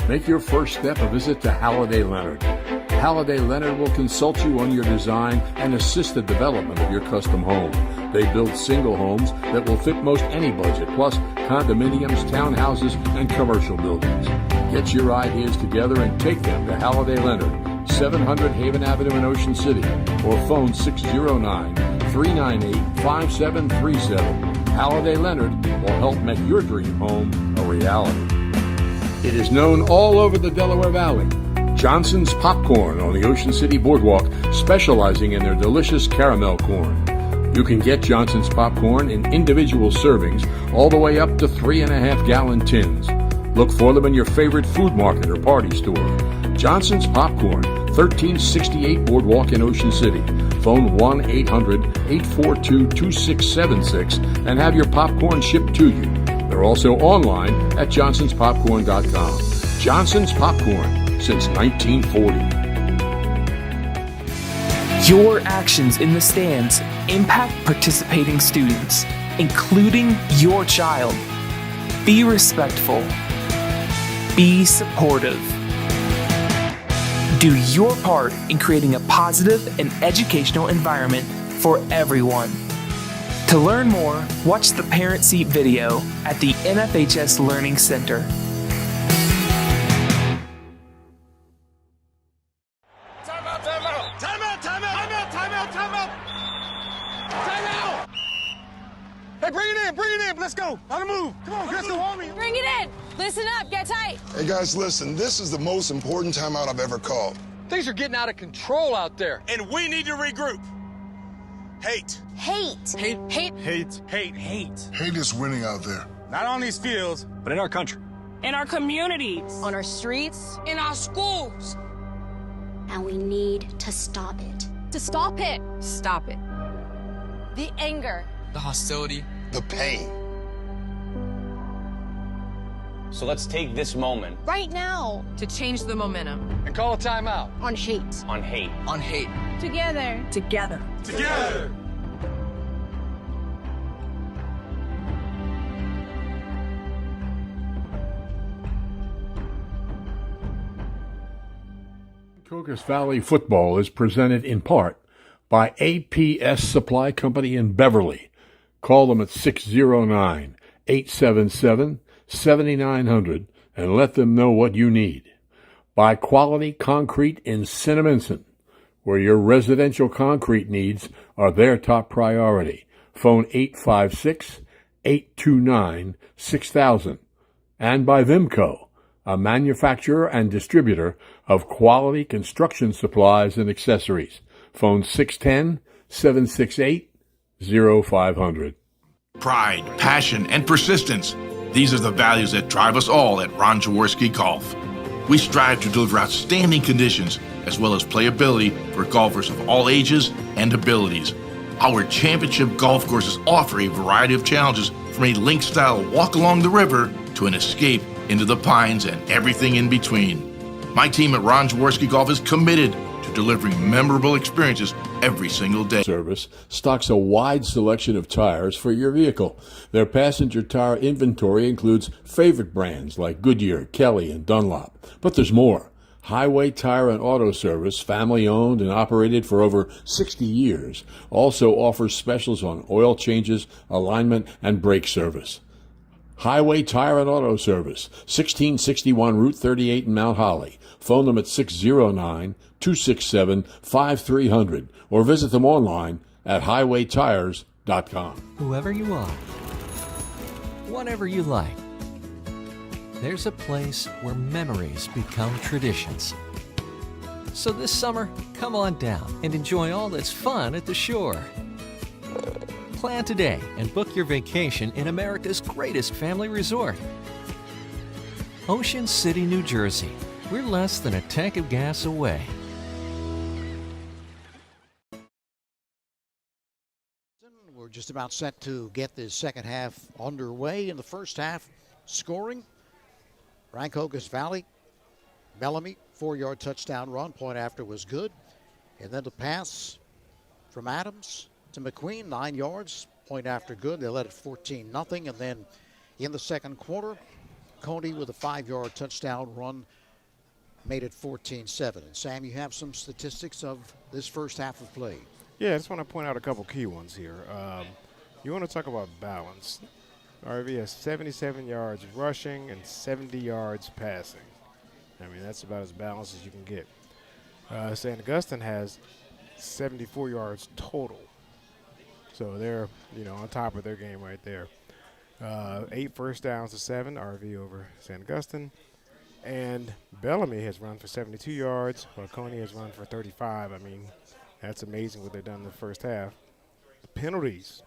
[SPEAKER 6] Make your first step a visit to Halliday Leonard. Halliday Leonard will consult you on your design and assist the development of your custom home. They build single homes that will fit most any budget, plus condominiums, townhouses, and commercial buildings. Get your ideas together and take them to Halliday Leonard, 700 Haven Avenue in Ocean City, or phone 609-398-5737. Halliday Leonard will help make your dream home a reality. It is known all over the Delaware Valley. Johnson's Popcorn on the Ocean City Boardwalk, specializing in their delicious caramel corn. You can get Johnson's Popcorn in individual servings all the way up to 3.5-gallon tins. Look for them in your favorite food market or party store. Johnson's Popcorn, 1368 Boardwalk in Ocean City. Phone 1-800-842-2676 and have your popcorn shipped to you. They're also online at johnsonspopcorn.com. Johnson's Popcorn, since 1940.
[SPEAKER 15] Your actions in the stands impact participating students, including your child. Be respectful. Be supportive. Do your part in creating a positive and educational environment for everyone. To learn more, watch the Parent Seat video at the NFHS Learning Center.
[SPEAKER 7] Timeout, timeout! Timeout, timeout! Timeout, timeout, timeout! Timeout! Hey, bring it in, let's go! On the move! Come on, let's go, homie!
[SPEAKER 5] Bring it in. Listen up. Get tight.
[SPEAKER 8] Hey guys, listen, this is the most important timeout I've ever called.
[SPEAKER 9] Things are getting out of control out there.
[SPEAKER 14] And we need to regroup. Hate.
[SPEAKER 5] Hate.
[SPEAKER 9] Hate.
[SPEAKER 5] Hate.
[SPEAKER 14] Hate. Hate.
[SPEAKER 7] Hate.
[SPEAKER 8] Hate is winning out there.
[SPEAKER 7] Not on these fields,
[SPEAKER 9] But in our country.
[SPEAKER 10] In our communities.
[SPEAKER 5] On our streets.
[SPEAKER 10] In our schools.
[SPEAKER 11] And we need to stop it.
[SPEAKER 5] To stop it.
[SPEAKER 10] Stop it.
[SPEAKER 5] The anger.
[SPEAKER 9] The hostility.
[SPEAKER 8] The pain.
[SPEAKER 12] So let's take this moment
[SPEAKER 5] Right now.
[SPEAKER 10] To change the momentum.
[SPEAKER 9] And call a timeout.
[SPEAKER 5] On hate.
[SPEAKER 12] on hate.
[SPEAKER 9] On hate.
[SPEAKER 5] Together.
[SPEAKER 10] Together.
[SPEAKER 7] together!
[SPEAKER 6] Rancocas Valley Football is presented in part by APS Supply Company in Beverly. Call them at 609-877-7900 and let them know what you need. By Quality Concrete in Cinnaminson, where your residential concrete needs are their top priority. Phone 856-829-6000. And by Vimco, a manufacturer and distributor of quality construction supplies and accessories. Phone 610-768-0500.
[SPEAKER 13] Pride, passion, and persistence. These are the values that drive us all at Ron Jaworski Golf. We strive to deliver outstanding conditions as well as playability for golfers of all ages and abilities. Our championship golf courses offer a variety of challenges, from a link-style walk along the river to an escape into the pines and everything in between. My team at Ron Jaworski Golf is committed to delivering memorable experiences every single day.
[SPEAKER 6] Service stocks a wide selection of tires for your vehicle. Their passenger tire inventory includes favorite brands like Goodyear, Kelly, and Dunlop. But there's more. Highway Tire and Auto Service, family owned and operated for over 60 years, also offers specials on oil changes, alignment, and brake service. Highway Tire and Auto Service, 1661 Route 38 in Mount Holly. Phone them at 609-267-5300 or visit them online at highwaytires.com.
[SPEAKER 16] Whoever you are, whatever you like, there's a place where memories become traditions. So this summer, come on down and enjoy all that's fun at the shore. Plan today and book your vacation in America's greatest family resort. Ocean City, New Jersey. We're less than a tank of gas away.
[SPEAKER 1] We're just about set to get this second half underway. In the first half, scoring, Rancocas Valley, Bellamy, 4-yard touchdown run. Point after was good. And then the pass from Adams to McQueen, 9 yards. Point after good. They led it 14-0. And then in the second quarter, Coney with a 5-yard touchdown run made it 14-7. And Sam, you have some statistics of this first half of play.
[SPEAKER 2] Yeah, I just want to point out a couple key ones here. You want to talk about balance. RV has 77 yards rushing and 70 yards passing. I mean, that's about as balanced as you can get. St. Augustine has 74 yards total. So they're, on top of their game right there. 8 first downs to 7, RV over St. Augustine. And Bellamy has run for 72 yards, while Coney has run for 35. I mean, that's amazing what they've done in the first half. The penalties,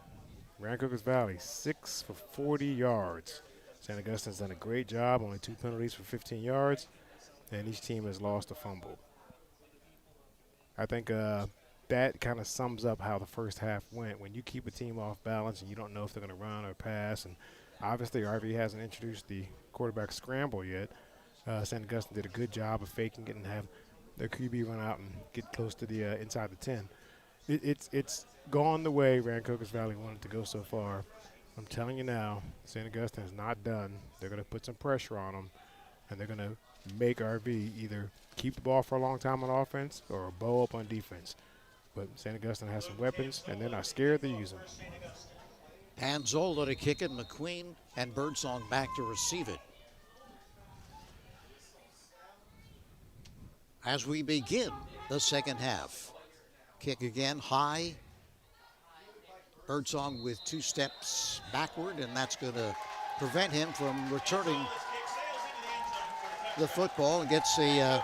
[SPEAKER 2] Rancocas Valley, 6 for 40 yards. St. Augustine's done a great job, only 2 penalties for 15 yards, and each team has lost a fumble. I think that kind of sums up how the first half went. When you keep a team off balance and you don't know if they're going to run or pass, and obviously RV hasn't introduced the quarterback scramble yet, St. Augustine did a good job of faking it and have their QB run out and get close to the inside the 10. It's gone the way Rancocas Valley wanted to go so far. I'm telling you now, St. Augustine is not done. They're going to put some pressure on them, and they're going to make RV either keep the ball for a long time on offense or bow up on defense. But St. Augustine has some weapons, and they're not scared to use them.
[SPEAKER 1] Panzola to kick it, McQueen and Birdsong back to receive it. As we begin the second half. Kick again high. Birdsong with 2 steps backward, and that's going to prevent him from returning the football, and gets a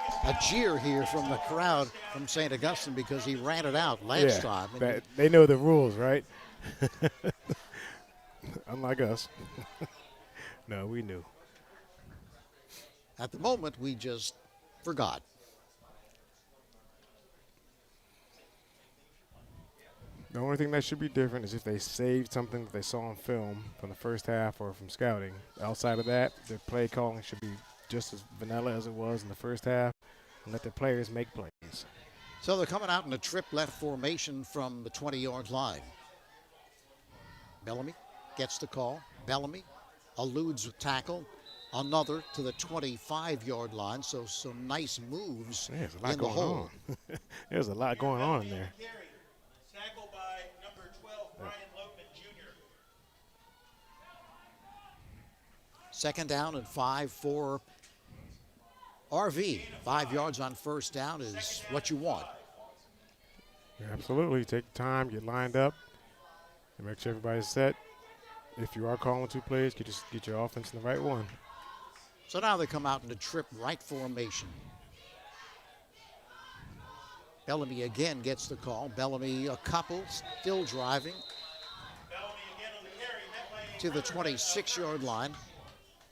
[SPEAKER 1] jeer here from the crowd from St. Augustine because he ran it out last time.
[SPEAKER 2] They know the rules, right? Unlike us. No, we knew.
[SPEAKER 1] At the moment, we just forgot.
[SPEAKER 2] The only thing that should be different is if they saved something that they saw on film from the first half or from scouting. Outside of that, their play calling should be just as vanilla as it was in the first half, and let the players make plays.
[SPEAKER 1] So they're coming out in a trip left formation from the 20-yard line. Bellamy gets the call. Bellamy eludes with tackle. Another to the 25-yard line, so some nice moves in the hole.
[SPEAKER 2] There's a lot going on in there.
[SPEAKER 14] Tackle by number 12, Brian Lopeman Jr.
[SPEAKER 1] Second down and 5 for RV. 5 yards on first down is what you want.
[SPEAKER 2] Yeah, absolutely. Take time, get lined up, and make sure everybody's set. If you are calling 2 plays, you just get your offense in the right one.
[SPEAKER 1] So now they come out in a trip right formation. Bellamy again gets the call. Bellamy a couple, still driving to the 26-yard line.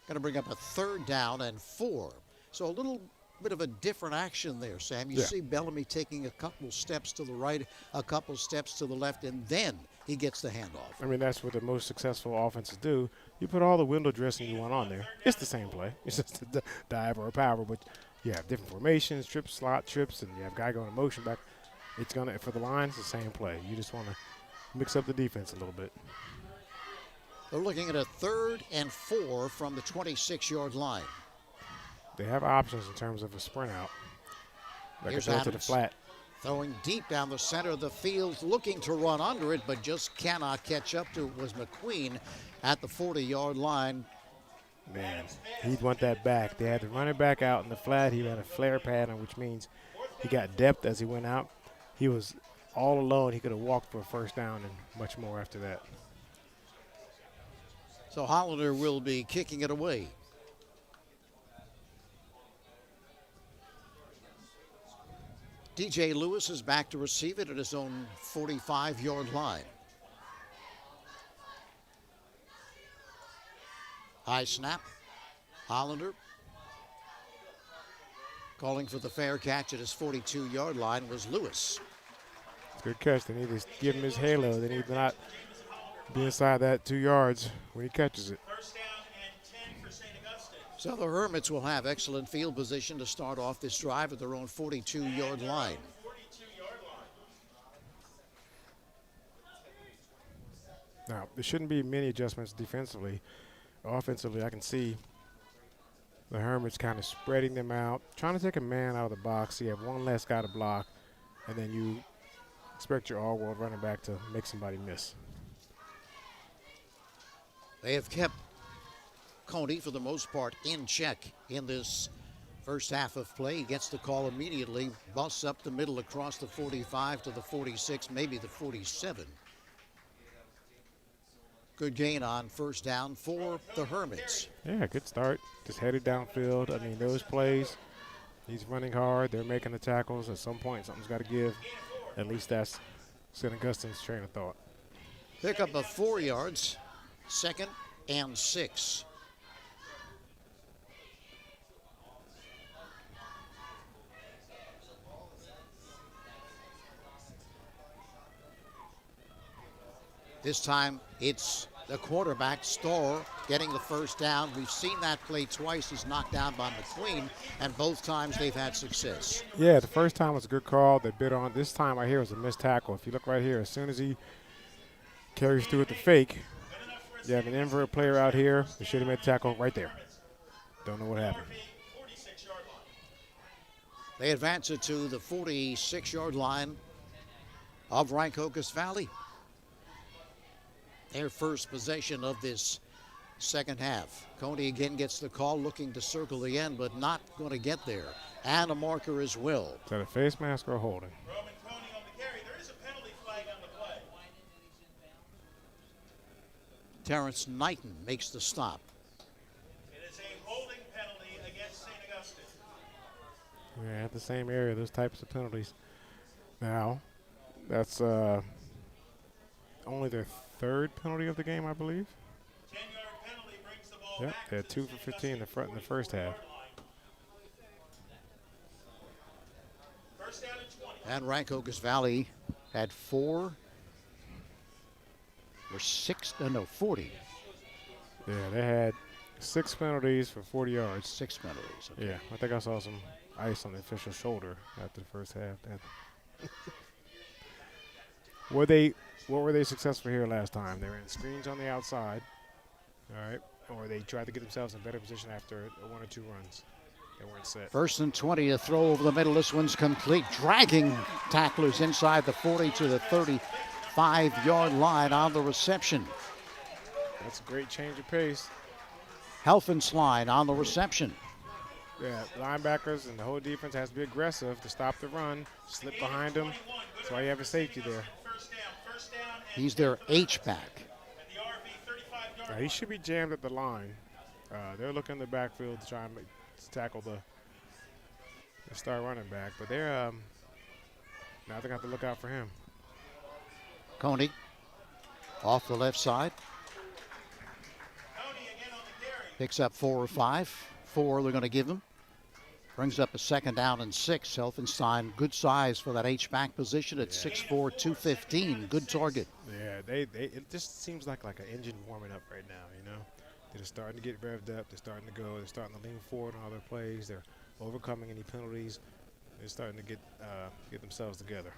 [SPEAKER 1] Going to bring up a 3rd down and 4. So a little bit of a different action there, Sam. You see Bellamy taking a couple steps to the right, a couple steps to the left, and then he gets the handoff.
[SPEAKER 2] I mean, that's what the most successful offenses do. You put all the window dressing you want on there. It's the same play. It's just a dive or a power, but you have different formations, trips, slot trips, and you have a guy going to motion back. It's going to, for the line, it's the same play. You just want to mix up the defense a little bit.
[SPEAKER 1] They're looking at a 3rd and 4 from the 26-yard line.
[SPEAKER 2] They have options in terms of a sprint out. Like
[SPEAKER 1] Here's
[SPEAKER 2] a throw
[SPEAKER 1] Adams
[SPEAKER 2] to the flat.
[SPEAKER 1] throwing deep down the center of the field, looking to run under it, but just cannot catch up to it was McQueen at the 40-yard line.
[SPEAKER 2] Man, he'd want that back. They had to run it back out in the flat. He had a flare pattern, which means he got depth as he went out. He was all alone. He could have walked for a first down and much more after that.
[SPEAKER 1] So Hollander will be kicking it away. DJ Lewis is back to receive it at his own 45-yard line. High snap. Hollander calling for the fair catch at his 42-yard line was Lewis.
[SPEAKER 2] Good catch. They need to give him his halo. They need to not be inside that 2 yards when he catches it.
[SPEAKER 14] First down and 10 for St. Augustine.
[SPEAKER 1] So the Hermits will have excellent field position to start off this drive at their own 42-yard line.
[SPEAKER 2] Now, there shouldn't be many adjustments defensively. Offensively, I can see the Hermits kind of spreading them out, trying to take a man out of the box. You have one less guy to block, and then you expect your all-world running back to make somebody miss.
[SPEAKER 1] They have kept Coney, for the most part, in check in this First half of play, he gets the call immediately. Busts up the middle across the 45 to the 46, maybe the 47. Good gain on first down for the Hermits.
[SPEAKER 2] Yeah, good start. Just headed downfield. I mean, those plays, he's running hard. They're making the tackles. At some point, something's got to give. At least that's St. Augustine's train of thought.
[SPEAKER 1] Pick up of 4 yards, 2nd and 6. This time it's the quarterback, Storr, getting the first down. We've seen that play twice. He's knocked down by McQueen, and both times they've had success.
[SPEAKER 2] Yeah, the first time was a good call. They bit on. This time right here was a missed tackle. If you look right here, as soon as he carries through with the fake, you have an invert player out here. They should have made the tackle right there. Don't know what happened.
[SPEAKER 1] They advance it to the 46-yard line of Rancocas Valley. Their first possession of this second half. Coney again gets the call, looking to circle the end, but not going to get there. And a marker as well.
[SPEAKER 2] Is that a face mask or a holding?
[SPEAKER 14] Roman Coney on the carry. There is a penalty flag on the play.
[SPEAKER 1] Terrence Knighton makes the stop.
[SPEAKER 14] It is a holding penalty against St. Augustine.
[SPEAKER 2] Yeah, at the same area, those types of penalties. Now, that's only their third penalty of the game, I believe.
[SPEAKER 14] 10-yard penalty brings the ball
[SPEAKER 2] Yep,
[SPEAKER 14] back.
[SPEAKER 2] they had 2 for 15 in the first half.
[SPEAKER 14] First down and 20.
[SPEAKER 1] And Rancocas Valley had 40.
[SPEAKER 2] Yeah, they had 6 penalties for 40 yards.
[SPEAKER 1] 6 penalties. Okay.
[SPEAKER 2] Yeah, I think I saw some ice on the official's shoulder after the first half. What were they successful here last time? They ran screens on the outside, all right, or they tried to get themselves in better position after 1 or 2 runs. They weren't set.
[SPEAKER 1] 1st and 20 to throw over the middle. This one's complete. Dragging tacklers inside the 40 to the 35-yard line on the reception.
[SPEAKER 2] That's a great change of pace.
[SPEAKER 1] Helfensline on the reception.
[SPEAKER 2] Yeah, linebackers and the whole defense has to be aggressive to stop the run, slip behind them. That's why you have a safety there.
[SPEAKER 1] He's their H-back.
[SPEAKER 2] He should be jammed at the line. They're looking in the backfield to try and tackle the star running back, but they're now they're going to have to look out for him.
[SPEAKER 1] Coney off the left side. Picks up 4 or 5. 4 they're going to give him. Brings up a 2nd down and 6. Helfenstein, good size for that H-back position at 6'4", 215. Good target.
[SPEAKER 2] Yeah, it just seems like an engine warming up right now, you know. They're starting to get revved up. They're starting to go. They're starting to lean forward on all their plays. They're overcoming any penalties. They're starting to get themselves together.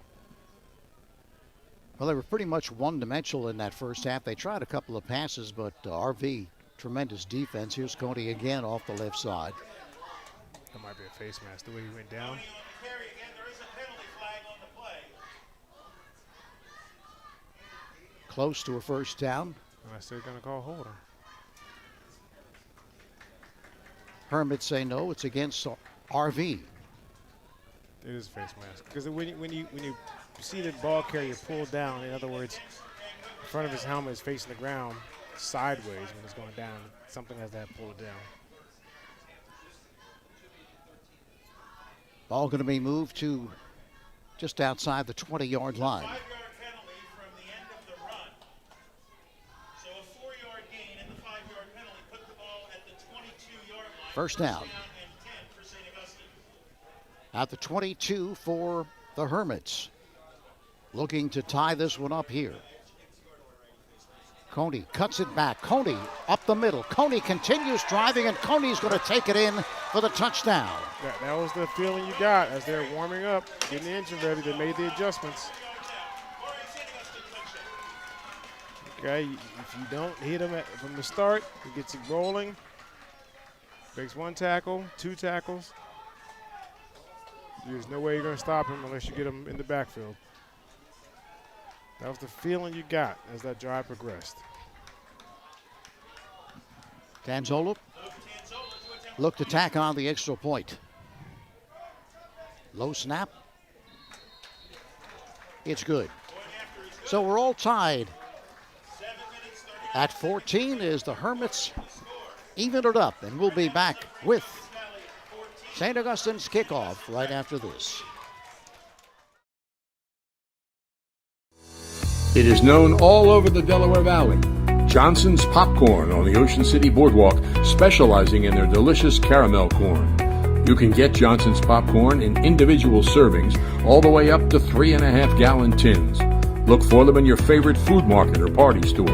[SPEAKER 1] Well, they were pretty much one-dimensional in that first half. They tried a couple of passes, but RV, tremendous defense. Here's Coney again off the left side.
[SPEAKER 2] That might be a face mask, the way he went down.
[SPEAKER 1] Close to a first down.
[SPEAKER 2] Unless they're going to call holding.
[SPEAKER 1] Hermits say no, it's against RV.
[SPEAKER 2] It is a face mask. Because when you see the ball carrier pull down, in other words, the front of his helmet is facing the ground sideways when it's going down, something has to have pulled it down.
[SPEAKER 1] Ball going to be moved to just outside the 20-yard line.
[SPEAKER 14] 5-yard penalty from the end of the run. So a 4-yard gain and the 5-yard penalty put the ball at the 22-yard line.
[SPEAKER 1] First down.
[SPEAKER 14] And 10 for St. Augustine.
[SPEAKER 1] At the 22 for the Hermits. Looking to tie this one up here. Coney cuts it back. Coney up the middle. Coney continues driving, and Coney's going to take it in for the touchdown.
[SPEAKER 2] That was the feeling you got as they're warming up, getting the engine ready. They made the adjustments. Okay, if you don't hit him from the start, he gets it rolling. Makes 1 tackle, 2 tackles. There's no way you're going to stop him unless you get him in the backfield. That was the feeling you got as that drive progressed.
[SPEAKER 1] Tanzola looked to tack on the extra point. Low snap. It's good. So we're all tied at 14 as the Hermits even it up. And we'll be back with St. Augustine's kickoff right after this.
[SPEAKER 6] It is known all over the Delaware Valley. Johnson's Popcorn on the Ocean City Boardwalk, specializing in their delicious caramel corn. You can get Johnson's Popcorn in individual servings all the way up to 3.5-gallon tins. Look for them in your favorite food market or party store.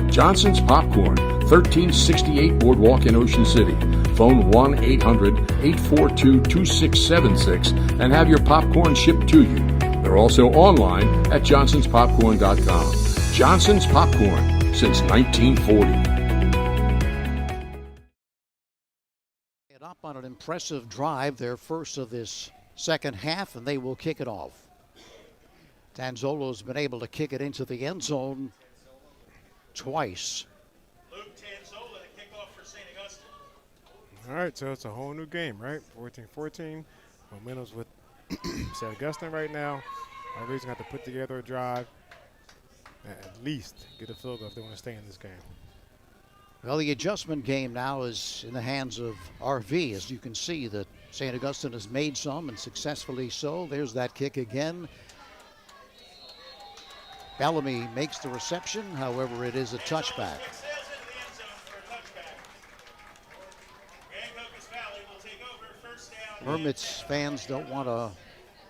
[SPEAKER 6] Johnson's Popcorn, 1368 Boardwalk in Ocean City. Phone 1-800-842-2676 and have your popcorn shipped to you. They're also online at johnsonspopcorn.com. Johnson's Popcorn, since 1940.
[SPEAKER 1] Up on an impressive drive, their first of this second half, and they will kick it off. Tanzolo's been able to kick it into the end zone twice.
[SPEAKER 14] Luke Tanzola to kick off for St. Augustine.
[SPEAKER 2] All right, so it's a whole new game, right? 14-14. Momentum's with St. Augustine right now. Our Region got to put together a drive, and at least get a field goal if they want to stay in this game.
[SPEAKER 1] Well, the adjustment game now is in the hands of RV. As you can see, that St. Augustine has made some, and successfully so. There's that kick again. Bellamy makes the reception. However, it is a touchback. Hermits fans don't want to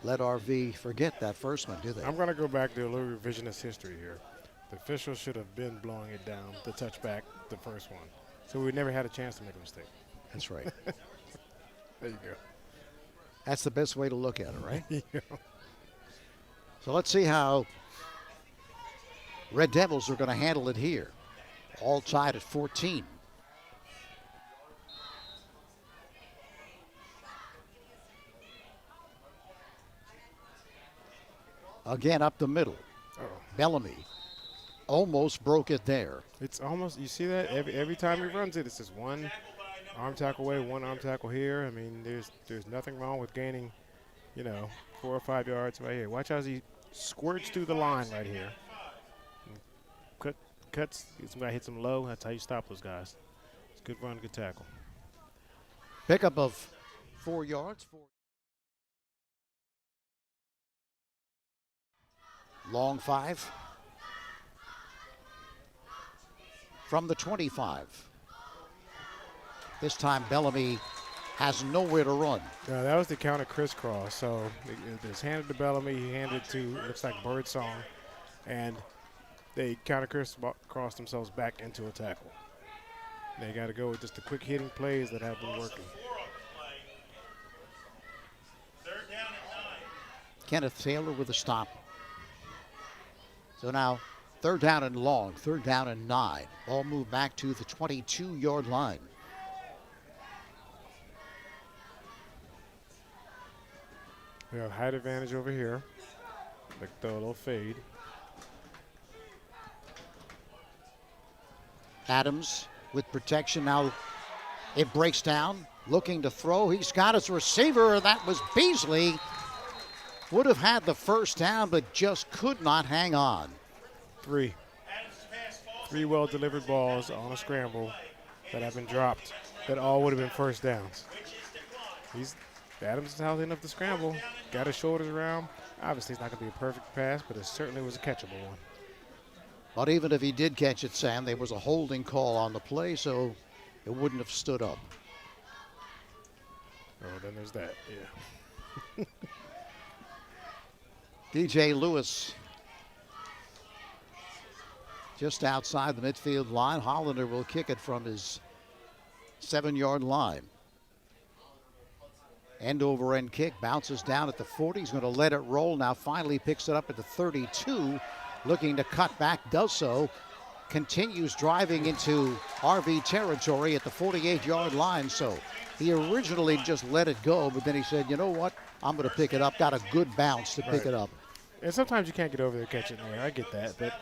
[SPEAKER 1] let RV forget that first one, do they?
[SPEAKER 2] I'm going to go back to a little revisionist history here. The officials should have been blowing it down, the touchback, the first one. So we never had a chance to make a mistake.
[SPEAKER 1] That's right.
[SPEAKER 2] There you go.
[SPEAKER 1] That's the best way to look at it, right?
[SPEAKER 2] Yeah.
[SPEAKER 1] So let's see how Red Devils are going to handle it here. All tied at 14. Again up the middle. Bellamy almost broke it there.
[SPEAKER 2] It's almost, you see that every time he runs it, it's just one arm tackle away, one arm tackle here. I mean, there's nothing wrong with gaining, 4 or 5 yards right here. Watch how he squirts through the line right here. Cuts, somebody hits him low. That's how you stop those guys. It's a good run, good tackle.
[SPEAKER 1] Pickup of 4 yards. Long 5. From the 25. This time Bellamy has nowhere to run.
[SPEAKER 2] Yeah, that was the counter crisscross. So it's handed to Bellamy. He handed to, looks like Birdsong. And they counter crisscrossed themselves back into a tackle. They got to go with just the quick hitting plays that have been working.
[SPEAKER 1] Kenneth Taylor with a stop. So now 3rd down and long, 3rd down and 9. Ball moved back to the 22-yard line.
[SPEAKER 2] We have height advantage over here. Like throw a little fade.
[SPEAKER 1] Adams with protection. Now it breaks down. Looking to throw. He's got his receiver. That was Beasley. Would have had the first down, but just could not hang on.
[SPEAKER 2] 3 well-delivered balls on a scramble that have been dropped that all would have been first downs. Adams is healthy enough to scramble. Got his shoulders around. Obviously, it's not going to be a perfect pass, but it certainly was a catchable one.
[SPEAKER 1] But even if he did catch it, Sam, there was a holding call on the play, so it wouldn't have stood up.
[SPEAKER 2] Oh, then there's that, yeah.
[SPEAKER 1] DJ Lewis just outside the midfield line. Hollander will kick it from his 7-yard line. End over end kick, bounces down at the 40. He's going to let it roll. Now finally picks it up at the 32. Looking to cut back, does so. Continues driving into RV territory at the 48-yard line. So he originally just let it go, but then he said, you know what? I'm going to pick it up. Got a good bounce to pick it up.
[SPEAKER 2] And sometimes you can't get over there and catch it in there. I get that. But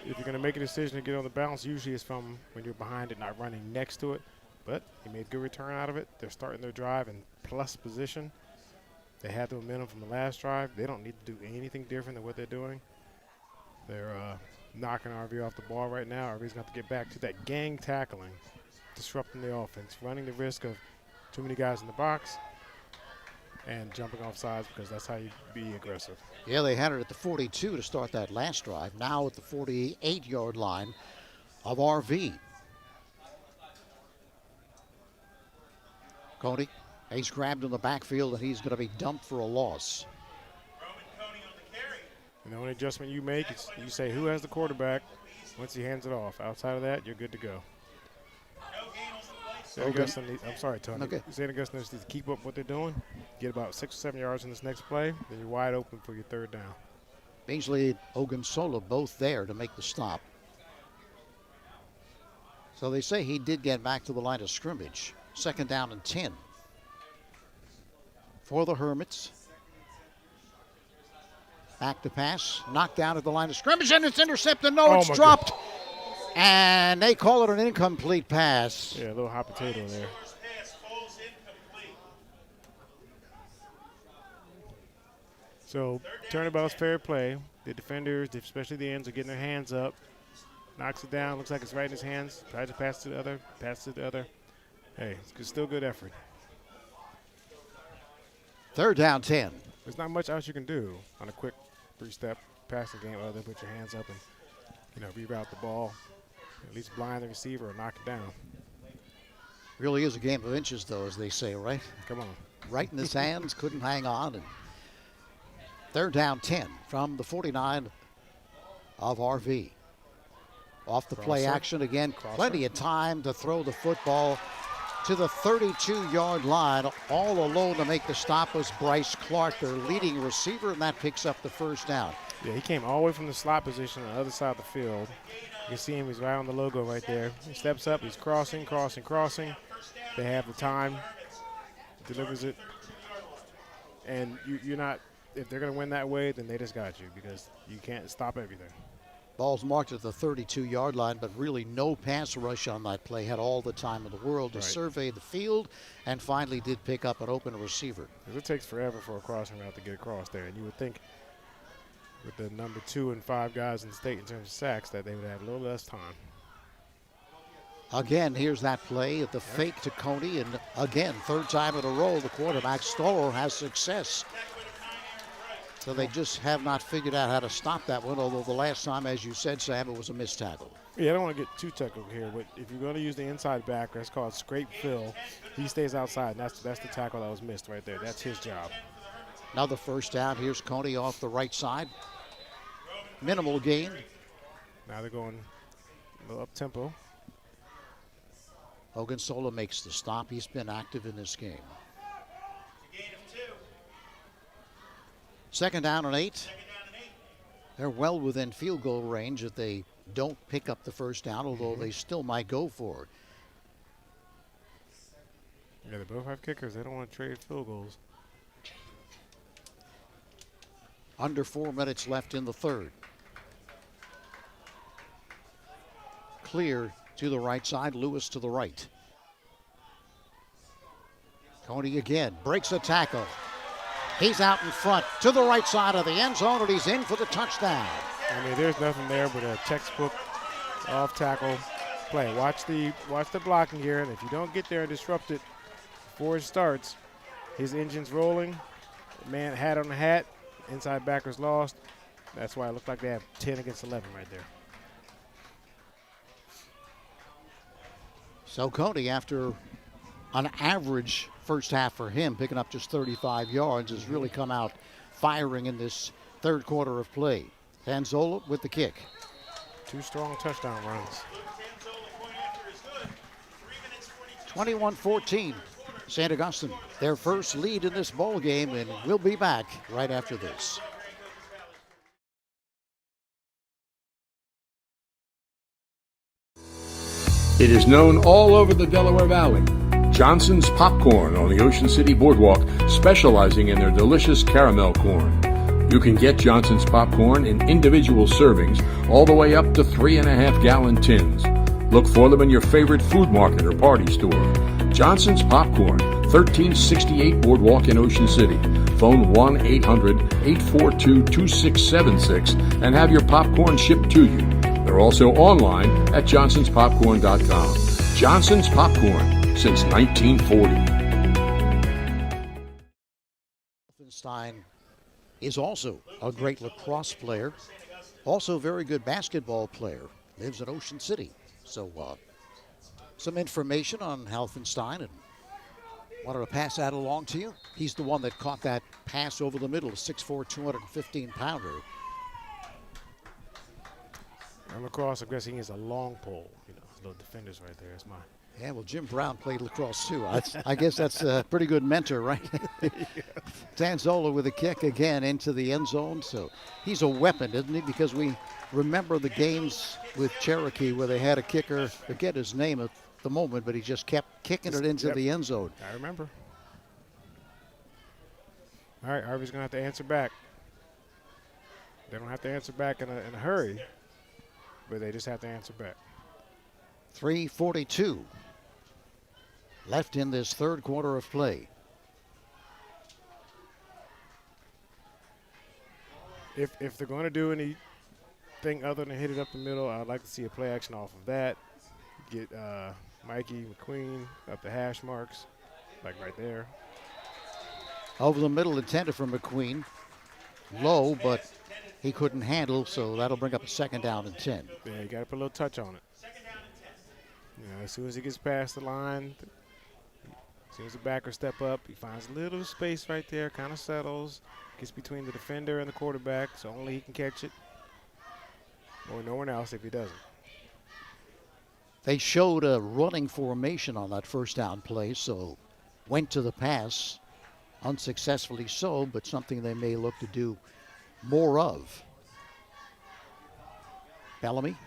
[SPEAKER 2] if you're going to make a decision to get on the bounce, usually it's from when you're behind it, not running next to it. But he made a good return out of it. They're starting their drive in plus position. They had the momentum from the last drive. They don't need to do anything different than what they're doing. They're knocking RV off the ball right now. RV's got to get back to that gang tackling, disrupting the offense, running the risk of too many guys in the box, and jumping off sides, because that's how you be aggressive.
[SPEAKER 1] Yeah, they had it at the 42 to start that last drive. Now at the 48-yard line of RV. Cody, he's grabbed in the backfield, and he's going to be dumped for a loss.
[SPEAKER 2] And the only adjustment you make is you say who has the quarterback once he hands it off. Outside of that, you're good to go. I'm sorry, Tony.
[SPEAKER 1] Okay.
[SPEAKER 2] St. Augustine needs to keep up what they're doing, get about 6 or 7 yards in this next play, then you're wide open for your third down.
[SPEAKER 1] Beasley and Ogunsola both there to make the stop. So they say he did get back to the line of scrimmage. 2nd down and 10 for the Hermits. Back to pass, knocked down at the line of scrimmage, and it's intercepted. No, it's dropped. And they call it an incomplete pass.
[SPEAKER 2] Yeah, a little hot potato there. So, turnabout's fair play. The defenders, especially the ends, are getting their hands up. Knocks it down, looks like it's right in his hands. Tries to pass to the other, pass to the other. Hey, it's still good effort.
[SPEAKER 1] 3rd down 10.
[SPEAKER 2] There's not much else you can do on a quick 3-step passing game other than put your hands up and, reroute the ball. At least blind the receiver or knock it down.
[SPEAKER 1] Really is a game of inches, though, as they say, right?
[SPEAKER 2] Come on.
[SPEAKER 1] Right in his hands, couldn't hang on. And 3rd down 10 from the 49 of RV. Off the play action again. Plenty of time to throw the football to the 32-yard line. All alone to make the stop was Bryce Clark, their leading receiver, and that picks up the 1st down.
[SPEAKER 2] Yeah, he came all the way from the slot position on the other side of the field. You can see him, he's right on the logo right there. He steps up, he's crossing. They have the time, delivers it. And you're not, if they're going to win that way, then they just got you, because you can't stop everything.
[SPEAKER 1] Ball's marked at the 32-yard line, but really no pass rush on that play. Had all the time in the world to survey the field, and finally did pick up an open receiver.
[SPEAKER 2] It takes forever for a crossing route to get across there, and you would think with the number 2 and 5 guys in the state in terms of sacks that they would have a little less time.
[SPEAKER 1] Again, here's that play at the fake to Coney, and again, 3rd time in a row, the quarterback Stoller has success. So they just have not figured out how to stop that one, although the last time, as you said, Sam, it was a missed tackle.
[SPEAKER 2] Yeah, I don't want to get too technical here, but if you're going to use the inside back, that's called scrape fill. He stays outside, and that's the tackle that was missed right there. That's his job.
[SPEAKER 1] Another 1st down. Here's Coney off the right side. Minimal gain.
[SPEAKER 2] Now they're going a little up-tempo.
[SPEAKER 1] Ogunsola makes the stop. He's been active in this game. 2nd down and 8. They're well within field goal range if they don't pick up the 1st down, although they still might go for it.
[SPEAKER 2] Yeah, they both have kickers. They don't want to trade field goals.
[SPEAKER 1] Under 4 minutes left in the 3rd. Clear to the right side, Lewis to the right. Coney again, breaks a tackle. He's out in front to the right side of the end zone, and he's in for the touchdown.
[SPEAKER 2] I mean, there's nothing there but a textbook off tackle play. Watch the blocking here, and if you don't get there and disrupt it before it starts, his engine's rolling. Man, hat on the hat, inside backers lost. That's why it looked like they have 10 against 11 right there.
[SPEAKER 1] So Coney, after an average 1st half for him, picking up just 35 yards, has really come out firing in this 3rd quarter of play. Tanzola with the kick.
[SPEAKER 2] 2 strong touchdown runs.
[SPEAKER 1] 21-14, St. Augustine, their first lead in this ball game, and we'll be back right after this.
[SPEAKER 6] It is known all over the Delaware Valley. Johnson's Popcorn on the Ocean City Boardwalk, specializing in their delicious caramel corn. You can get Johnson's Popcorn in individual servings all the way up to 3.5-gallon tins. Look for them in your favorite food market or party store. Johnson's Popcorn, 1368 Boardwalk in Ocean City. Phone 1-800-842-2676 and have your popcorn shipped to you. They're also online at johnsonspopcorn.com. Johnson's Popcorn, since 1940.
[SPEAKER 1] Augustine is also a great lacrosse player, also a very good basketball player, lives in Ocean City. So some information on Helfenstein, and wanted to pass that along to you. He's the one that caught that pass over the middle, a 6'4", 215-pounder.
[SPEAKER 2] And lacrosse, I guess he needs a long pole. You know, little defenders right there. That's mine.
[SPEAKER 1] Yeah, well, Jim Brown played lacrosse too. I guess that's a pretty good mentor, right? Zanzola with a kick again into the end zone. So he's a weapon, isn't he? Because we remember the games with Cherokee where they had a kicker, forget his name at the moment, but he just kept kicking it into the end zone.
[SPEAKER 2] I remember. All right, Harvey's going to have to answer back. They don't have to answer back in a hurry, but they just have to answer back.
[SPEAKER 1] 3:42 left in this third quarter of play.
[SPEAKER 2] If they're going to do anything other than hit it up the middle, I'd like to see a play action off of that. Get Mikey McQueen up the hash marks, like right there.
[SPEAKER 1] Over the middle intended for McQueen. Low, but he couldn't handle, so that'll bring up a second down and 10.
[SPEAKER 2] Yeah, you got to put a little touch on it. You know, as soon as he gets past the line, as soon as the backer step up, he finds a little space right there, kind of settles, gets between the defender and the quarterback, so only he can catch it, or no one else if he doesn't.
[SPEAKER 1] They showed a running formation on that first down play, so went to the pass, unsuccessfully so, but something they may look to do more of. Bellamy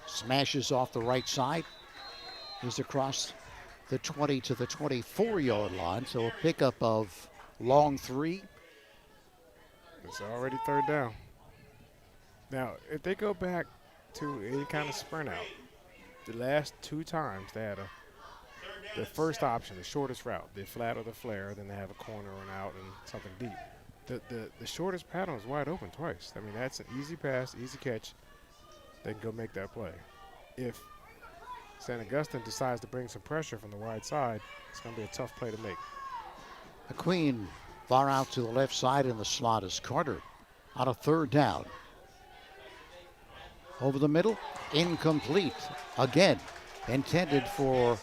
[SPEAKER 1] smashes off the right side, is across the 20 to the 24-yard line, so a pickup of long 3.
[SPEAKER 2] It's already third down. Now, if they go back to any kind of sprint out, the last 2 times they had the first option, the shortest route, the flat or the flare, then they have a corner and out and something deep. The shortest pattern was wide open twice. I mean, that's an easy pass, easy catch. They can go make that play. If St. Augustine decides to bring some pressure from the wide side, it's going to be a tough play to make.
[SPEAKER 1] McQueen far out to the left side in the slot is Carter on a third down. Over the middle, incomplete. Again, intended for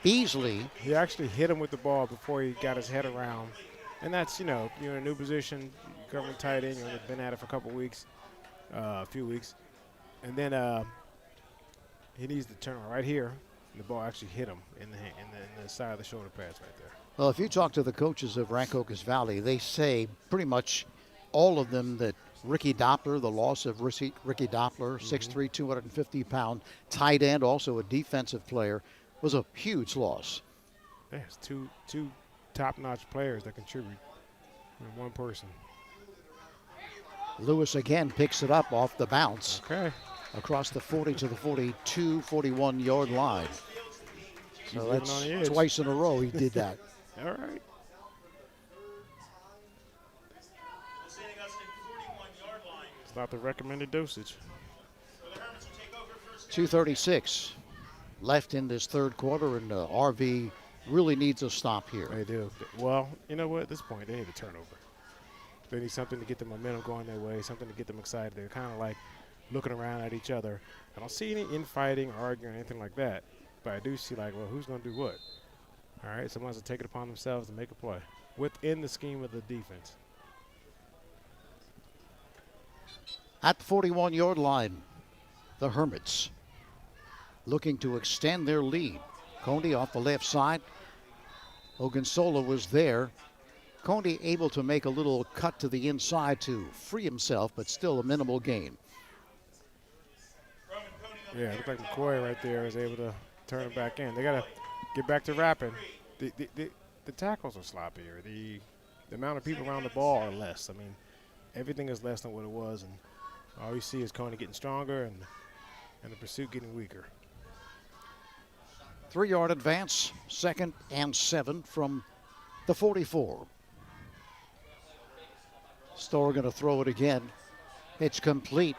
[SPEAKER 1] Beasley.
[SPEAKER 2] He actually hit him with the ball before he got his head around. And that's, you know, you're in a new position, you're covering tight end, you've been at it for a few weeks. And then he needs to turn right here. And the ball actually hit him in the side of the shoulder pads right there.
[SPEAKER 1] Well, if you talk to the coaches of Rancocas Valley, they say pretty much all of them that Ricky Doppler, the loss of Ricky Doppler, 6'3", 250-pound tight end, also a defensive player, was a huge loss.
[SPEAKER 2] Yeah, it's two top-notch players that contribute in one person.
[SPEAKER 1] Lewis again picks it up off the bounce.
[SPEAKER 2] Okay.
[SPEAKER 1] Across the 40 to the 42, 41-yard line. So that's twice in a row he did that.
[SPEAKER 2] All right.
[SPEAKER 14] 41-yard line.
[SPEAKER 2] It's not the recommended dosage.
[SPEAKER 1] 2:36 left in this third quarter, and RV really needs a stop here.
[SPEAKER 2] They do. Well, you know what? At this point, they need a turnover. They need something to get the momentum going their way, something to get them excited. They're kind of like looking around at each other. I don't see any infighting or arguing or anything like that, but I do see like, well, who's going to do what? All right, someone's going to take it upon themselves to make a play within the scheme of the defense.
[SPEAKER 1] At the 41-yard line, the Hermits looking to extend their lead. Coney off the left side. Ogunsola was there. Coney able to make a little cut to the inside to free himself, but still a minimal gain.
[SPEAKER 2] Yeah, it looked like McCoy right there is able to turn it back in. They got to get back to wrapping. The tackles are sloppier. The amount of people around the ball are less. I mean, everything is less than what it was, and all you see is Coney getting stronger and the pursuit getting weaker.
[SPEAKER 1] 3-yard advance, 2nd and 7 from the 44. Storer going to throw it again. It's complete.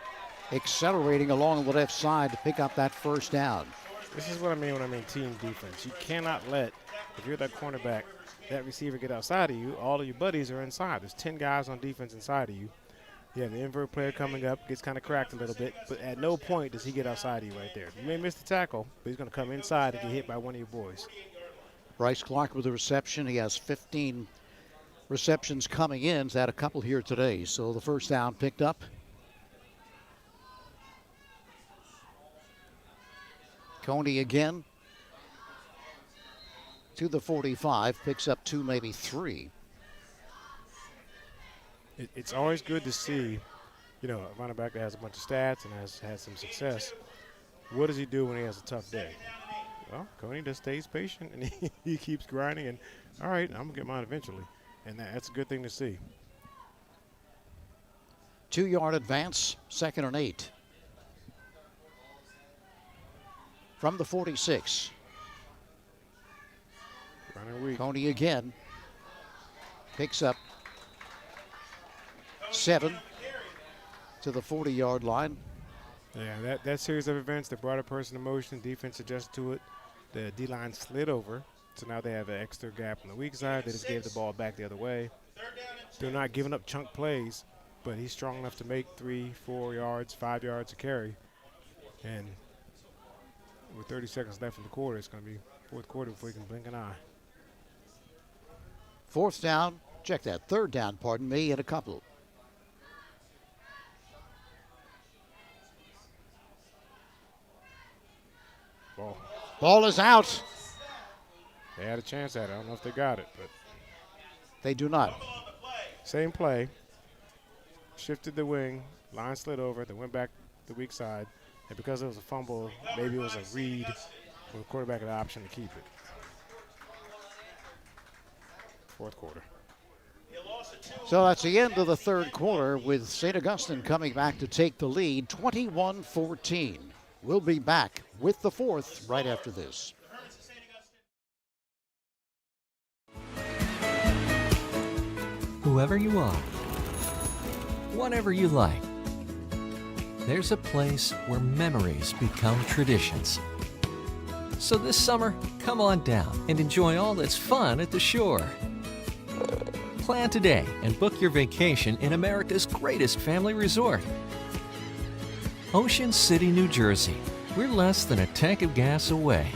[SPEAKER 1] Accelerating along the left side to pick up that first down.
[SPEAKER 2] This is what I mean when I mean team defense. You cannot let, if you're that cornerback, that receiver get outside of you. All of your buddies are inside. There's 10 guys on defense inside of you. You have the invert player coming up, gets kind of cracked a little bit, but at no point does he get outside of you right there. You may miss the tackle, but he's going to come inside and get hit by one of your boys.
[SPEAKER 1] Bryce Clark with the reception. He has 15 receptions coming in. He's had a couple here today. So the first down picked up. Coney again to the 45, picks up 2, maybe 3.
[SPEAKER 2] It's always good to see, a running back that has a bunch of stats and has had some success. What does he do when he has a tough day? Well, Coney just stays patient and he keeps grinding and, all right, I'm going to get mine eventually. And that's a good thing to see.
[SPEAKER 1] 2-yard advance, 2nd and 8. From the 46.
[SPEAKER 2] Running weak.
[SPEAKER 1] Coney again. Picks up 7 to the 40-yard line.
[SPEAKER 2] Yeah, that series of events that brought a person in motion, defense adjusted to it. The D-line slid over, so now they have an extra gap on the weak side. They just gave the ball back the other way. They're not giving up chunk plays, but he's strong enough to make 3, 4 yards, 5 yards a carry. And with 30 seconds left in the quarter, it's going to be fourth quarter before you can blink an eye.
[SPEAKER 1] 4th down, check that, 3rd down, pardon me, and a couple. Ball is out.
[SPEAKER 2] They had a chance at it. I don't know if they got it, but
[SPEAKER 1] they do not.
[SPEAKER 2] Same play. Shifted the wing. Line slid over. They went back the weak side. And because it was a fumble, maybe it was a read for the quarterback an option to keep it. Fourth quarter.
[SPEAKER 1] So that's the end of the 3rd quarter with St. Augustine coming back to take the lead, 21-14. We'll be back with the 4th right after this.
[SPEAKER 16] Whoever you are, whatever you like, there's a place where memories become traditions. So this summer, come on down and enjoy all that's fun at the shore. Plan today and book your vacation in America's greatest family resort. Ocean City, New Jersey. We're less than a tank of gas away.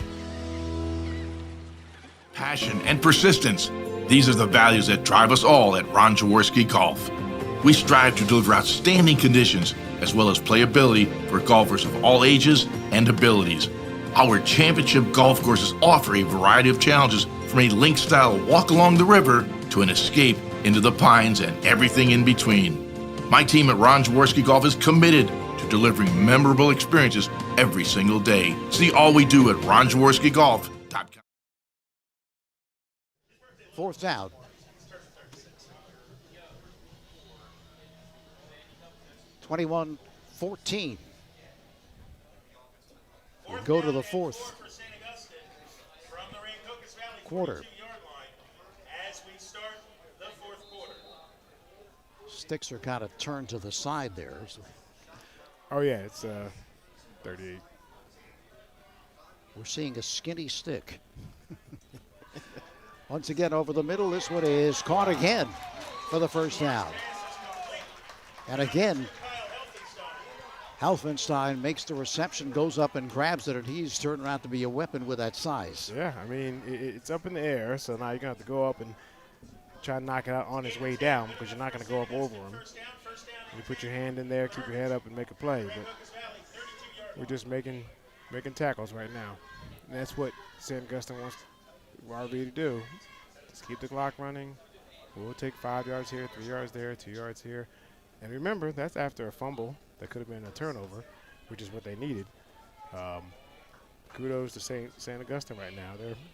[SPEAKER 13] Passion and persistence. These are the values that drive us all at Ron Jaworski Golf. We strive to deliver outstanding conditions as well as playability for golfers of all ages and abilities. Our championship golf courses offer a variety of challenges from a link-style walk along the river to an escape into the pines and everything in between. My team at Ron Jaworski Golf is committed to delivering memorable experiences every single day. See all we do at ronjaworskigolf.com.
[SPEAKER 1] 4th down. (21-14). We'll go to the 4th quarter. Sticks are kind of turned to the side there. So.
[SPEAKER 2] Oh, yeah, it's 38.
[SPEAKER 1] We're seeing a skinny stick. Once again, over the middle, this one is caught again for the first down. And again, Helfenstein makes the reception, goes up and grabs it, and he's turned around to be a weapon with that size.
[SPEAKER 2] Yeah, I mean, it's up in the air, so now you're going to have to go up and try to knock it out on his way down because you're not going to go up over him. You put your hand in there, keep your head up, and make a play. But we're just making tackles right now. And that's what St. Augustine wants RV to do. Just keep the clock running. We'll take 5 yards here, 3 yards there, 2 yards here. And remember, that's after a fumble that could have been a turnover, which is what they needed. Kudos to St. Augustine right now.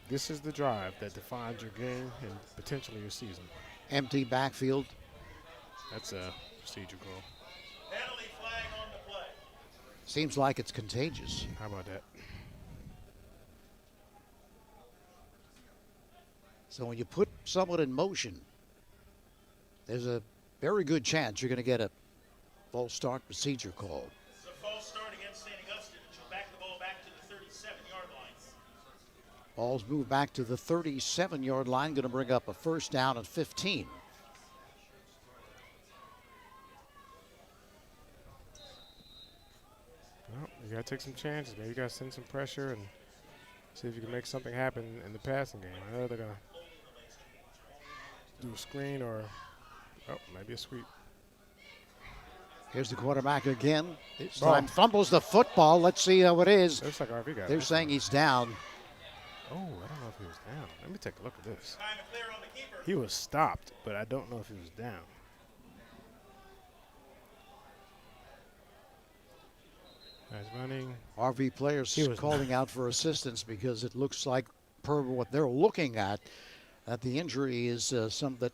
[SPEAKER 2] This is the drive that defines your game and potentially your season.
[SPEAKER 1] Empty backfield.
[SPEAKER 2] That's a procedure call.
[SPEAKER 14] Penalty flag on the play.
[SPEAKER 1] Seems like it's contagious.
[SPEAKER 2] How about that?
[SPEAKER 1] So when you put someone in motion, there's a very good chance you're going to get a false start procedure call.
[SPEAKER 14] It's a false start against St. Augustine, and she'll back the ball back to the 37-yard line.
[SPEAKER 1] Ball's moved back to the 37-yard line, going to bring up a first down and 15.
[SPEAKER 2] Well, you got to take some chances. Maybe you got to send some pressure and see if you can make something happen in the passing game. I know they're going to do a screen or, maybe a sweep.
[SPEAKER 1] Here's the quarterback again. This time fumbles the football. Let's see how it is.
[SPEAKER 2] Looks like RV got it.
[SPEAKER 1] They're saying he's down.
[SPEAKER 2] Oh, I don't know if he was down. Let me take a look at this. He was stopped, but I don't know if he was down. Nice running.
[SPEAKER 1] RV players calling out for assistance because it looks like, per what they're looking at, that the injury is something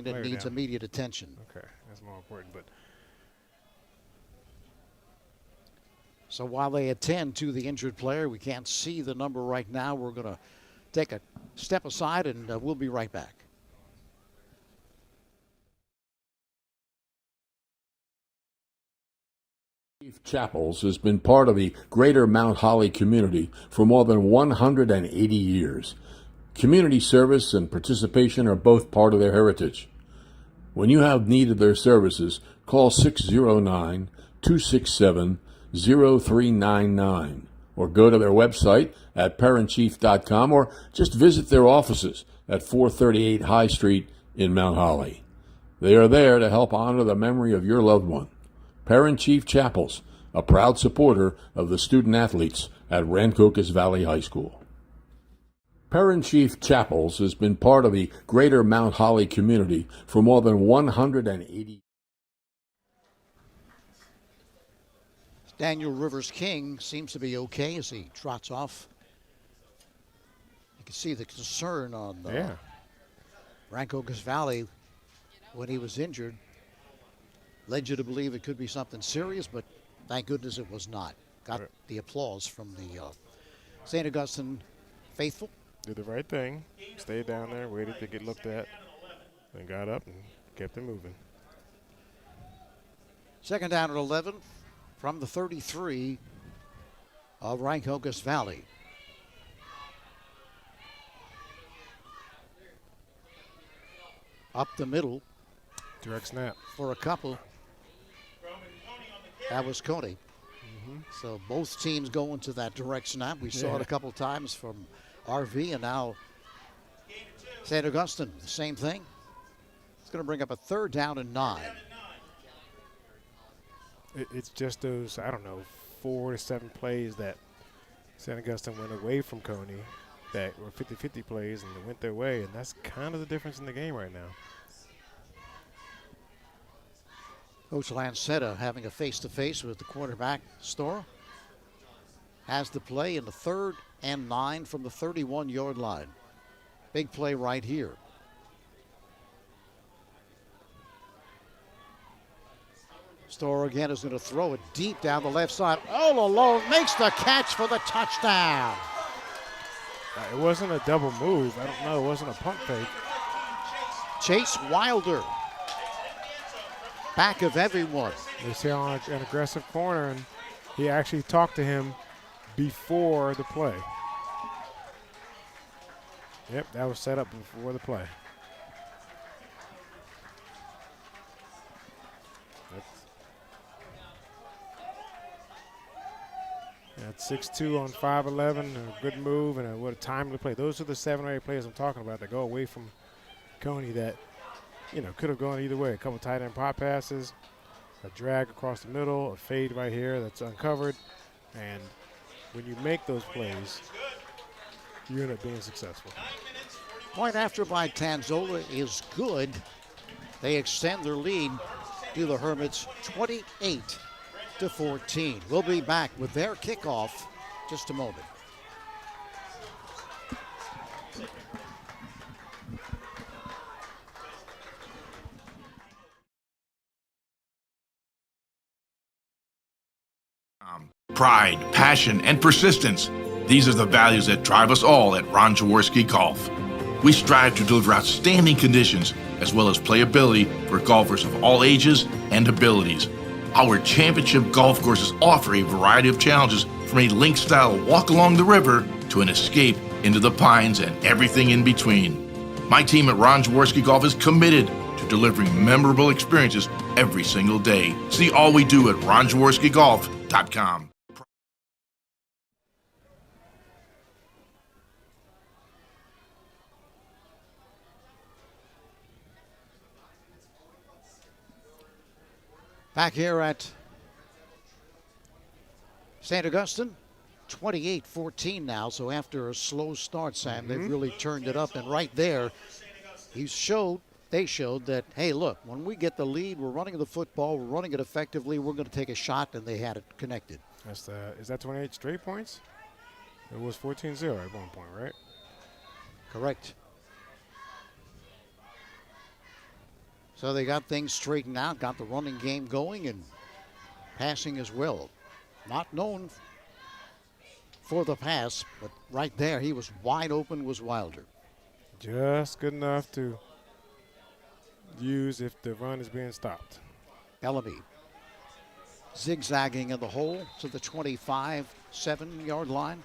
[SPEAKER 1] that needs immediate attention.
[SPEAKER 2] Okay, that's more important. But
[SPEAKER 1] so while they attend to the injured player, we can't see the number right now. We're going to take a step aside, and we'll be right back.
[SPEAKER 6] Chapels has been part of the greater Mount Holly community for more than 180 years. Community service and participation are both part of their heritage. When you have need of their services, call 609-267-0399 or go to their website at parentchief.com or just visit their offices at 438 High Street in Mount Holly. They are there to help honor the memory of your loved one. Parent Chief Chapels, a proud supporter of the student athletes at Rancocas Valley High School. Parent Chief Chapels has been part of the greater Mount Holly community for more than 180.
[SPEAKER 1] Daniel Rivers King seems to be okay as he trots off. You can see the concern on Rancocas Valley when he was injured. Led you to believe it could be something serious, but thank goodness it was not. Got the applause from the St. Augustine faithful.
[SPEAKER 2] Did the right thing. Stayed down there, waited to get looked at, and got up and kept it moving.
[SPEAKER 1] Second down at 11 from the 33 of Rancocas Valley. Up the middle.
[SPEAKER 2] Direct snap.
[SPEAKER 1] For a couple. That was Coney. So both teams going to that direct snap. We saw it a couple times from RV, and now St. Augustine, the same thing. It's going to bring up a third down and 9.
[SPEAKER 2] It's just those, 4 to 7 plays that St. Augustine went away from Coney that were 50-50 plays, and they went their way, and that's kind of the difference in the game right now.
[SPEAKER 1] Coach Lancetta having a face-to-face with the quarterback, Storr. Has the play in the 3rd and 9 from the 31-yard line. Big play right here. Storr again is going to throw it deep down the left side. All alone, makes the catch for the touchdown.
[SPEAKER 2] It wasn't a double move. I don't know. It wasn't a pump fake.
[SPEAKER 1] Chase Wilder. Back of everyone.
[SPEAKER 2] They see on an aggressive corner, and he actually talked to him before the play. Yep, that was set up before the play. That's 6'2" on 5'11", a good move and what a timely play. Those are the 7 or 8 players I'm talking about that go away from Coney that, could have gone either way. A couple tight end pop passes, a drag across the middle, a fade right here that's uncovered. And when you make those plays, you end up being successful.
[SPEAKER 1] Point after by Tanzola is good. They extend their lead to the Hermits 28-14. We'll be back with their kickoff just a moment.
[SPEAKER 13] Pride, passion, and persistence. These are the values that drive us all at Ron Jaworski Golf. We strive to deliver outstanding conditions as well as playability for golfers of all ages and abilities. Our championship golf courses offer a variety of challenges from a link-style walk along the river to an escape into the pines and everything in between. My team at Ron Jaworski Golf is committed to delivering memorable experiences every single day. See all we do at ronjaworskigolf.com.
[SPEAKER 1] Back here at St. Augustine, 28-14 now. So after a slow start, Sam, they've really turned it up. And right there, they showed that, hey, look, when we get the lead, we're running the football, we're running it effectively, we're going to take a shot, and they had it connected.
[SPEAKER 2] Is that 28 straight points? It was 14-0 at one point, right?
[SPEAKER 1] Correct. So they got things straightened out, got the running game going, and passing as well. Not known for the pass, but right there, he was wide open, was Wilder.
[SPEAKER 2] Just good enough to use if the run is being stopped.
[SPEAKER 1] Bellamy zigzagging in the hole to the 25-7-yard line.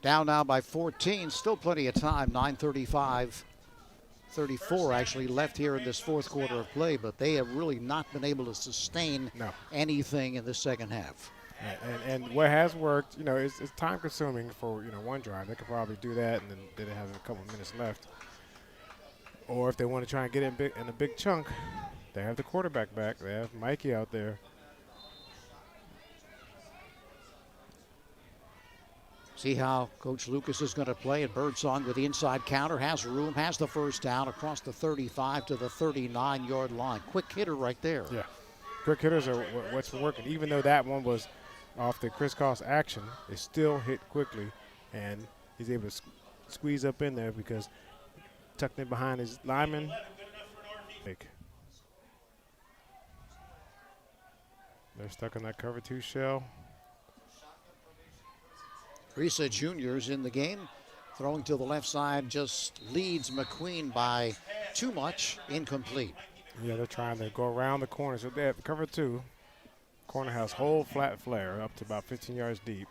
[SPEAKER 1] Down now by 14, still plenty of time, 9:34 actually left here in this fourth quarter of play, but they have really not been able to sustain anything in the second half.
[SPEAKER 2] And what has worked, it's time consuming for, one drive. They could probably do that and then they have a couple minutes left. Or if they want to try and get in a big chunk, they have the quarterback back. They have Mikey out there.
[SPEAKER 1] See how Coach Lucas is going to play. And Birdsong with the inside counter, has room, has the first down across the 35 to the 39-yard line. Quick hitter right there.
[SPEAKER 2] Yeah, quick hitters are what's working. Even though that one was off the crisscross action, it still hit quickly, and he's able to squeeze up in there because tucked in behind his lineman. They're stuck in that cover two shell.
[SPEAKER 1] Risa Jr. is in the game, throwing to the left side, just leads McQueen by too much, incomplete.
[SPEAKER 2] Yeah, they're trying to go around the corner. So they have cover two. Corner has whole flat flare up to about 15 yards deep.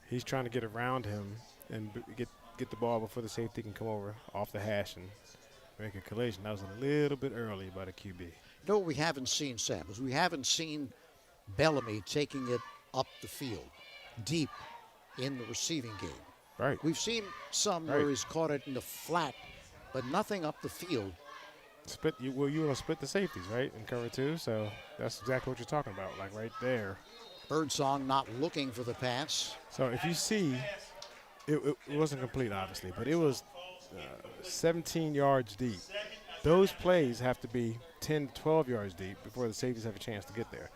[SPEAKER 2] He's trying to get around him and get the ball before the safety can come over off the hash and make a collision. That was a little bit early by the QB.
[SPEAKER 1] You know what we haven't seen, Sam, is we haven't seen Bellamy taking it up the field, deep in the receiving game.
[SPEAKER 2] Right.
[SPEAKER 1] We've seen some where he's caught it in the flat, but nothing up the field.
[SPEAKER 2] You want to split the safeties, right, in cover two? So that's exactly what you're talking about, like right there.
[SPEAKER 1] Birdsong not looking for the pass.
[SPEAKER 2] So if you see, it wasn't complete, obviously, but it was 17 yards deep. Those plays have to be 10 to 12 yards deep before the safeties have a chance to get there.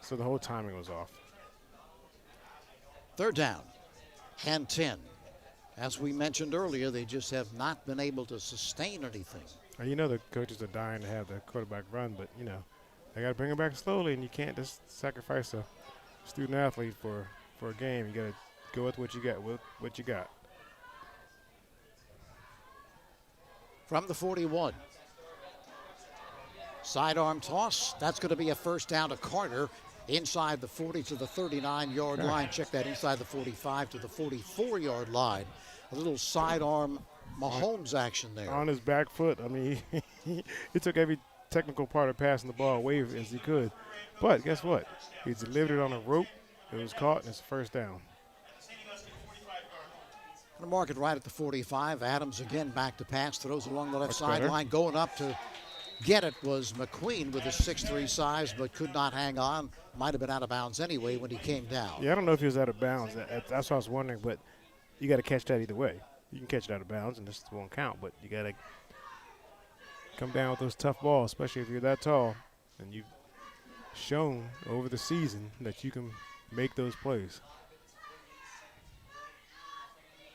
[SPEAKER 2] So the whole timing was off.
[SPEAKER 1] Third down and 10. As we mentioned earlier, they just have not been able to sustain anything.
[SPEAKER 2] The coaches are dying to have the quarterback run, but, they got to bring him back slowly, and you can't just sacrifice a student athlete for a game. You got to go with what you got.
[SPEAKER 1] From the 41. Sidearm toss. That's going to be a first down to Carter. Inside the 40 to the 39-yard line. Check that, inside the 45 to the 44-yard line. A little sidearm Mahomes action there.
[SPEAKER 2] On his back foot. I mean, he took every technical part of passing the ball away as he could. But guess what? He delivered it on a rope. It was caught, and it's a first down.
[SPEAKER 1] The market right at the 45. Adams again back to pass. Throws along the left sideline. Going up to get it was McQueen with his 6'3" size, but could not hang on. Might have been out of bounds anyway when he came down.
[SPEAKER 2] Yeah, I don't know if he was out of bounds. That's what I was wondering, but you got to catch that either way. You can catch it out of bounds, and this won't count, but you got to come down with those tough balls, especially if you're that tall, and you've shown over the season that you can make those plays.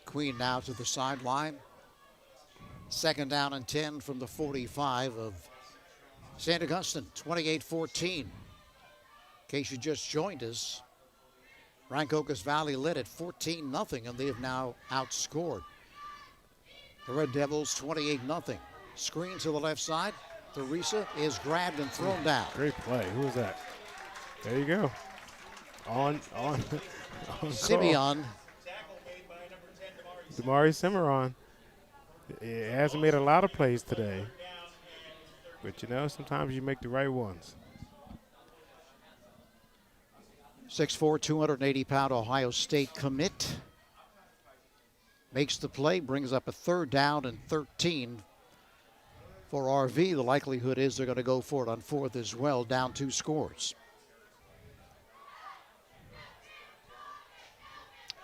[SPEAKER 1] Queen now to the sideline. Second down and 10 from the 45 of St. Augustine, 28-14. In case you just joined us, Rancocas Valley led at 14-0, and they have now outscored the Red Devils 28-0. Screen to the left side. Theresa is grabbed and thrown down.
[SPEAKER 2] Great play. Who was that? There you go. On
[SPEAKER 1] Simeon.
[SPEAKER 2] Damari Cimarron. It hasn't made a lot of plays today. But, you know, sometimes you make the right ones.
[SPEAKER 1] 6'4", 280-pound Ohio State commit. Makes the play, brings up a 3rd down and 13 for RV. The likelihood is they're going to go for it on 4th as well, down 2 scores.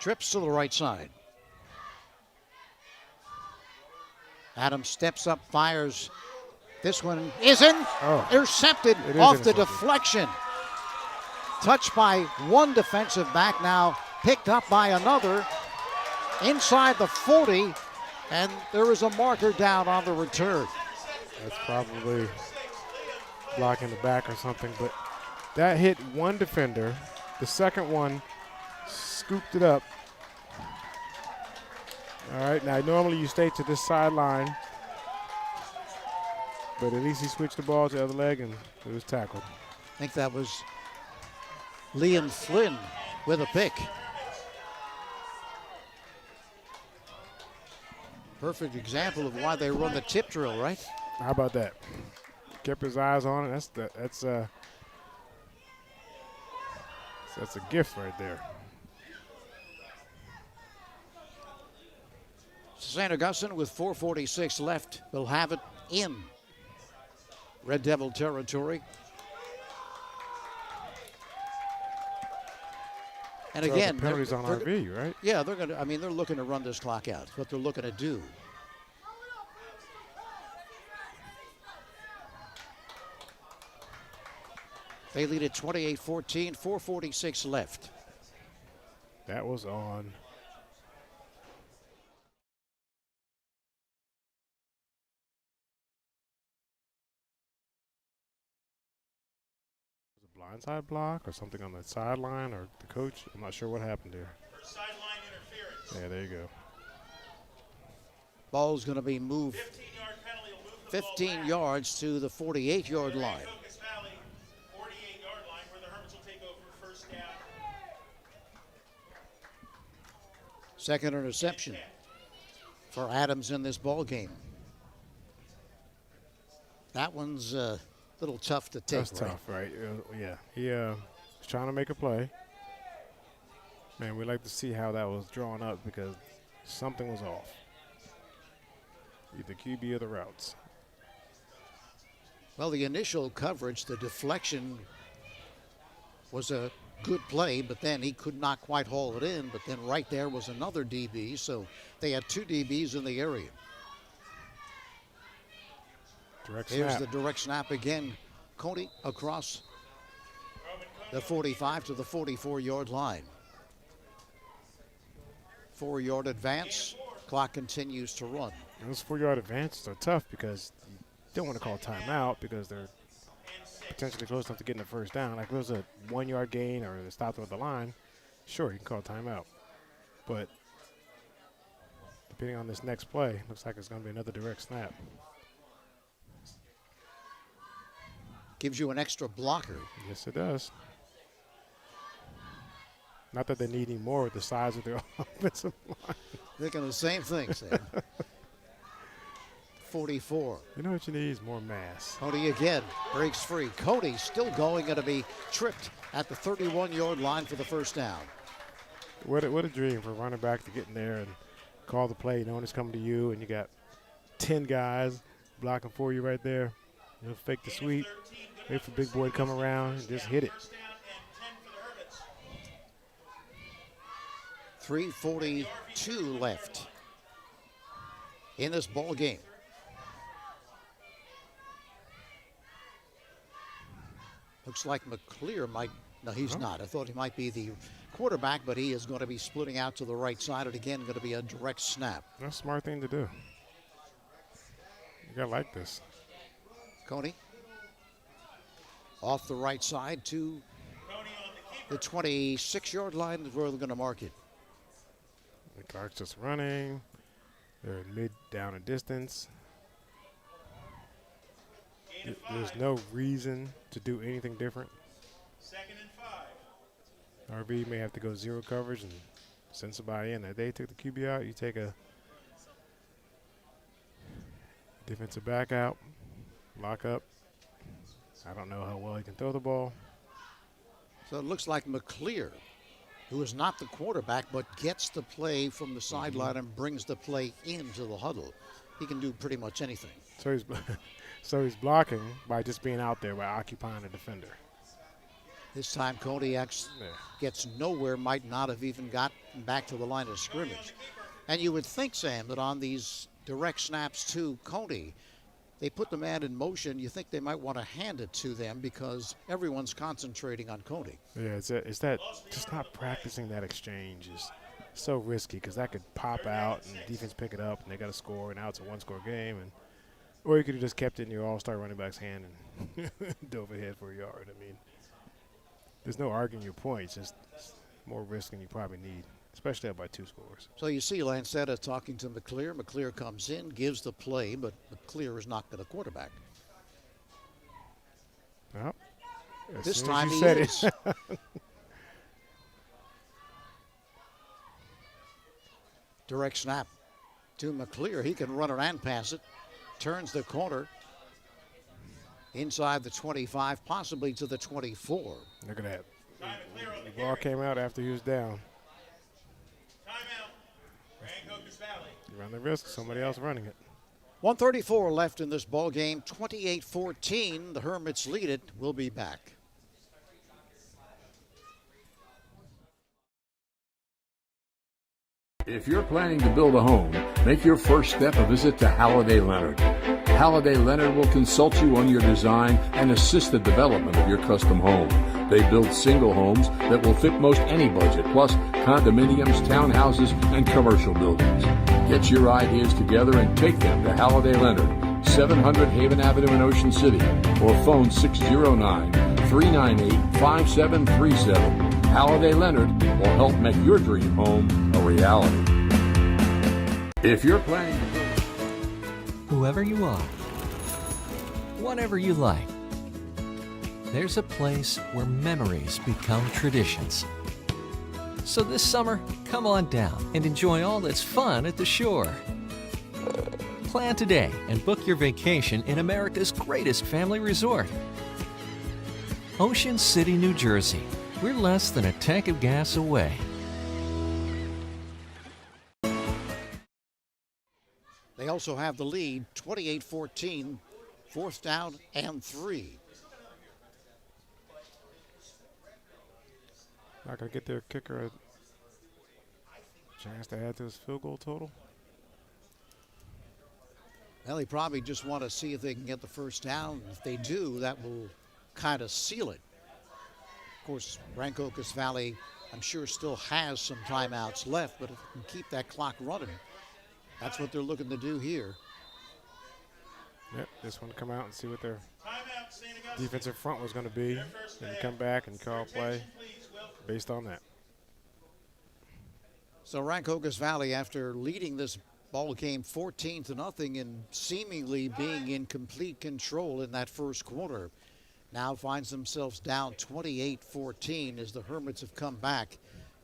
[SPEAKER 1] Trips to the right side. Adams steps up, fires. This one is in. Intercepted off the deflection. Touched by one defensive back, now picked up by another inside the 40, and there is a marker down on the return.
[SPEAKER 2] That's probably blocking the back or something, but that hit one defender. The second one scooped it up. All right, now normally you stay to this sideline, but at least he switched the ball to the other leg and it was tackled.
[SPEAKER 1] I think that was Liam Flynn with a pick. Perfect example of why they run the tip drill, right?
[SPEAKER 2] How about that? Kept his eyes on it. That's a gift right there.
[SPEAKER 1] St. Augustine with 4:46 left will have it in Red Devil territory. And
[SPEAKER 2] so
[SPEAKER 1] again,
[SPEAKER 2] the penalties on RV, right?
[SPEAKER 1] Yeah, they're going to. I mean, they're looking to run this clock out. That's what they're looking to do. They lead at 28-14. 4:46 left.
[SPEAKER 2] That was on. Blindside block or something on the sideline or the coach. I'm not sure what happened there.
[SPEAKER 14] Sideline interference.
[SPEAKER 2] Yeah, there you go.
[SPEAKER 1] Ball's going to be moved 15 yards to the 48-yard line.
[SPEAKER 14] Rancocas Valley, 48-yard line, where the Hermits will take over first down.
[SPEAKER 1] Second interception for Adams in this ball game. That one's a little tough to take.
[SPEAKER 2] That's tough, right? Yeah, he was trying to make a play. Man, we like to see how that was drawn up because something was off. Either QB or the routes.
[SPEAKER 1] Well, the initial coverage, the deflection was a good play, but then he could not quite haul it in. But then right there was another DB, so they had 2 DBs in the area.
[SPEAKER 2] Direct
[SPEAKER 1] Here's
[SPEAKER 2] snap.
[SPEAKER 1] the direct snap again. Cody across the 45 to the 44-yard line. 4-yard advance. Clock continues to run.
[SPEAKER 2] Those 4-yard advances are tough because you don't want to call timeout because they're potentially close enough to getting the first down. Like if it was a 1-yard gain or they stopped at the line, sure, you can call timeout. But depending on this next play, looks like it's going to be another direct snap.
[SPEAKER 1] Gives you an extra blocker.
[SPEAKER 2] Yes, it does. Not that they need any more with the size of their offensive line.
[SPEAKER 1] Thinking the same thing, Sam. 44.
[SPEAKER 2] You know what you need is more mass.
[SPEAKER 1] Cody again breaks free. Cody still going, going to be tripped at the 31-yard line for the first down.
[SPEAKER 2] What a dream for a running back to get in there and call the play. No one is coming to you, and you got 10 guys blocking for you right there. You'll fake the sweep, wait for big boy to come around, and just hit it.
[SPEAKER 1] 3:42 left in this ball game. Looks like McClear might. No, he's not. I thought he might be the quarterback, but he is going to be splitting out to the right side. And again, going to be a direct snap.
[SPEAKER 2] That's a smart thing to do. You got to like this.
[SPEAKER 1] Coney off the right side to The 26-yard line is where they're going to mark it.
[SPEAKER 2] The clock's just running. They're mid down and distance. There's no reason to do anything different.
[SPEAKER 14] 2nd and 5.
[SPEAKER 2] RV may have to go zero coverage and send somebody in. That they took the QB out, you take a defensive back out, lock up. I don't know how well he can throw the ball.
[SPEAKER 1] So it looks like McClear, who is not the quarterback but gets the play from the sideline and brings the play into the huddle. He can do pretty much anything.
[SPEAKER 2] So he's blocking by just being out there, by occupying a defender.
[SPEAKER 1] This time Kodiak gets nowhere, might not have even gotten back to the line of scrimmage. And you would think, Sam, that on these direct snaps to Coney, they put the man in motion. You think they might want to hand it to them because everyone's concentrating on Coney.
[SPEAKER 2] Yeah, it's that just not practicing that exchange is so risky because that could pop out and defense pick it up and they got to score, and now it's a one-score game. Or you could have just kept it in your all-star running back's hand and dove ahead for a yard. I mean, there's no arguing your points. It's more risk than you probably need, especially up by 2 scores.
[SPEAKER 1] So you see Lancetta talking to McClear. McClear comes in, gives the play, but McClear is not the quarterback.
[SPEAKER 2] Well,
[SPEAKER 1] this time he is. Direct snap to McClear. He can run it and pass it. Turns the corner inside the 25, possibly to the 24.
[SPEAKER 2] Look at that. The ball came out after he was down.
[SPEAKER 14] Timeout. Rancocas Valley.
[SPEAKER 2] You run the risk of somebody else running it.
[SPEAKER 1] 1:34 left in this ball game. 28-14. The Hermits lead it. We'll be back.
[SPEAKER 6] If you're planning to build a home, make your first step a visit to Halliday Leonard. Halliday Leonard will consult you on your design and assist the development of your custom home. They build single homes that will fit most any budget, plus condominiums, townhouses, and commercial buildings. Get your ideas together and take them to Halliday Leonard, 700 Haven Avenue in Ocean City, or phone 609-398-5737. Halliday Leonard will help make your dream home a reality. If you're planning to build...
[SPEAKER 16] Whoever you are, whatever you like, there's a place where memories become traditions. So this summer, come on down and enjoy all that's fun at the shore. Plan today and book your vacation in America's greatest family resort. Ocean City, New Jersey. We're less than a tank of gas away.
[SPEAKER 1] They also have the lead, 28-14, 4th down and 3.
[SPEAKER 2] Not going to get their kicker a chance to add to his field goal total.
[SPEAKER 1] Well, they probably just want to see if they can get the first down. If they do, that will kind of seal it. Of course, Rancocas Valley, I'm sure, still has some timeouts left, but if they can keep that clock running, that's what they're looking to do here.
[SPEAKER 2] Yep, just want to come out and see what their defensive front was going to be, and come back and call play based on that.
[SPEAKER 1] So Rancocas Valley, after leading this ball game 14-0 and seemingly being in complete control in that first quarter, now finds themselves down 28-14 as the Hermits have come back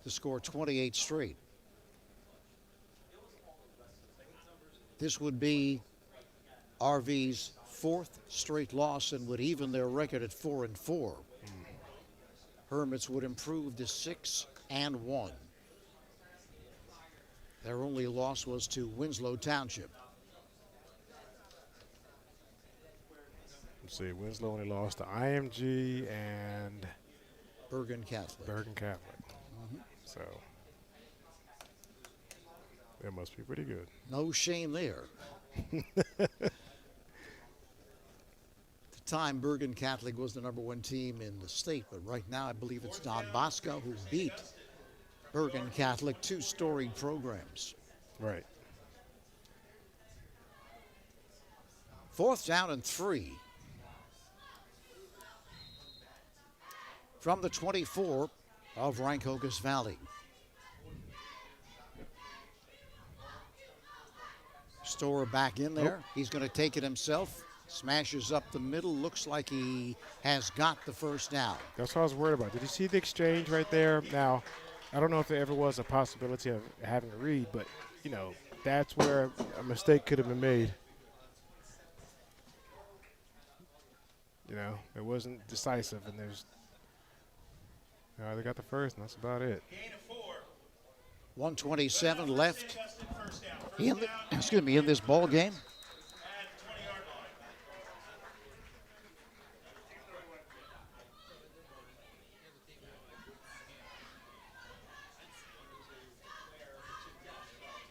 [SPEAKER 1] to score 28 straight. This would be RV's 4th straight loss and would even their record at 4-4. Hermits would improve to 6-1. Their only loss was to Winslow Township.
[SPEAKER 2] Let's see, Winslow only lost to IMG and
[SPEAKER 1] Bergen Catholic.
[SPEAKER 2] So that must be pretty good.
[SPEAKER 1] No shame there. At the time, Bergen Catholic was the #1 team in the state, but right now I believe it's Don Bosco who beat Bergen Catholic, 2 storied programs.
[SPEAKER 2] Right.
[SPEAKER 1] 4th down and 3. From the 24, of Rancocas Valley. Storer back in there. He's going to take it himself. Smashes up the middle. Looks like he has got the first down.
[SPEAKER 2] That's what I was worried about. Did you see the exchange right there? Now, I don't know if there ever was a possibility of having to read, but, you know, that's where a mistake could have been made. You know, it wasn't decisive, and they got the first, and that's about it.
[SPEAKER 1] 1:27 left in this ball game.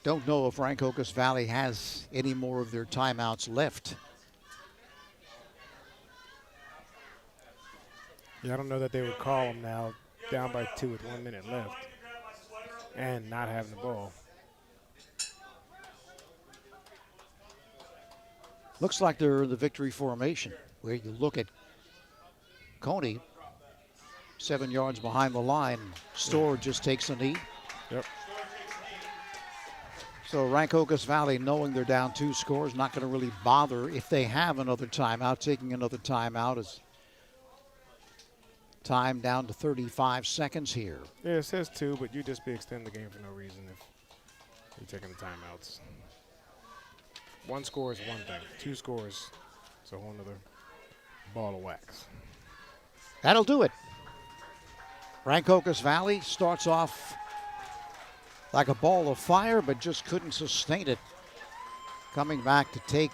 [SPEAKER 1] Don't know if Rancocas Valley has any more of their timeouts left.
[SPEAKER 2] Yeah, I don't know that they would call them now, down by 2 with 1 minute left, and not having the ball.
[SPEAKER 1] Looks like they're in the victory formation, where you look at Coney, 7 yards behind the line. Storer just takes a knee.
[SPEAKER 2] Yep.
[SPEAKER 1] So Rancocas Valley, knowing they're down 2 scores, not going to really bother if they have another timeout. Taking another timeout is time down to 35 seconds here.
[SPEAKER 2] Yeah, it says 2, but you just be extending the game for no reason if you're taking the timeouts. 1 score is one thing. 2 scores is a whole nother ball of wax.
[SPEAKER 1] That'll do it. Rancocas Valley starts off like a ball of fire, but just couldn't sustain it. Coming back to take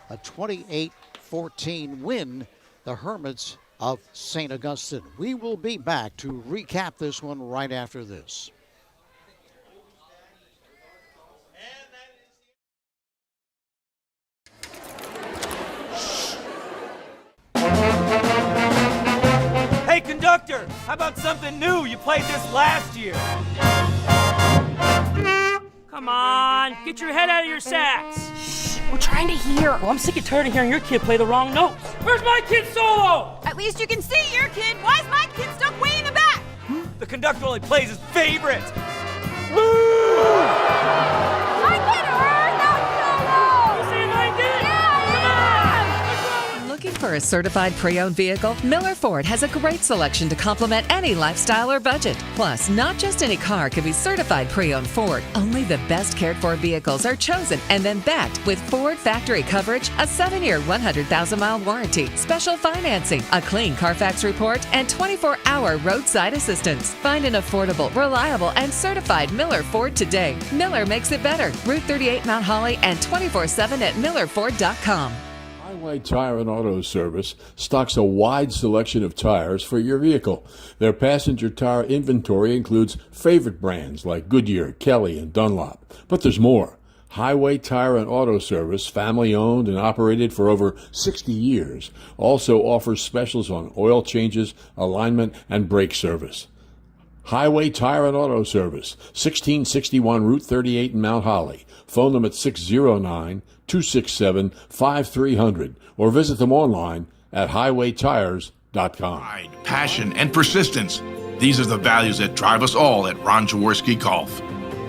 [SPEAKER 1] a 28-14 win, the Hermits of St. Augustine. We will be back to recap this one right after this.
[SPEAKER 3] Hey, conductor, how about something new? You played this last year.
[SPEAKER 4] Come on, get your head out of your sacks.
[SPEAKER 5] Shh, we're trying to hear.
[SPEAKER 4] Well, I'm sick and tired of hearing your kid play the wrong notes. Where's my kid's solo?
[SPEAKER 5] At least you can see your kid. Why is my kid stuck way in the back?
[SPEAKER 3] The conductor only plays his favorite.
[SPEAKER 5] My kid heard that solo!
[SPEAKER 4] You saying I did?
[SPEAKER 17] Looking for a certified pre-owned vehicle? Miller Ford has a great selection to complement any lifestyle or budget. Plus, not just any car can be certified pre-owned Ford. Only the best cared for vehicles are chosen and then backed with Ford factory coverage, a 7-year, 100,000-mile warranty, special financing, a clean Carfax report, and 24-hour roadside assistance. Find an affordable, reliable, and certified Miller Ford today. Miller makes it better. Route 38 Mount Holly and 24/7 at millerford.com.
[SPEAKER 6] Highway Tire and Auto Service stocks a wide selection of tires for your vehicle. Their passenger tire inventory includes favorite brands like Goodyear, Kelly, and Dunlop. But there's more. Highway Tire and Auto Service, family owned and operated for over 60 years, also offers specials on oil changes, alignment, and brake service. Highway Tire and Auto Service, 1661 Route 38 in Mount Holly. Phone them at 609-267-5300 or visit them online at highwaytires.com.
[SPEAKER 13] Pride, passion, and persistence. These are the values that drive us all at Ron Jaworski Golf.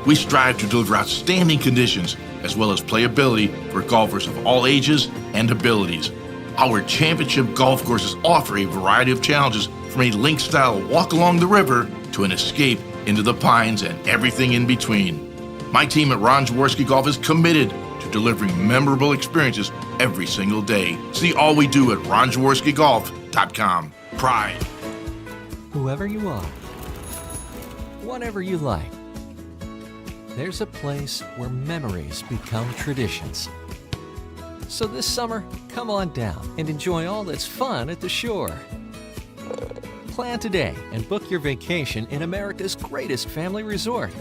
[SPEAKER 13] We strive to deliver outstanding conditions as well as playability for golfers of all ages and abilities. Our championship golf courses offer a variety of challenges from a link-style walk along the river to an escape into the pines and everything in between. My team at Ron Jaworski Golf is committed to delivering memorable experiences every single day. See all we do at ronjaworskigolf.com. Pride.
[SPEAKER 16] Whoever you are, whatever you like, there's a place where memories become traditions. So this summer, come on down and enjoy all that's fun at the shore. Plan today and book your vacation in America's greatest family resort.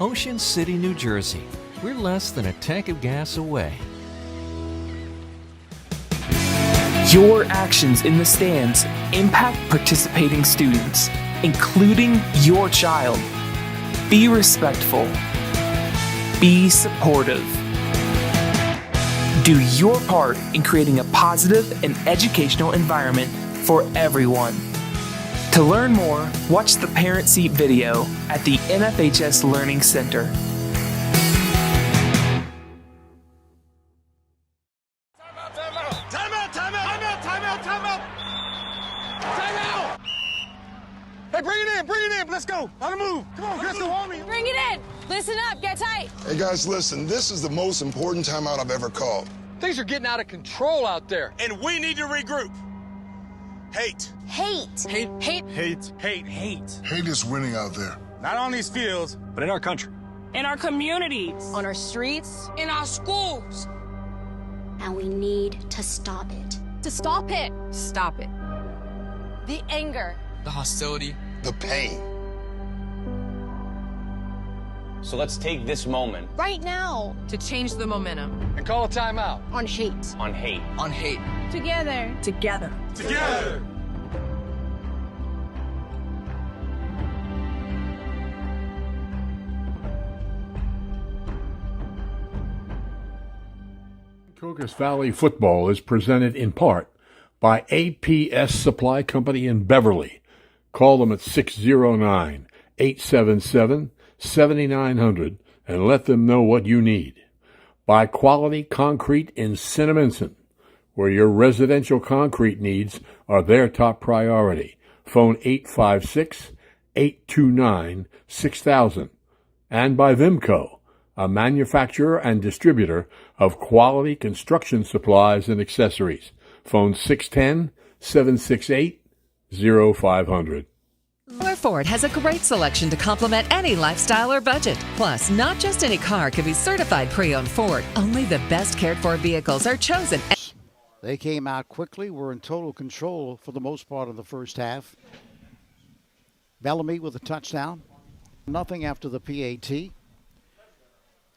[SPEAKER 16] Ocean City, New Jersey. We're less than a tank of gas away.
[SPEAKER 15] Your actions in the stands impact participating students, including your child. Be respectful. Be supportive. Do your part in creating a positive and educational environment for everyone. To learn more, watch the Parent Seat video at the NFHS Learning Center.
[SPEAKER 7] Hey, bring it in. Let's go. On the move. Come on, Crystal, hold me.
[SPEAKER 5] Bring it in. Listen up. Get tight.
[SPEAKER 8] Hey, guys, listen. This is the most important timeout I've ever called.
[SPEAKER 9] Things are getting out of control out there.
[SPEAKER 14] And we need to regroup. Hate.
[SPEAKER 5] Hate.
[SPEAKER 9] Hate.
[SPEAKER 5] Hate.
[SPEAKER 14] Hate. Hate.
[SPEAKER 9] Hate.
[SPEAKER 8] Hate is winning out there.
[SPEAKER 14] Not on these fields,
[SPEAKER 9] But in our country.
[SPEAKER 10] In our communities.
[SPEAKER 5] On our streets.
[SPEAKER 10] In our schools.
[SPEAKER 11] And we need to stop it.
[SPEAKER 5] To stop it.
[SPEAKER 10] Stop it.
[SPEAKER 5] The anger.
[SPEAKER 9] The hostility.
[SPEAKER 8] The pain.
[SPEAKER 12] So let's take this moment
[SPEAKER 5] Right now.
[SPEAKER 10] To change the momentum.
[SPEAKER 9] And call a timeout.
[SPEAKER 5] On hate.
[SPEAKER 12] on hate.
[SPEAKER 9] On hate.
[SPEAKER 5] Together.
[SPEAKER 10] Together.
[SPEAKER 14] together.
[SPEAKER 6] Rancocas Valley football is presented in part by APS Supply Company in Beverly. Call them at 609-877-7900 and let them know what you need. By Quality Concrete in Cinnaminson, where your residential concrete needs are their top priority. Phone 856-829-6000. And by Vimco, a manufacturer and distributor of quality construction supplies and accessories. Phone 610-768-0500.
[SPEAKER 17] Miller Ford has a great selection to complement any lifestyle or budget. Plus, not just any car can be certified pre-owned Ford. Only the best cared for vehicles are chosen.
[SPEAKER 1] They came out quickly, were in total control for the most part of the first half. Bellamy with a touchdown. Nothing after the PAT.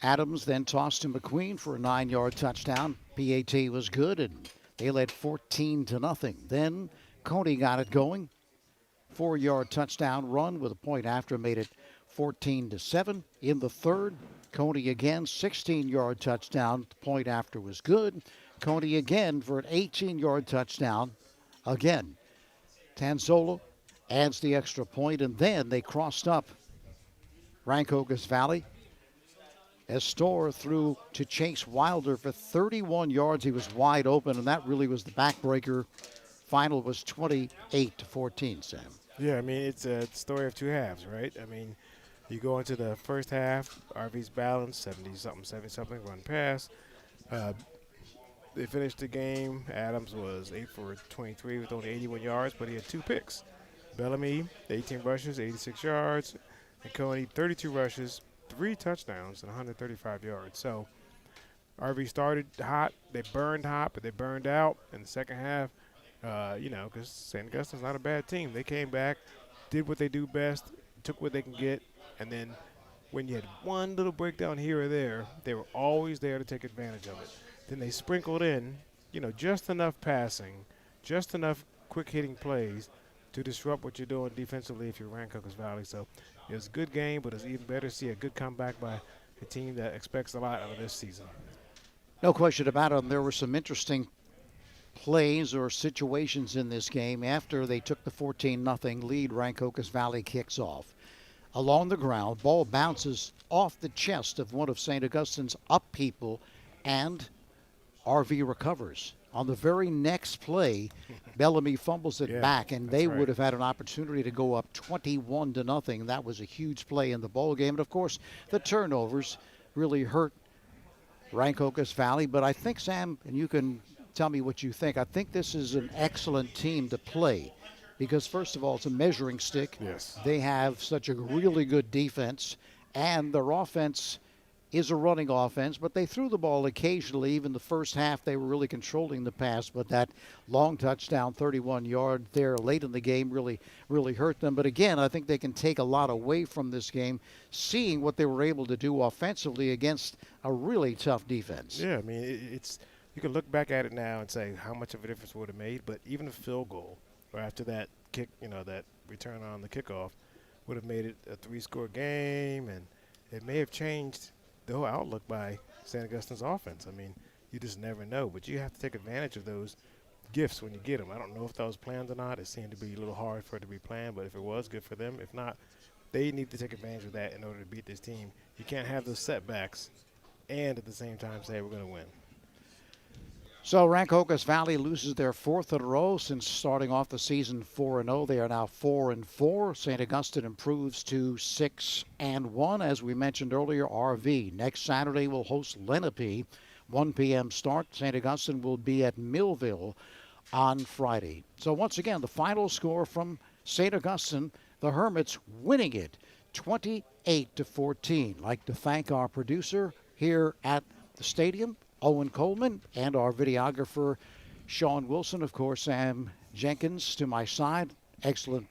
[SPEAKER 1] Adams then tossed to McQueen for a 9-yard touchdown. PAT was good, and they led 14-0. Then Coney got it going. 4-yard touchdown run with a point after made it 14-7. In the third, Coney again, 16-yard touchdown. The point after was good. Coney again for an 18-yard touchdown. Again, Tanzola adds the extra point, and then they crossed up Rancocas Valley. Estor threw to Chase Wilder for 31 yards. He was wide open, and that really was the backbreaker. Final was 28-14, Sam.
[SPEAKER 2] Yeah, I mean, it's a story of two halves, right? I mean, you go into the first half, RV's balanced, 70-something, run pass. They finished the game. Adams was 8 for 23 with only 81 yards, but he had 2 picks. Bellamy, 18 rushes, 86 yards. And Coney, 32 rushes, 3 touchdowns, and 135 yards. So RV started hot. They burned hot, but they burned out in the second half. Because St. Augustine's not a bad team. They came back, did what they do best, took what they can get, and then when you had one little breakdown here or there, they were always there to take advantage of it. Then they sprinkled in, just enough passing, just enough quick-hitting plays to disrupt what you're doing defensively if you're Rancocas Valley. So it was a good game, but it's even better to see a good comeback by a team that expects a lot out of this season.
[SPEAKER 1] No question about it. There were some interesting plays or situations in this game. After they took the 14-0 lead, Rancocas Valley kicks off. Along the ground, ball bounces off the chest of one of St. Augustine's up people, and RV recovers. On the very next play, Bellamy fumbles it back, and they would have had an opportunity to go up 21-0. That was a huge play in the ball game. And, of course, the turnovers really hurt Rancocas Valley. But I think, Sam, and you can tell me what you think, I think this is an excellent team to play because, first of all, it's a measuring stick.
[SPEAKER 2] Yes.
[SPEAKER 1] They have such a really good defense, and their offense is a running offense, but they threw the ball occasionally. Even the first half, they were really controlling the pass, but that long touchdown, 31-yard there late in the game really hurt them. But again, I think they can take a lot away from this game, seeing what they were able to do offensively against a really tough defense.
[SPEAKER 2] Yeah, I mean, it's you can look back at it now and say how much of a difference would have made, but even a field goal or after that kick, that return on the kickoff would have made it a 3-score game, and it may have changed the whole outlook by St. Augustine's offense. I mean, you just never know, but you have to take advantage of those gifts when you get them. I don't know if that was planned or not. It seemed to be a little hard for it to be planned, but if it was, good for them. If not, they need to take advantage of that in order to beat this team. You can't have those setbacks and at the same time say we're going to win.
[SPEAKER 1] So Rancocas Valley loses their fourth in a row since starting off the season 4-0. They are now 4-4. St. Augustine improves to 6-1. As we mentioned earlier, RV next Saturday will host Lenape. 1 p.m. start. St. Augustine will be at Millville on Friday. So once again, the final score from St. Augustine, the Hermits winning it 28-14. I'd like to thank our producer here at the stadium, Owen Coleman, and our videographer, Sean Wilson. Of course, Sam Jenkins to my side. Excellent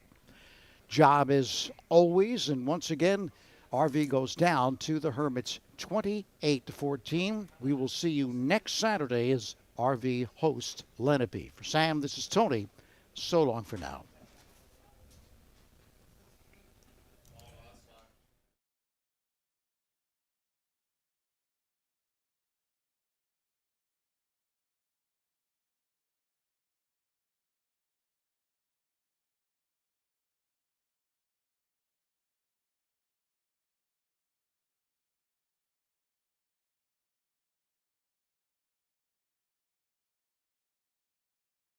[SPEAKER 1] job as always. And once again, RV goes down to the Hermits 28-14. We will see you next Saturday as RV hosts Lenape. For Sam, this is Tony. So long for now.